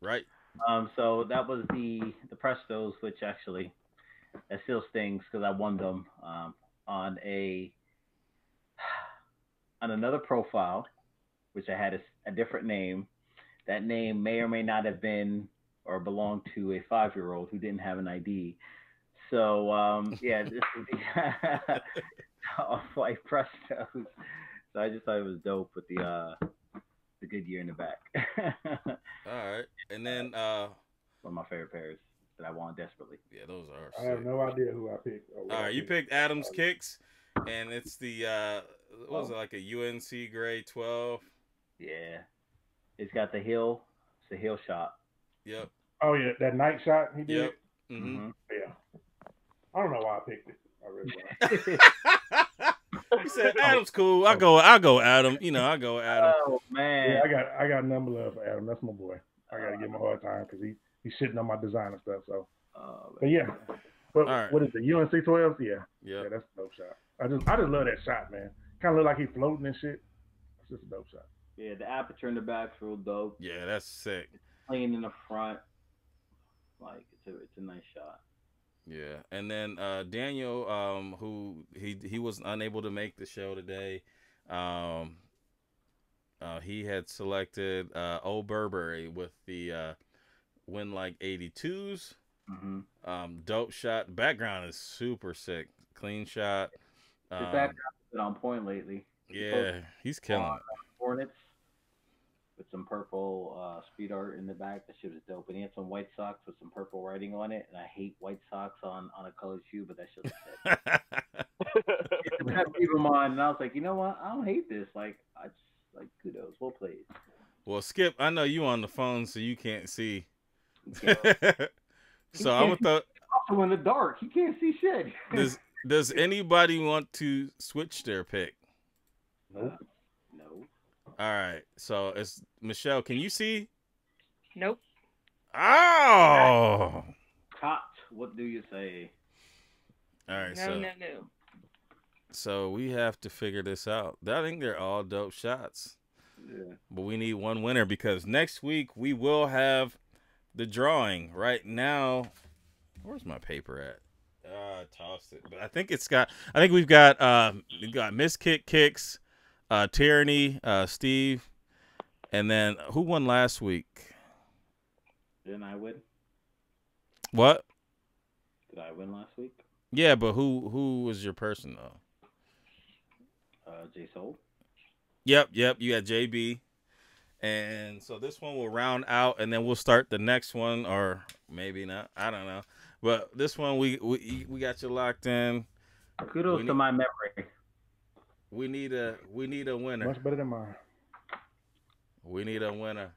Right. So that was the Prestos, which actually that still stings because I won them on another profile, which I had a different name. That name may or may not have been or belonged to a 5-year-old who didn't have an ID. So yeah, this would be off-white Prestos. So I just thought it was dope with the Goodyear in the back. All right, and then one of my favorite pairs that I want desperately. Yeah, those are. I have no idea who I picked. All right, you picked Adam's Kicks, and it's the what was it, like a UNC grade 12? Yeah, it's got the heel. It's a heel shot. Yep. Oh yeah, that night shot he did. Yep. Mm-hmm. Yeah. I don't know why I picked it. I really don't. He said Adam's cool. I'll go Adam. You know, I'll go Adam. Oh man. Yeah, I got number love for Adam. That's my boy. I gotta give him a hard time because he's shitting on my design and stuff. So, but yeah. But right. What is it? UNC 12? Yeah. Yep. Yeah, that's a dope shot. I just love that shot, man. Kind of look like he's floating and shit. It's just a dope shot. Yeah, the aperture in the back's real dope. Yeah, that's sick. Clean in the front. Like it's a nice shot. Yeah, and then Daniel, who he was unable to make the show today. He had selected Old Burberry with the Win Like 82s. Mm-hmm. Dope shot. Background is super sick. Clean shot. His background has been on point lately. Yeah, he's killing it. Hornets with some purple speed art in the back. That shit was dope. And he had some white socks with some purple writing on it. And I hate white socks on a colored shoe, but that shit was sick. I keep them on, and I was like, you know what? I don't hate this. Like, I just like kudos. Well played. Well, Skip, I know you on the phone, so you can't see. So I'm gonna throw. Also in the dark, he can't see shit. Does anybody want to switch their pick? No. All right, so it's Michelle. Can you see? Nope. Oh. Hot. What do you say? All right. No. So we have to figure this out. I think they're all dope shots. Yeah. But we need one winner because next week we will have the drawing. Right now, where's my paper at? I tossed it. But I think we've got Miss Kicks, Tyranny, Steve, and then who won last week? Didn't I win? What? Did I win last week? Yeah, but who was your person though? J Soul. Yep. You got JB, and so this one will round out, and then we'll start the next one, or maybe not. I don't know. But this one we got you locked in. Kudos to my memory. We need a winner. Much better than mine. We need a winner.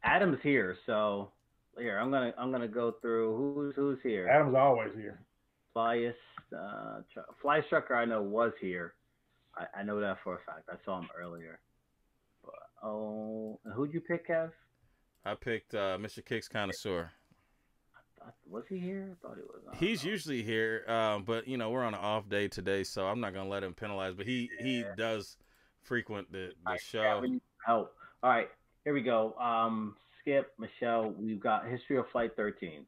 Adam's here, so here I'm gonna go through who's here. Adam's always here. Fly Strucker I know was here. I know that for a fact. I saw him earlier. But, who'd you pick, Kev? I picked Mr. Kicks Connoisseur. Was he here? I thought he was. He's usually here, but we're on an off day today, so I'm not gonna let him penalize. But he does frequent the show. Yeah, we need help. All right, here we go. Skip, Michelle, we've got History of Flight 13s.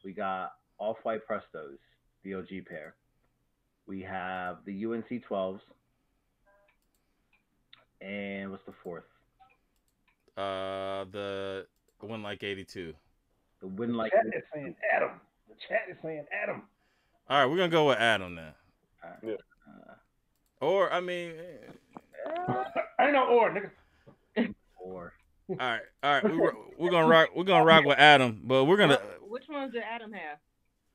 We got Off-White Prestos, the OG pair. We have the UNC 12s. And what's the fourth? The Win Like 82. The Win Like The chat is saying Adam. The chat is saying Adam. All right, we're gonna go with Adam then. Yeah. Or I mean, ain't no or, nigga. Or. All right. We're gonna rock. We're gonna rock with Adam, but we're gonna. Which ones did Adam have?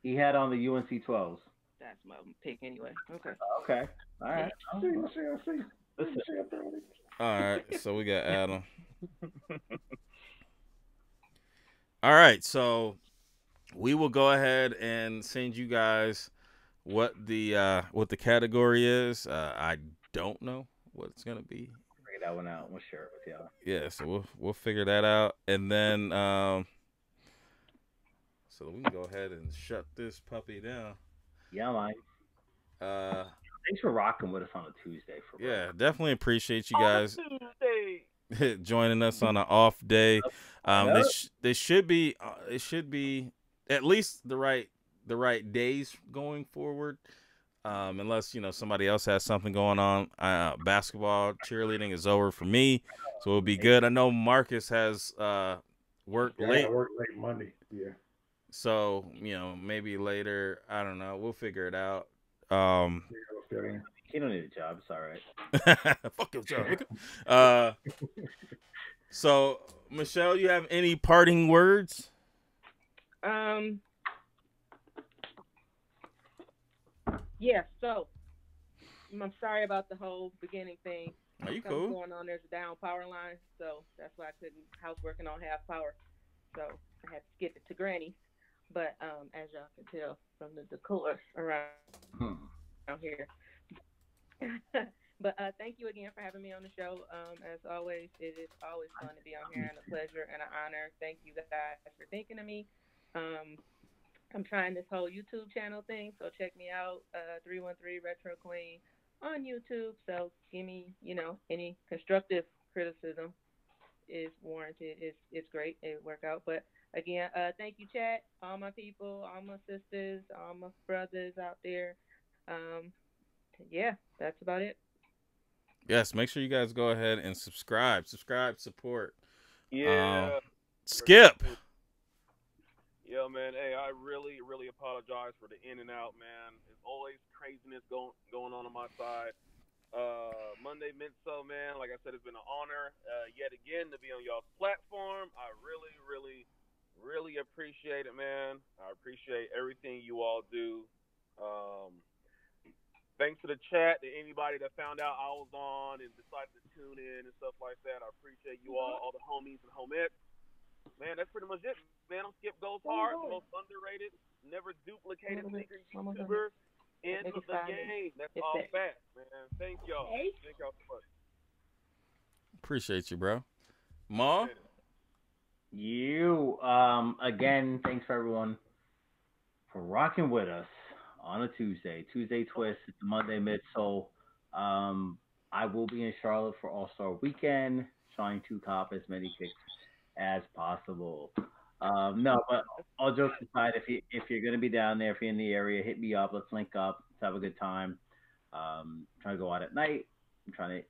He had on the UNC 12s. That's my pick anyway. Okay. Okay. All right. Let's see. All right. So we got Adam. All right. So we will go ahead and send you guys what the category is. I don't know what it's gonna be. Figure that one out. We'll share it with y'all. Yeah, so we'll figure that out, and then so we can go ahead and shut this puppy down. Yeah, man. Thanks for rocking with us on a Tuesday. Yeah, definitely appreciate you guys joining us on an off day. They should be it should be at least the right days going forward. Unless somebody else has something going on. Basketball, cheerleading is over for me, so it'll be good. I know Marcus has work late. I work late Monday. Yeah. So maybe later. I don't know. We'll figure it out. He don't need a job. It's all right. Fuck your job. So Michelle, you have any parting words? Yeah, so I'm sorry about the whole beginning thing. Are you Something cool? going on, there's a down power line, so that's why I couldn't. House working on half power, so I had to skip it to Granny. But as y'all can tell from the decor around here. But thank you again for having me on the show. As always, it is always fun to be on here and a pleasure and an honor. Thank you guys for thinking of me. I'm trying this whole YouTube channel thing, so check me out, 313 Retro Queen on YouTube. So give me, any constructive criticism is warranted. It's great. It work out. But again, thank you, chat, all my people, all my sisters, all my brothers out there. Yeah, that's about it. Yes, make sure you guys go ahead and subscribe, support. Yeah. Skip. Yeah, man. Hey, I really, really apologize for the in and out, man. There's always craziness going on my side. Monday Midsole, man. Like I said, it's been an honor yet again to be on y'all's platform. I really, really, really appreciate it, man. I appreciate everything you all do. Thanks to the chat, to anybody that found out I was on and decided to tune in and stuff like that. I appreciate you all the homies and homettes. Man, that's pretty much it, man. I'm Skip Goes Hard, the most underrated, never duplicated sneaker YouTuber in the game. That's all facts, man. Thank y'all. Thank y'all so much. Appreciate you, bro. Ma? You, again, thanks for everyone for rocking with us on a Tuesday Twist. It's the Monday Midsole. I will be in Charlotte for All-Star Weekend, trying to cop as many kicks as possible. No, but all jokes aside, if you're gonna be down there, if you're in the area, hit me up. Let's link up. Let's have a good time. Trying to go out at night. I'm trying to,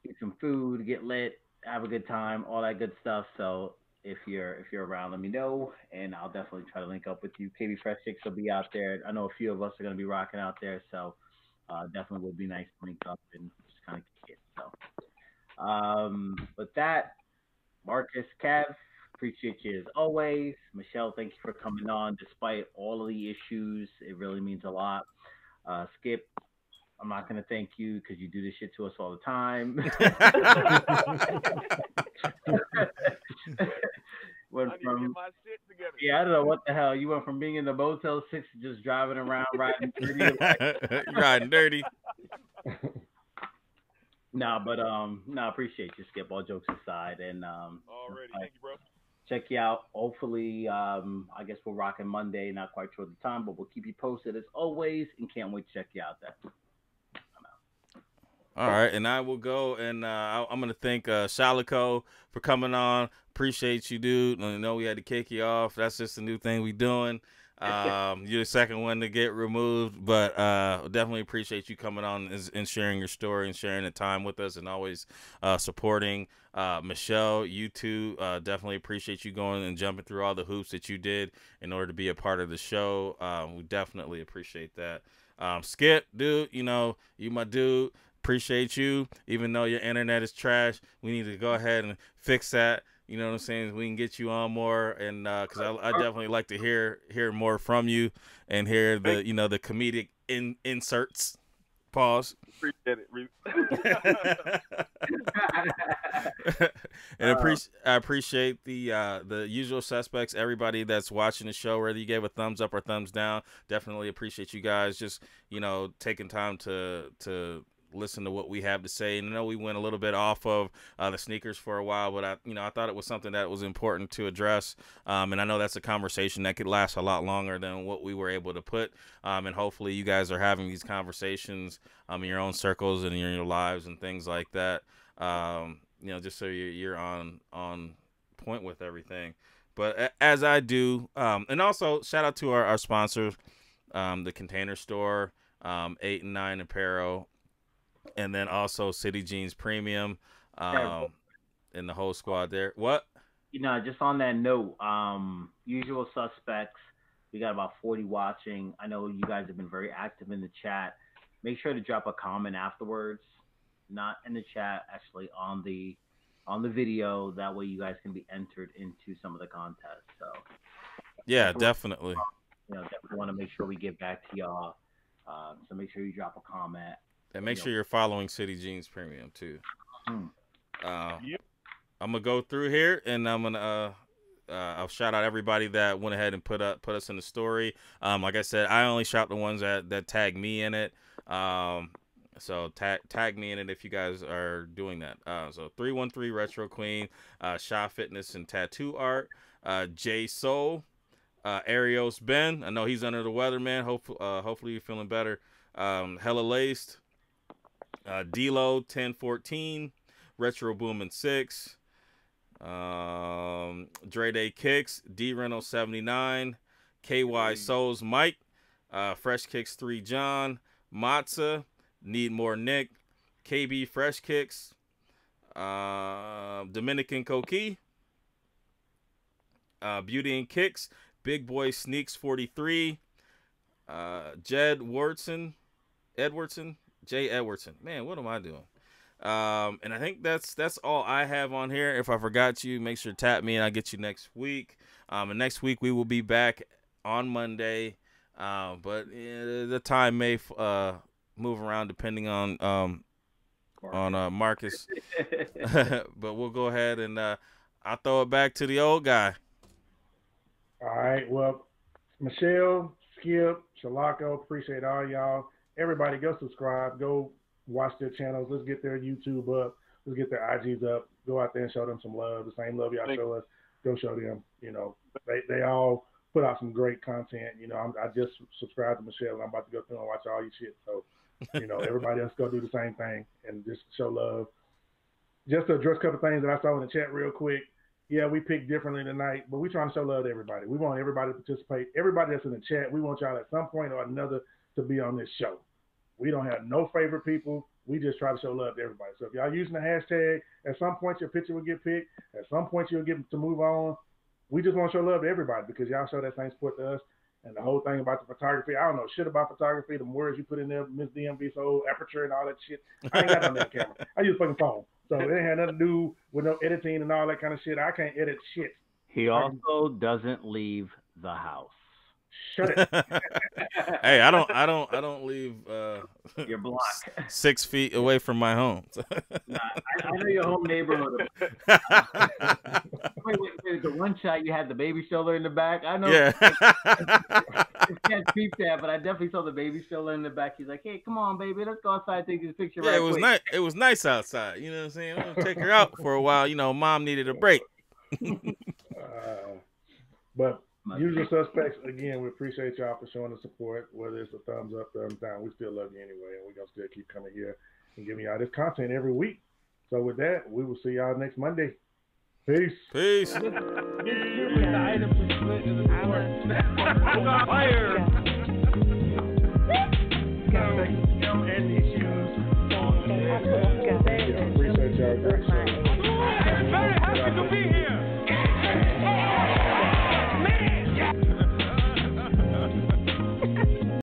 eat some food, get lit, have a good time, all that good stuff. So if you're around, let me know, and I'll definitely try to link up with you. KB Fresh Chicks will be out there. I know a few of us are gonna be rocking out there, so definitely would be nice to link up and just kind of kick it. So with that, Marcus, Kev, appreciate you as always. Michelle, thank you for coming on despite all of the issues. It really means a lot. Skip, I'm not going to thank you because you do this shit to us all the time. Went from, my shit together. Yeah, I don't know what the hell. You went from being in the Motel 6 to just driving around riding dirty. Riding dirty. Nah, but appreciate you, Skip. All jokes aside, and already, thank you, bro. Check you out. Hopefully, I guess we're rocking Monday. Not quite sure the time, but we'll keep you posted as always, and can't wait to check you out there. All right, and I will go, and I'm gonna thank Shalacko for coming on. Appreciate you, dude. I know we had to kick you off. That's just a new thing we doing. You're the second one to get removed, but definitely appreciate you coming on and sharing your story and sharing the time with us and always supporting. Michelle, you too, definitely appreciate you going and jumping through all the hoops that you did in order to be a part of the show. We definitely appreciate that. Skip, dude, you my dude. Appreciate you. Even though your internet is trash, we need to go ahead and fix that. You know what I'm saying? We can get you on more, and because I definitely like to hear more from you and hear the the comedic inserts. Pause. Appreciate it. And I appreciate the usual suspects, everybody that's watching the show, whether you gave a thumbs up or thumbs down. Definitely appreciate you guys just taking time to listen to what we have to say. And I know we went a little bit off of the sneakers for a while, but I thought it was something that was important to address. And I know that's a conversation that could last a lot longer than what we were able to put. And hopefully you guys are having these conversations in your own circles and in your lives and things like that. Just so you're on point with everything. But as I do, and also shout out to our sponsors, the Container Store, 8 and 9 Apparel, and then also City Jeans Premium, and the whole squad there. What? Just on that note, usual suspects, we got about 40 watching. I know you guys have been very active in the chat. Make sure to drop a comment afterwards, not in the chat, actually on the video. That way you guys can be entered into some of the contests. So yeah, definitely. Definitely want to make sure we get back to y'all. So make sure you drop a comment. And make sure you're following City Jeans Premium too. I'm gonna go through here, and I'm gonna I'll shout out everybody that went ahead and put us in the story. Like I said, I only shout the ones that tag me in it. So tag me in it if you guys are doing that. So 313 Retro Queen, Sha Fitness and Tattoo Art, J Soul, Arios Ben. I know he's under the weather, man. Hopefully you're feeling better. Hella Laced, D-Lo 1014, Retro Boomin' 6, Dre Day Kicks, D Reno 79, KY Souls Mike, Fresh Kicks 3 John, Matza, Need More Nick, KB Fresh Kicks, Dominican Coqui, Beauty and Kicks, Big Boy Sneaks 43, Jed Edwardson, Jay Edwardson. Man, what am I doing? And I think that's all I have on here. If I forgot you, make sure to tap me and I'll get you next week. And next week we will be back on Monday. But the time may move around depending on Marcus. But we'll go ahead and I'll throw it back to the old guy. All right. Well, Michelle, Skip, Shalacko, appreciate all y'all. Everybody go subscribe. Go watch their channels. Let's get their YouTube up. Let's get their IGs up. Go out there and show them some love. The same love y'all show us. Go show them. They all put out some great content. I just subscribed to Michelle, and I'm about to go through and watch all your shit. So, everybody else go do the same thing and just show love. Just to address a couple things that I saw in the chat real quick. Yeah, we picked differently tonight, but we're trying to show love to everybody. We want everybody to participate. Everybody that's in the chat, we want y'all at some point or another to be on this show. We don't have no favorite people. We just try to show love to everybody. So if y'all using the hashtag, at some point your picture will get picked. At some point you'll get to move on. We just want to show love to everybody because y'all show that same support to us. And the whole thing about the photography, I don't know shit about photography. The words you put in there, Miss DMV, so aperture and all that shit. I ain't got no damn camera. I use a fucking phone. So it ain't had nothing to do with no editing and all that kind of shit. I can't edit shit. He also doesn't leave the house. Shut it. Hey, I don't leave your block 6 feet away from my home. Nah, I know your home neighborhood. Wait, the one shot you had the baby stroller in the back. I know. Yeah. I can't peep that, but I definitely saw the baby stroller in the back. He's like, "Hey, come on, baby, let's go outside and take this picture." Yeah, right it was quick. nice. It was nice outside. You know what I'm saying? I'm gonna take her out for a while. Mom needed a break. But usual suspects, again, we appreciate y'all for showing the support, whether it's a thumbs up, thumbs down. We still love you anyway, and we're going to still keep coming here and giving y'all this content every week. So with that, we will see y'all next Monday. Peace. Peace. With the items Fire.